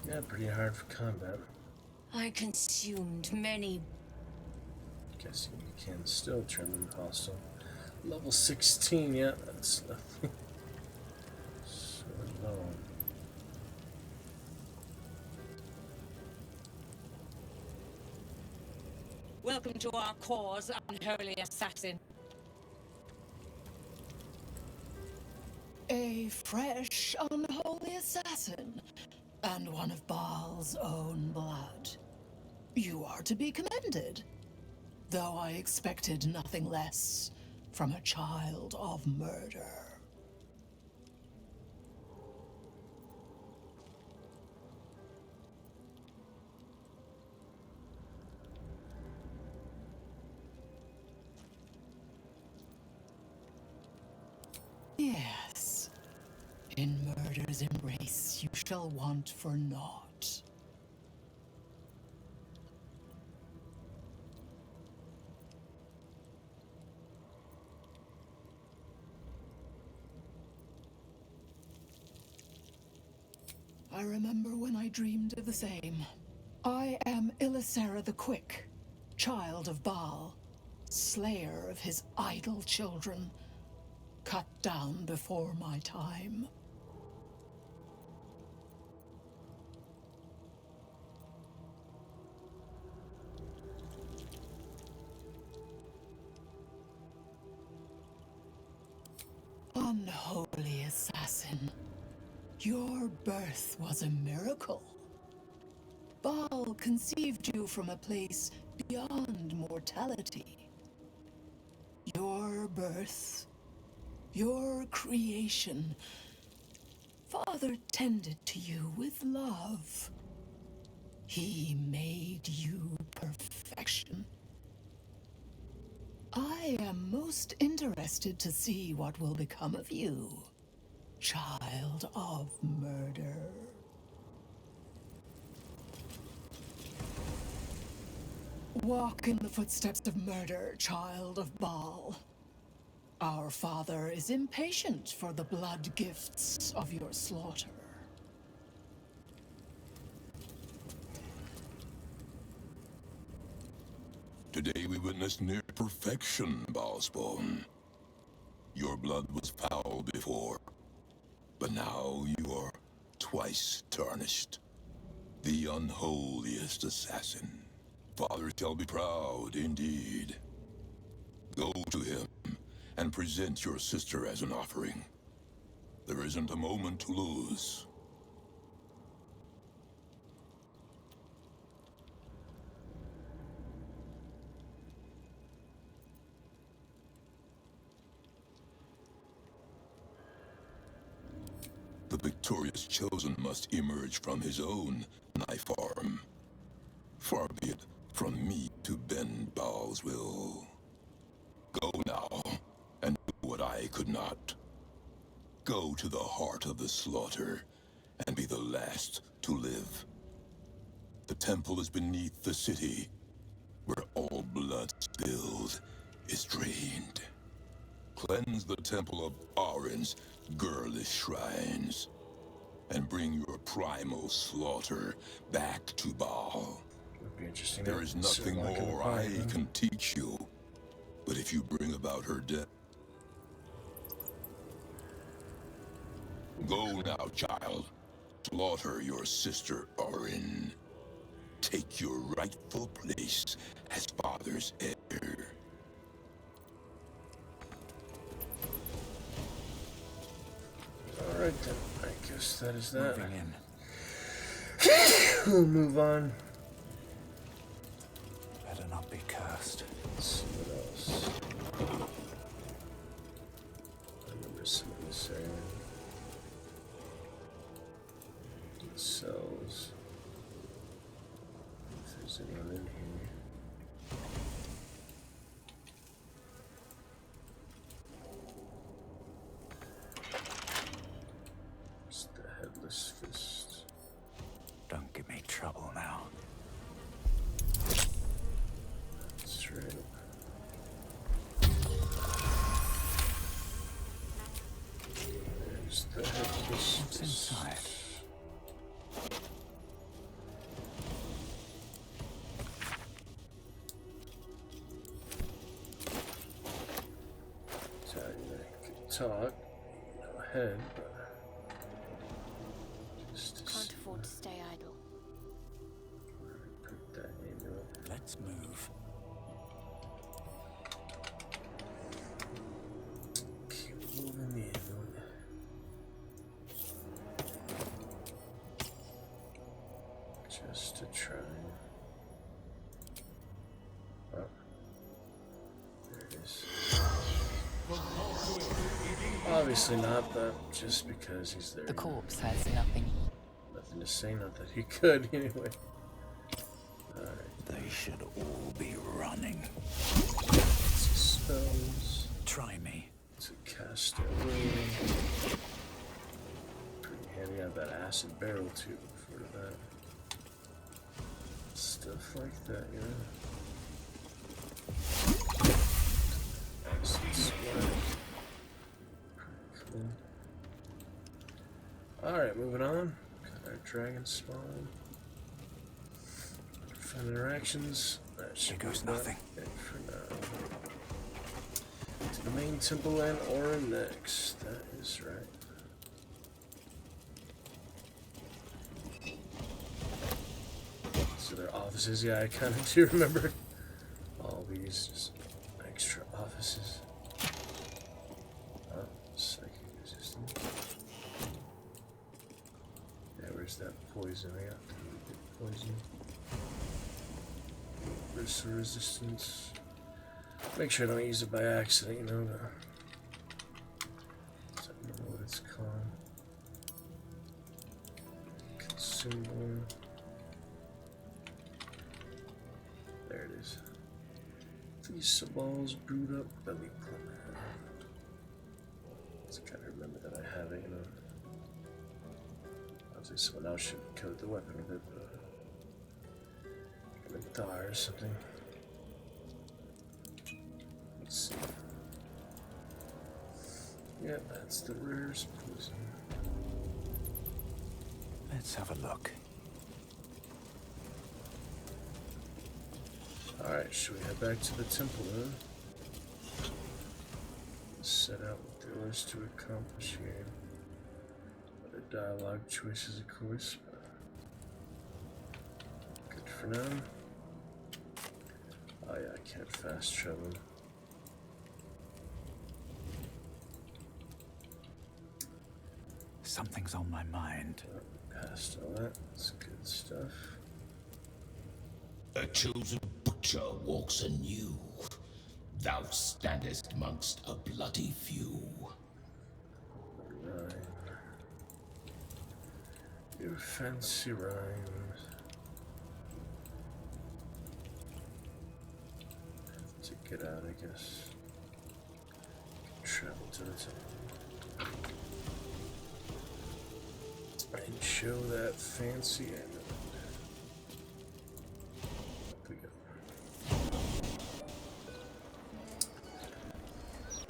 Yeah, pretty hard for combat. I consumed many. Guessing you can still trim them hostile. Level 16, yeah, that's nothing. So low. Welcome to our cause, unholy assassin. A fresh, unholy assassin, and one of Bhaal's own blood. You are to be commended, though I expected nothing less from a child of murder. Yes. In murder's embrace you shall want for naught. I remember when I dreamed of the same. I am Ilisera the Quick, child of Bhaal, slayer of his idle children, cut down before my time. Unholy assassin, your birth was a miracle. Bhaal conceived you from a place beyond mortality. Your birth, your creation, Father tended to you with love. He made you perfection. I am most interested to see what will become of you, child of murder. Walk in the footsteps of murder, child of Bhaal. Our father is impatient for the blood gifts of your slaughter. Today we witnessed near perfection, Bhaalspawn. Your blood was foul before, but now you are twice tarnished. The unholiest assassin. Father shall be proud, indeed. Go to him and present your sister as an offering. There isn't a moment to lose. The victorious chosen must emerge from his own knife arm. Far be it from me to bend Bhaal's will. Go now, and do what I could not. Go to the heart of the slaughter, and be the last to live. The temple is beneath the city, where all blood spilled is drained. Cleanse the temple of Arin's girlish shrines, and bring your primal slaughter back to Bhaal. Would be interesting. There is nothing more I can teach you, but if you bring about her death... Go now, child. Slaughter your sister Arin. Take your rightful place as father's heir. Alright then, I guess that is that. Moving in. We'll move on. Better not be cursed. Let's see what else. I remember somebody saying it sells. If there's anyone in here. It's the headless fist. Don't give me trouble now. That's right. There's the headless What's inside? So I could talk, no head, but just to Can't afford to stay idle. put that in. Let's move. Keep moving in. Just to try. Oh. There it is. Obviously not, but just because he's there. The corpse has nothing. Nothing to say, not that he could anyway. Alright. They should all be running. Spells. Try me. To cast a wound. Pretty handy. I have that acid barrel too for that. Stuff like that, you know. Acid splash. Pretty cool. Alright, moving on. Got our dragon spawn. Fun interactions. That should There goes be nothing. it for now. To the main temple and Orin next. That is right. So their offices, yeah, I kind of do remember all these just extra offices. Oh, psychic resistance. Yeah, where's that poison? I got the poison. Versus resistance. Make sure I don't use it by accident, you know. I don't know what it's called. Consumable. There it is. These balls brewed up belly plummet. Just gotta remember that I have it, you know. Obviously someone else should coat the weapon with it, but a die or something. Let's see. Yeah, that's the rarest poison. Let's have a look. Alright, should we head back to the temple then? Set out what there was to accomplish here. Other dialogue choices, of course, but good for now. Oh yeah, I can't fast travel. Something's on my mind. Past all that, that's good stuff. A chosen butcher walks anew. Thou standest amongst a bloody few. Rhyme. Your fancy rhymes. To get out, I guess. Travel to the temple. And show that fancy end.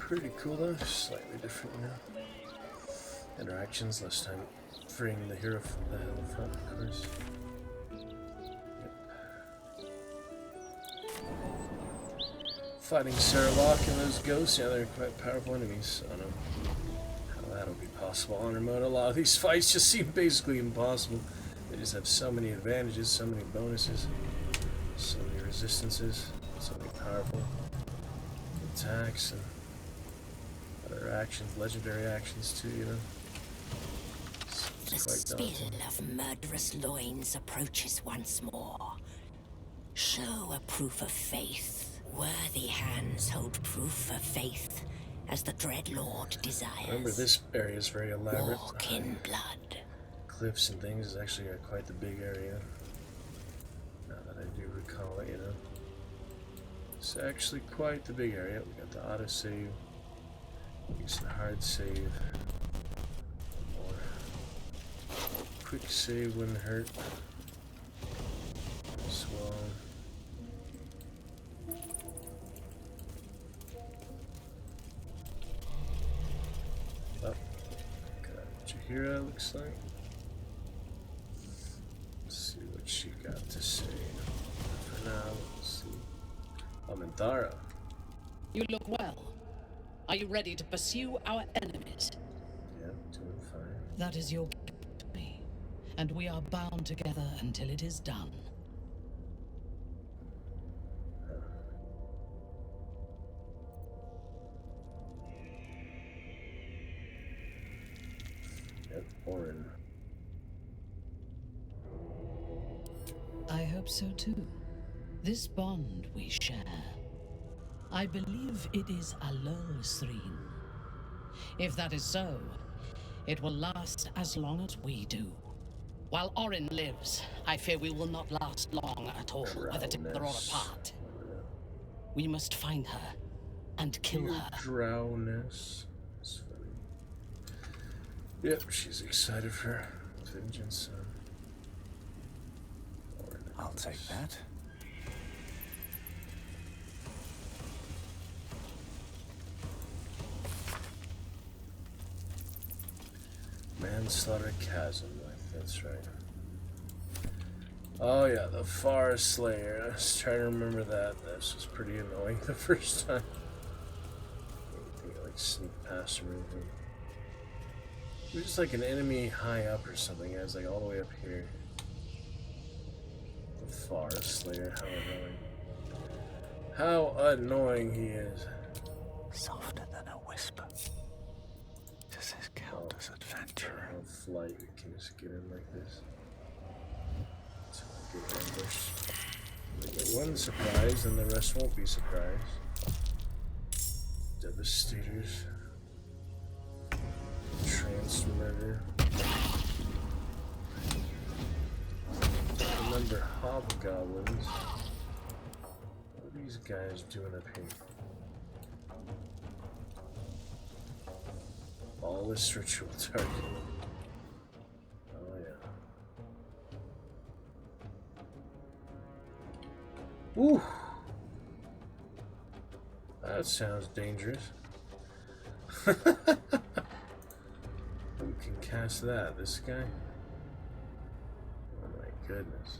Pretty cool though, slightly different, you know. Interactions, less time freeing the hero from the hill front, of course. Yep. Fighting Saralok and those ghosts, yeah, they're quite powerful enemies. I don't know how that'll be possible on remote. A lot of these fights just seem basically impossible. They just have so many advantages, so many bonuses, so many resistances, so many powerful attacks and other actions, legendary actions too, you know. The spill of murderous loins approaches once more. Show a proof of faith. Worthy hands hold proof of faith, as the Dread Lord desires. Remember, this area is very elaborate. Walk in blood. Cliffs and things is actually quite the big area. Now that I do recall it, you know. It's actually quite the big area. We got the autosave. Use the hard save. More. Quick save wouldn't hurt. As well. Oh, got Jahira, looks like. Let's see what she got to say. For now, let's see. Amantara. You look well. Are you ready to pursue our enemies? Yeah, doing fine. That is your gift to me, and we are bound together until it is done. Yep, Orin. I hope so too. This bond we share, I believe it is a Lulsreen. If that is so, it will last as long as we do. While Orin lives, I fear we will not last long at all, whether together or apart. We must find her and kill her. Drowness. That's funny. Yep, she's excited for vengeance. I'll take that. Manslaughter Chasm, that's right. Oh yeah, the Far Slayer. I was trying to remember that. This was pretty annoying the first time. I think I like sneak past him or anything. He was just like an enemy high up or something. I was like all the way up here. The Far Slayer, how annoying. How annoying he is. Softer than a whisper. Does this count as adventure? On flight, we can just get in like this. So we'll get ambushed. We get one surprise, and the rest won't be surprised. Devastators. Transmurder. Remember hobgoblins. What are these guys doing up here? Lawless ritual target. Oh yeah. Ooh. That sounds dangerous. Who can cast that? This guy? Oh my goodness.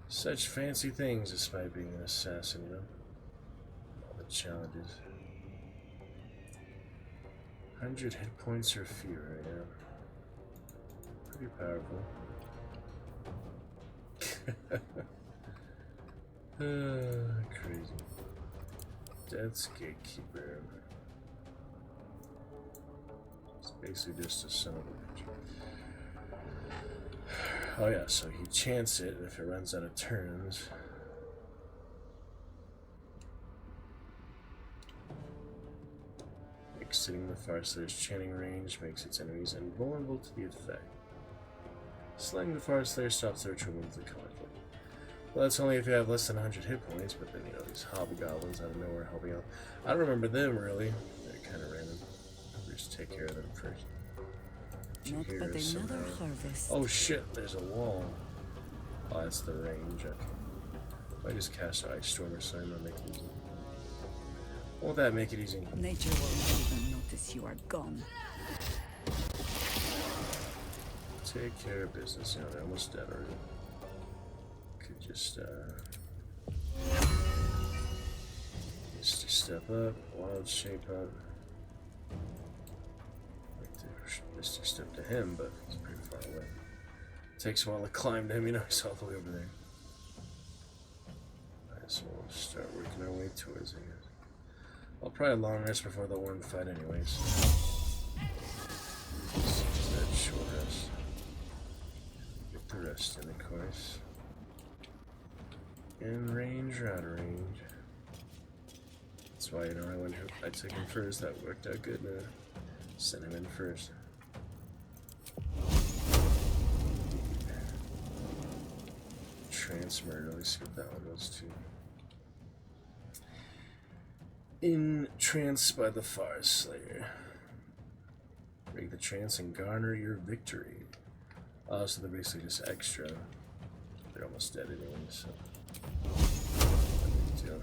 Such fancy things despite being an assassin, you know? All the challenges. 100 hit points or fewer, yeah. Pretty powerful. Crazy. Death's Gatekeeper. It's basically just a son of a bitch. Oh yeah, so he chants it, and if it runs out of turns... Extending the Farslayer's chanting range makes its enemies invulnerable to the effect. Slaying the Farslayer stops the ritual moves that conflict. Well, that's only if you have less than 100 hit points, but then, you know, these hobgoblins out of nowhere helping out. I don't remember them, really. They're kind of random. I'll just take care of them first. Not but another harvest. Oh shit, there's a wall. Oh, that's the range, okay. I just cast an Ice Storm or something, I'll make it easy. Won't that make it easy? Nature won't even notice you are gone. Take care of business. You know, they're almost dead already. Could just Misty step up, wild shape up. Like to Misty step to him, but he's pretty far away. Takes a while to climb to him, you know, he's all the way over there. Alright, so we'll start working our way towards it. I'll probably long rest before the one fight anyways. That short rest. Get the rest in, of course. In range or out of range. That's why, you know, I took him first. That worked out good. Sent him in first. Transmurder. Let's see what that one was too. Entranced by the Far Slayer. Break the trance and garner your victory. Oh, so they're basically just extra. They're almost dead anyway, so. No big deal.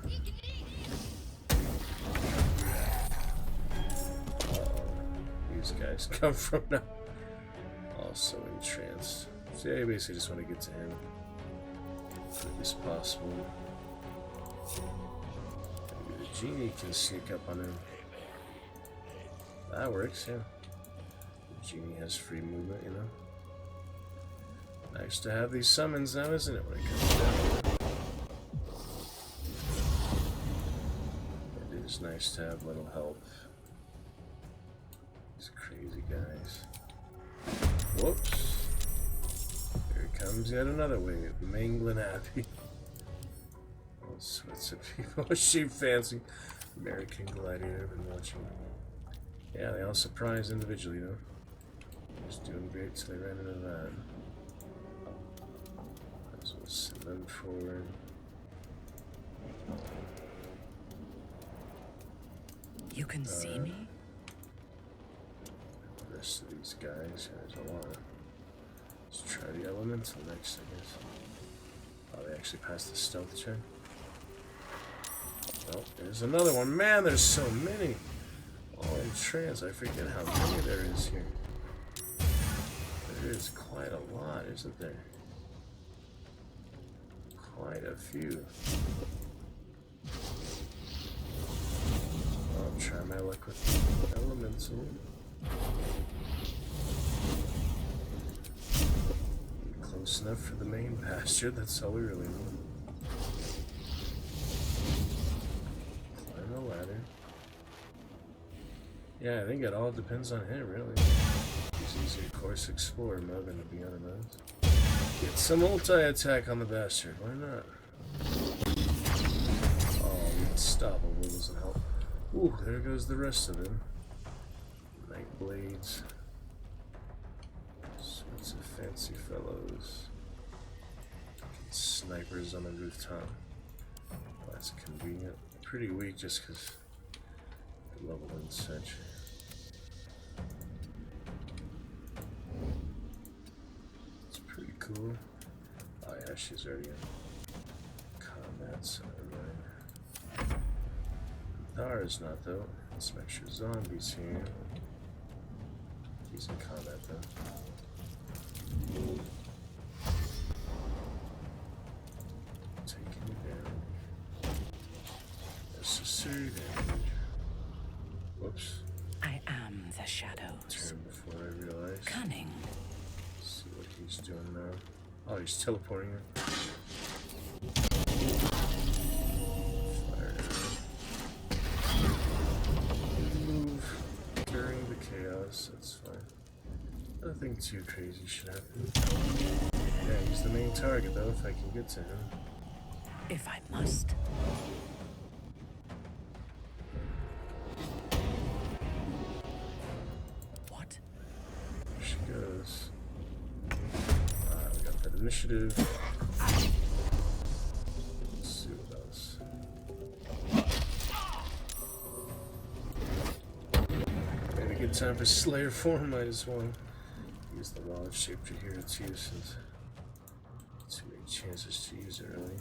These guys come from now. Also entranced. So yeah, you basically just want to get to him as quick as possible. Maybe the genie can sneak up on him. That works, yeah. The genie has free movement, you know. Nice to have these summons now, isn't it, when it comes down to it? It is nice to have little help. These crazy guys. Whoops. Here comes yet another wave. Mangling Abbey. All sorts of people. Sheep fancy. American Gladiator. I've been watching. Yeah, they all surprise individually, though. Just doing great till they ran into that. So we'll send them forward. You can see me? The rest of these guys, there's a lot. Let's try the elemental next, I guess. Oh, they actually passed the stealth check. Oh, there's another one. Man, there's so many. All in trance. I forget how many there is here. There is quite a lot, isn't there? Quite a few. I'll try my luck with the elemental. Close enough for the main pasture, that's all we really need. Climb the ladder. Yeah, I think it all depends on him, really. He's easier course explorer mode than to be on a mouse. Get some multi-attack on the bastard, why not? Oh, unstoppable doesn't help. Ooh, there goes the rest of them. Night blades. Sorts of fancy fellows. Snipers on the rooftop. Oh, that's convenient. Pretty weak just because the level and such. It's pretty cool. Oh yeah, she's already in combat, so never mind. Thara's not though. Some extra zombies here. He's in combat though. Taking it down. Necessary damage. Whoops. I am the shadows. Turn before I realize. Cunning. Let's see what he's doing now. Oh, he's teleporting her. Fire. Move during the chaos, that's fine. Nothing too crazy should happen. Yeah, he's the main target though, if I can get to him. If I must. What? There she goes. We got that initiative. Let's see what else. Maybe a good time for Slayer form, might as well. Use the wild shaped here too, since too many chances to use it early.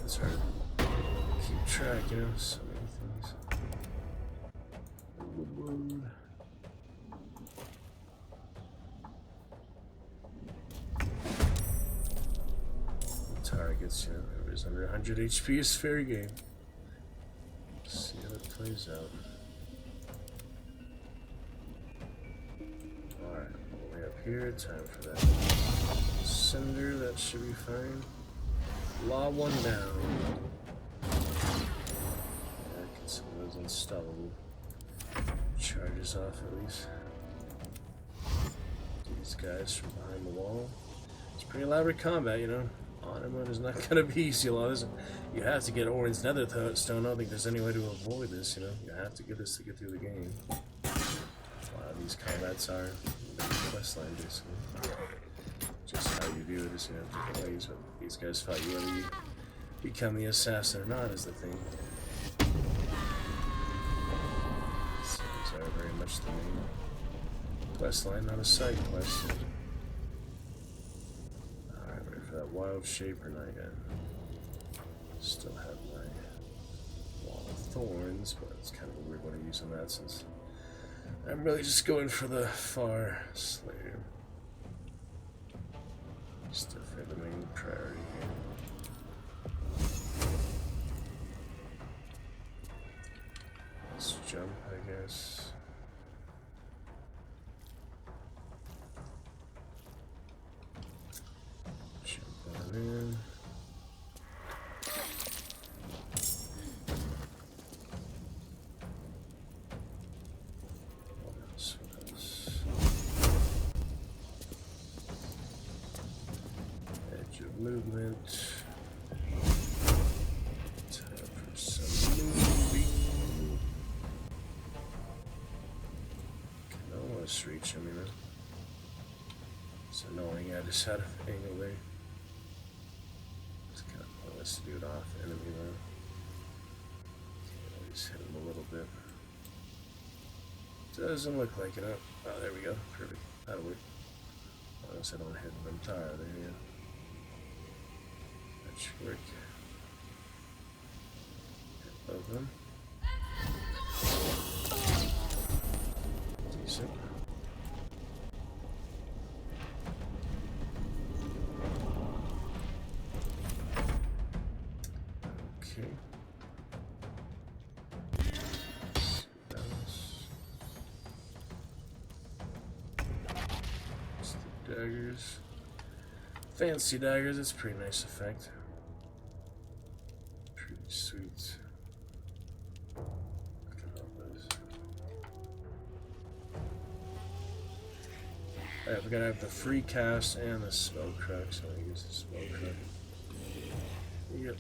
It's hard to keep track, you know, so many things. Woodward. Targets, you know, everybody's under 100 HP is fair game. Let's see how it plays out. Alright, all the way up here, time for that cinder, that should be fine. Law 1 down. Yeah, get some of those unstoppable charges off at least. These guys from behind the wall. It's pretty elaborate combat, you know. Honor mode is not going to be easy. A lot of this, you have to get Orin's Nether Stone. I don't think there's any way to avoid this, you know. You have to get this to get through the game. A lot of these combats are questline, basically. Just how you view it is, you know, different ways. But these guys fight you whether you become the assassin or not is the thing. These are very much the main questline, not a side quest. That wild shaper not yet. Still have my wall of thorns, but it's kind of a weird one to use on that since I'm really just going for the far slayer. Still for the main priority here. Let's jump, I guess. In. What else? Edge of movement. Time for some moving. Can almost reach him, you know. It's annoying, I just had an angle there. To do it off enemy though. Okay, just hit him a little bit. Doesn't look like it. Oh, there we go. Perfect. That'll work. Unless I don't hit him entire there, yeah. That should work. Hit both of them. Decent. Daggers. Fancy daggers, it's a pretty nice effect. Pretty sweet. Alright, we're gonna have the free cast and the spell crack, so I use the spell crack. Yep.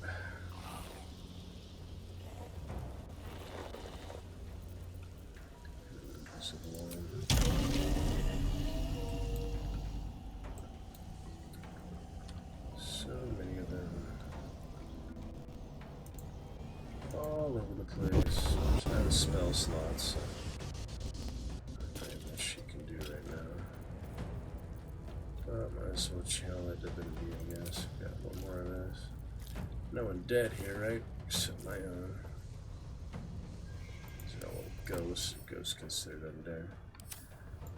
So many of them. All over the place. There's no spell slots, so not very much you can do right now. But might as well channel that divinity, I guess. Got one more of this. No one dead here, right? Except my own. So ghosts. Ghosts considered undead.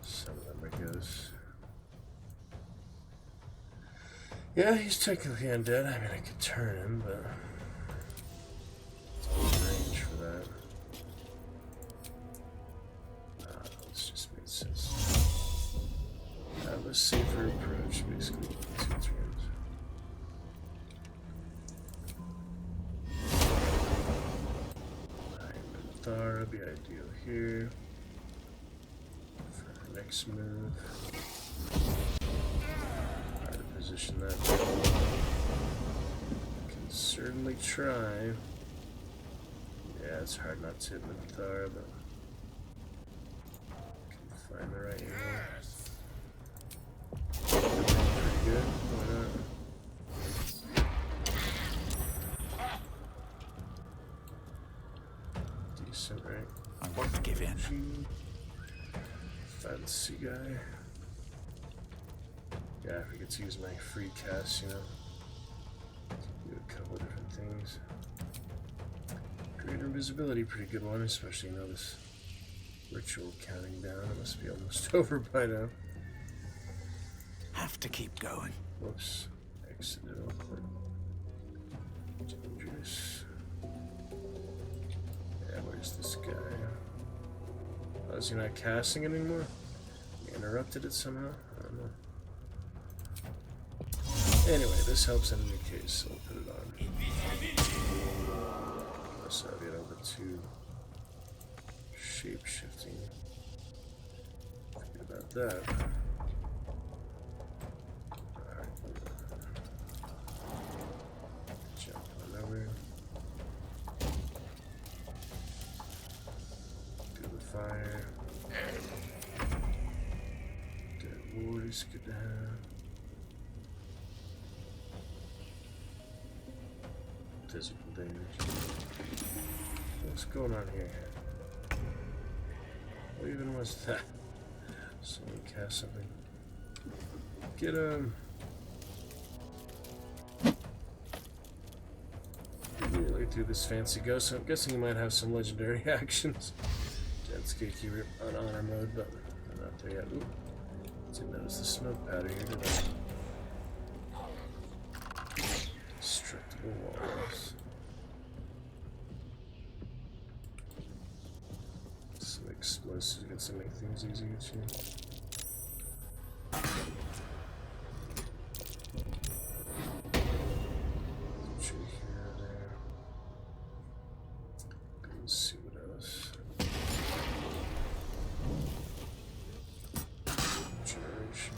Some of them are ghosts. Yeah, he's technically undead. I mean, I could turn him, but it's out of range for that. It's just made sense. Have a safer approach, basically. 2 turns. Thar would be ideal here for our next move. Try to position that. Can certainly try. Yeah, it's hard not to hit with Thar, but can find the right angle. Pretty good. Why not? Decent, right? I won't give in. Fancy guy. Yeah, if I get to use my free cast, you know, he would a couple different things. Greater invisibility, pretty good one, especially now this ritual counting down. It must be almost over by now. Have to keep going. Whoops. Exit it real quick. Dangerous. Yeah, where's this guy? Oh, is he not casting it anymore? He interrupted it somehow? I don't know. Anyway, this helps in any case, so we'll put it on. Let's get over to shape-shifting. Forget about that. Alright. Jump on over. Do the fire. Dead wood is good to have. Physical damage. What's going on here? What even was that? Someone cast something. Get him! Really through this fancy ghost. I'm guessing he might have some legendary actions. Dead's Gatekeeper on honor mode, but I'm not there yet. Ooh. Didn't notice the smoke powder here, did I? Destructible walls. Some explosives get to make things easier too. Tree here, there. Let's see what else. Generation.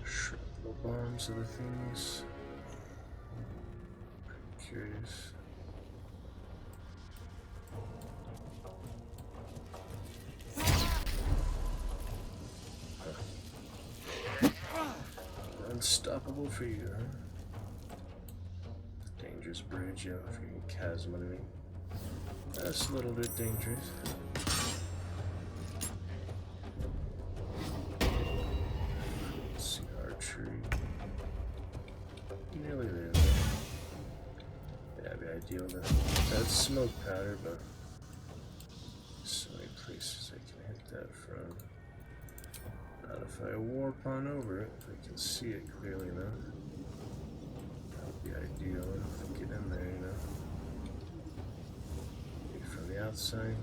Shrapnel bombs, other things. Curious. Unstoppable for you, huh? Dangerous bridge, yeah, freaking chasm underneath. That's a little bit dangerous. Let's see, archery. Nearly there, though. Yeah, it'd be ideal to have smoke powder, but so many places I can hit that from. Not if I warp on over it, if I can see it clearly enough. That would be ideal if I get in there, you know. Maybe from the outside.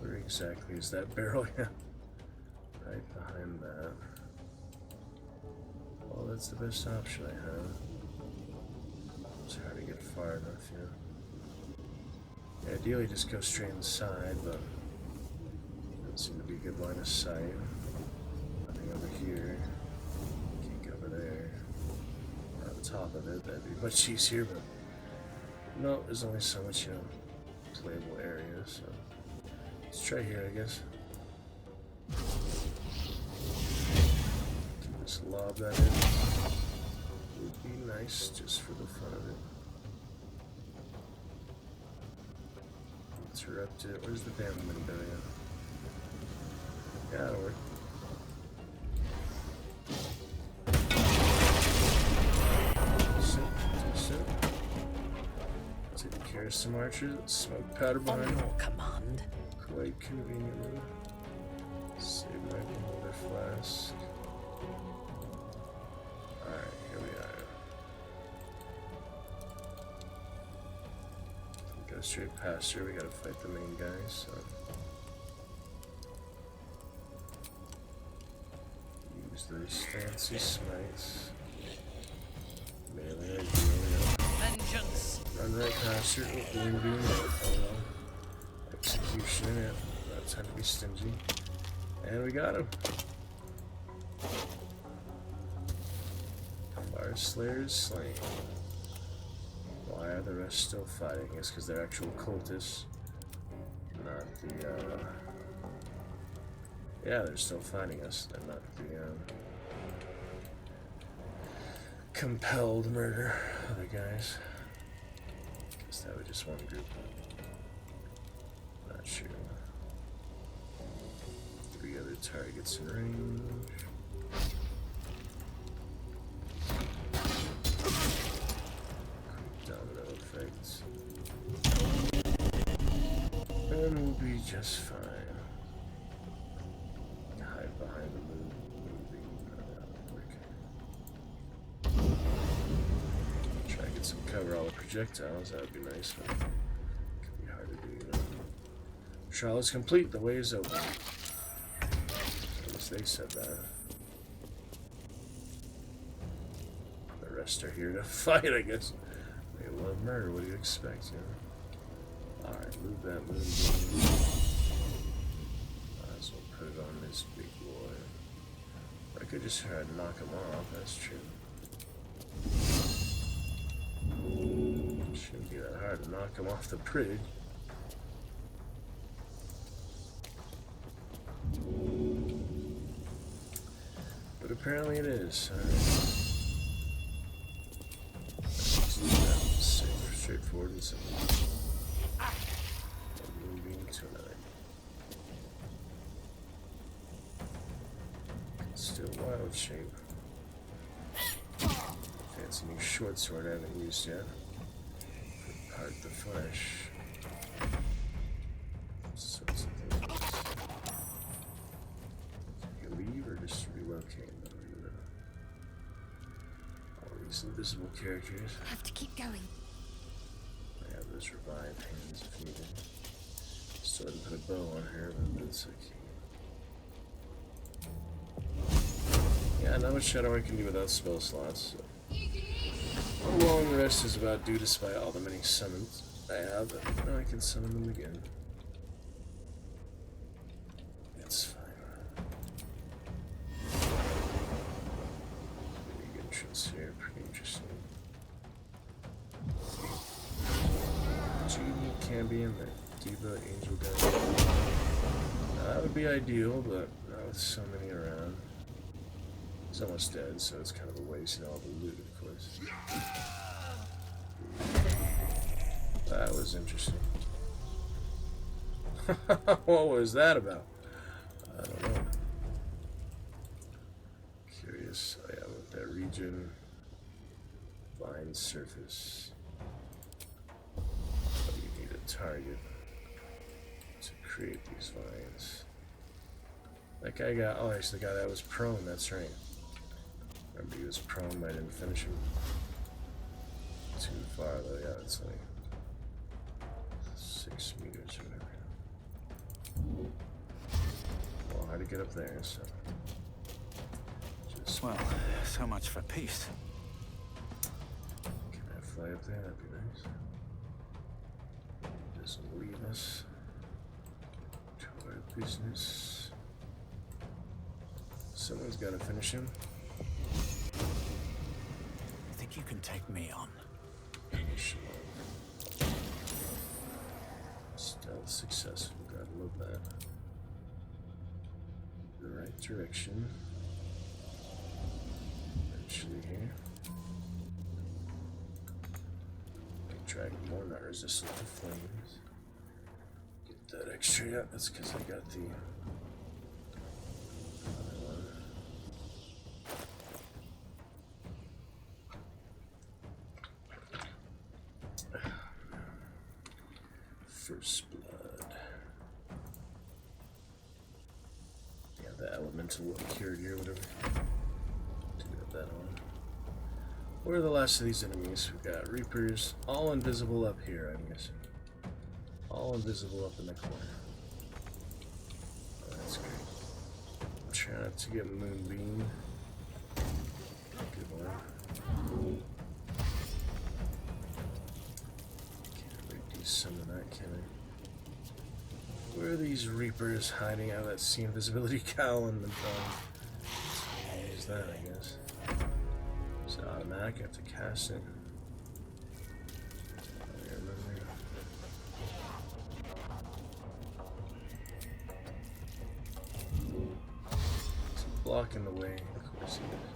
Where exactly is that barrel? Yeah. Right behind that. Well, that's the best option I have. It's hard to get far enough, you know. Yeah, ideally just go straight inside, but doesn't seem to be a good line of sight. Nothing over here. Can't get over there. Or on top of it, that'd be much easier, but no, there's only so much, you know, playable area, so let's try here, I guess. Can just lob that in. Would be nice just for the fun of it. Interrupt it. Where's the damn window? Yeah, that'll work. Decent. Taking care of some archers. Smoke powder behind. On your command. Quite conveniently. Save my beholder flask. Alright, here we are. Go straight past her. We gotta fight the main guy, so. Use those fancy smites. Melee ideally. Vengeance! Run right past her. Oh, boom, boom. Oh well. Execution, yeah. Not time to be stingy. And we got him. Fire Slayer is slain. Why are the rest still fighting? It's because they're actual cultists. Not the, yeah, they're still fighting us. They're not the, compelled murder other guys. Guess that was just one group. Not sure. 3 other targets in range. will be just fine. Hide behind the moon. Try to get some cover all the projectiles, that would be nice, but it could be hard to do, you know. Trial is complete, the way is open. At least they said that. The rest are here to fight, I guess. They love murder, what do you expect, you know? Alright, move that moon beam. Might as well put it on this big boy. I could just try to knock him off, that's true. Shouldn't be that hard to knock him off the bridge. But apparently it is. Straightforward and simple. Moving to another. Still wild shape. Fancy new short sword I haven't used yet. Part the flesh. Sorts of things. You leave or just relocate? All these invisible characters. Have to keep going. I have those revived hands if needed. Still didn't put a bow on her, but that's okay. Yeah, not much shadow I can do without spell slots. So. A long rest is about due despite all the many summons I have, but now I can summon them again. It's fine. Big entrance here, pretty interesting. Genie, Cambion, the Diva, Angel Gun. That would be ideal, but not with so many around. He's almost dead, so it's kind of a waste and all the loot, of course. That was interesting. What was that about? I don't know. Curious. Oh yeah, with that region. Vine surface. Oh, you need a target to create these vines. That guy got, oh, actually the guy that was prone, that's right. Remember he was prone, but I didn't finish him. Too far though, yeah, it's like 6 meters or whatever. Well, hard to get up there, so. Just well, so much for peace. Can I fly up there? That'd be nice. Doesn't leave us to our business. Someone's got to finish him. Think you can take me on? Finish him on. Stealth successful. Gotta love that. The right direction. Eventually here. Dragon more not resistant to flames. Get that extra. Yeah, that's because I got the other one. First blood. Yeah, the elemental cured here, whatever. Do have that on. Where are the last of these enemies? We've got Reapers, all invisible up here, I'm guessing. All invisible up in the corner. Oh, that's great. I'm trying not to get Moonbeam. Good one. Can't really do some of that, can I? Where are these Reapers hiding out of that sea invisibility cowl and the use that, I guess. Is it automatic? I have to cast it. I remember. It's blocking the way. Of course it is.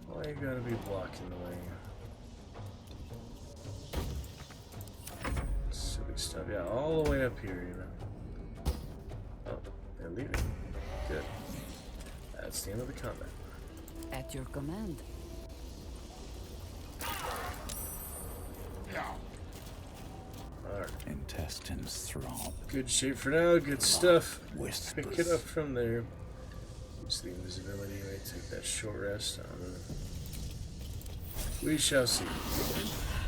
Why you gotta be blocking the way? Silly stuff. Yeah, all the way up here, you know. Oh, they're leaving. Good. That's the end of the combat. At your command. Alright. Intense. intestines throb. Good shape for now, good stuff. Whispers. Pick it up from there. Use the invisibility, right? Take that short rest. We shall see.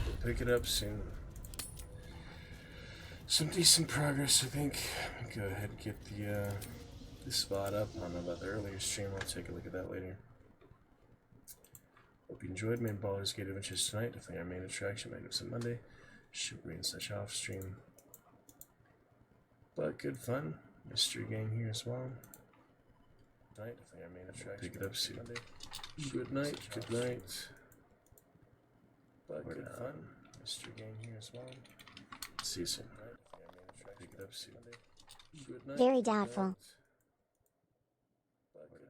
We'll pick it up soon. Some decent progress, I think. Go ahead and get the spot up. I don't know about the earlier stream. I'll take a look at that later. Hope you enjoyed main Baldur's Gate adventures tonight. Definitely our main attraction. Magnificent Monday. Should bring such off stream. But good fun. Mystery game here as well. Night. Definitely our main attraction. Pick it up soon. Good night. Good night. But good fun. Mystery game here as well. See you soon. Pick it up soon. Good night. Very doubtful.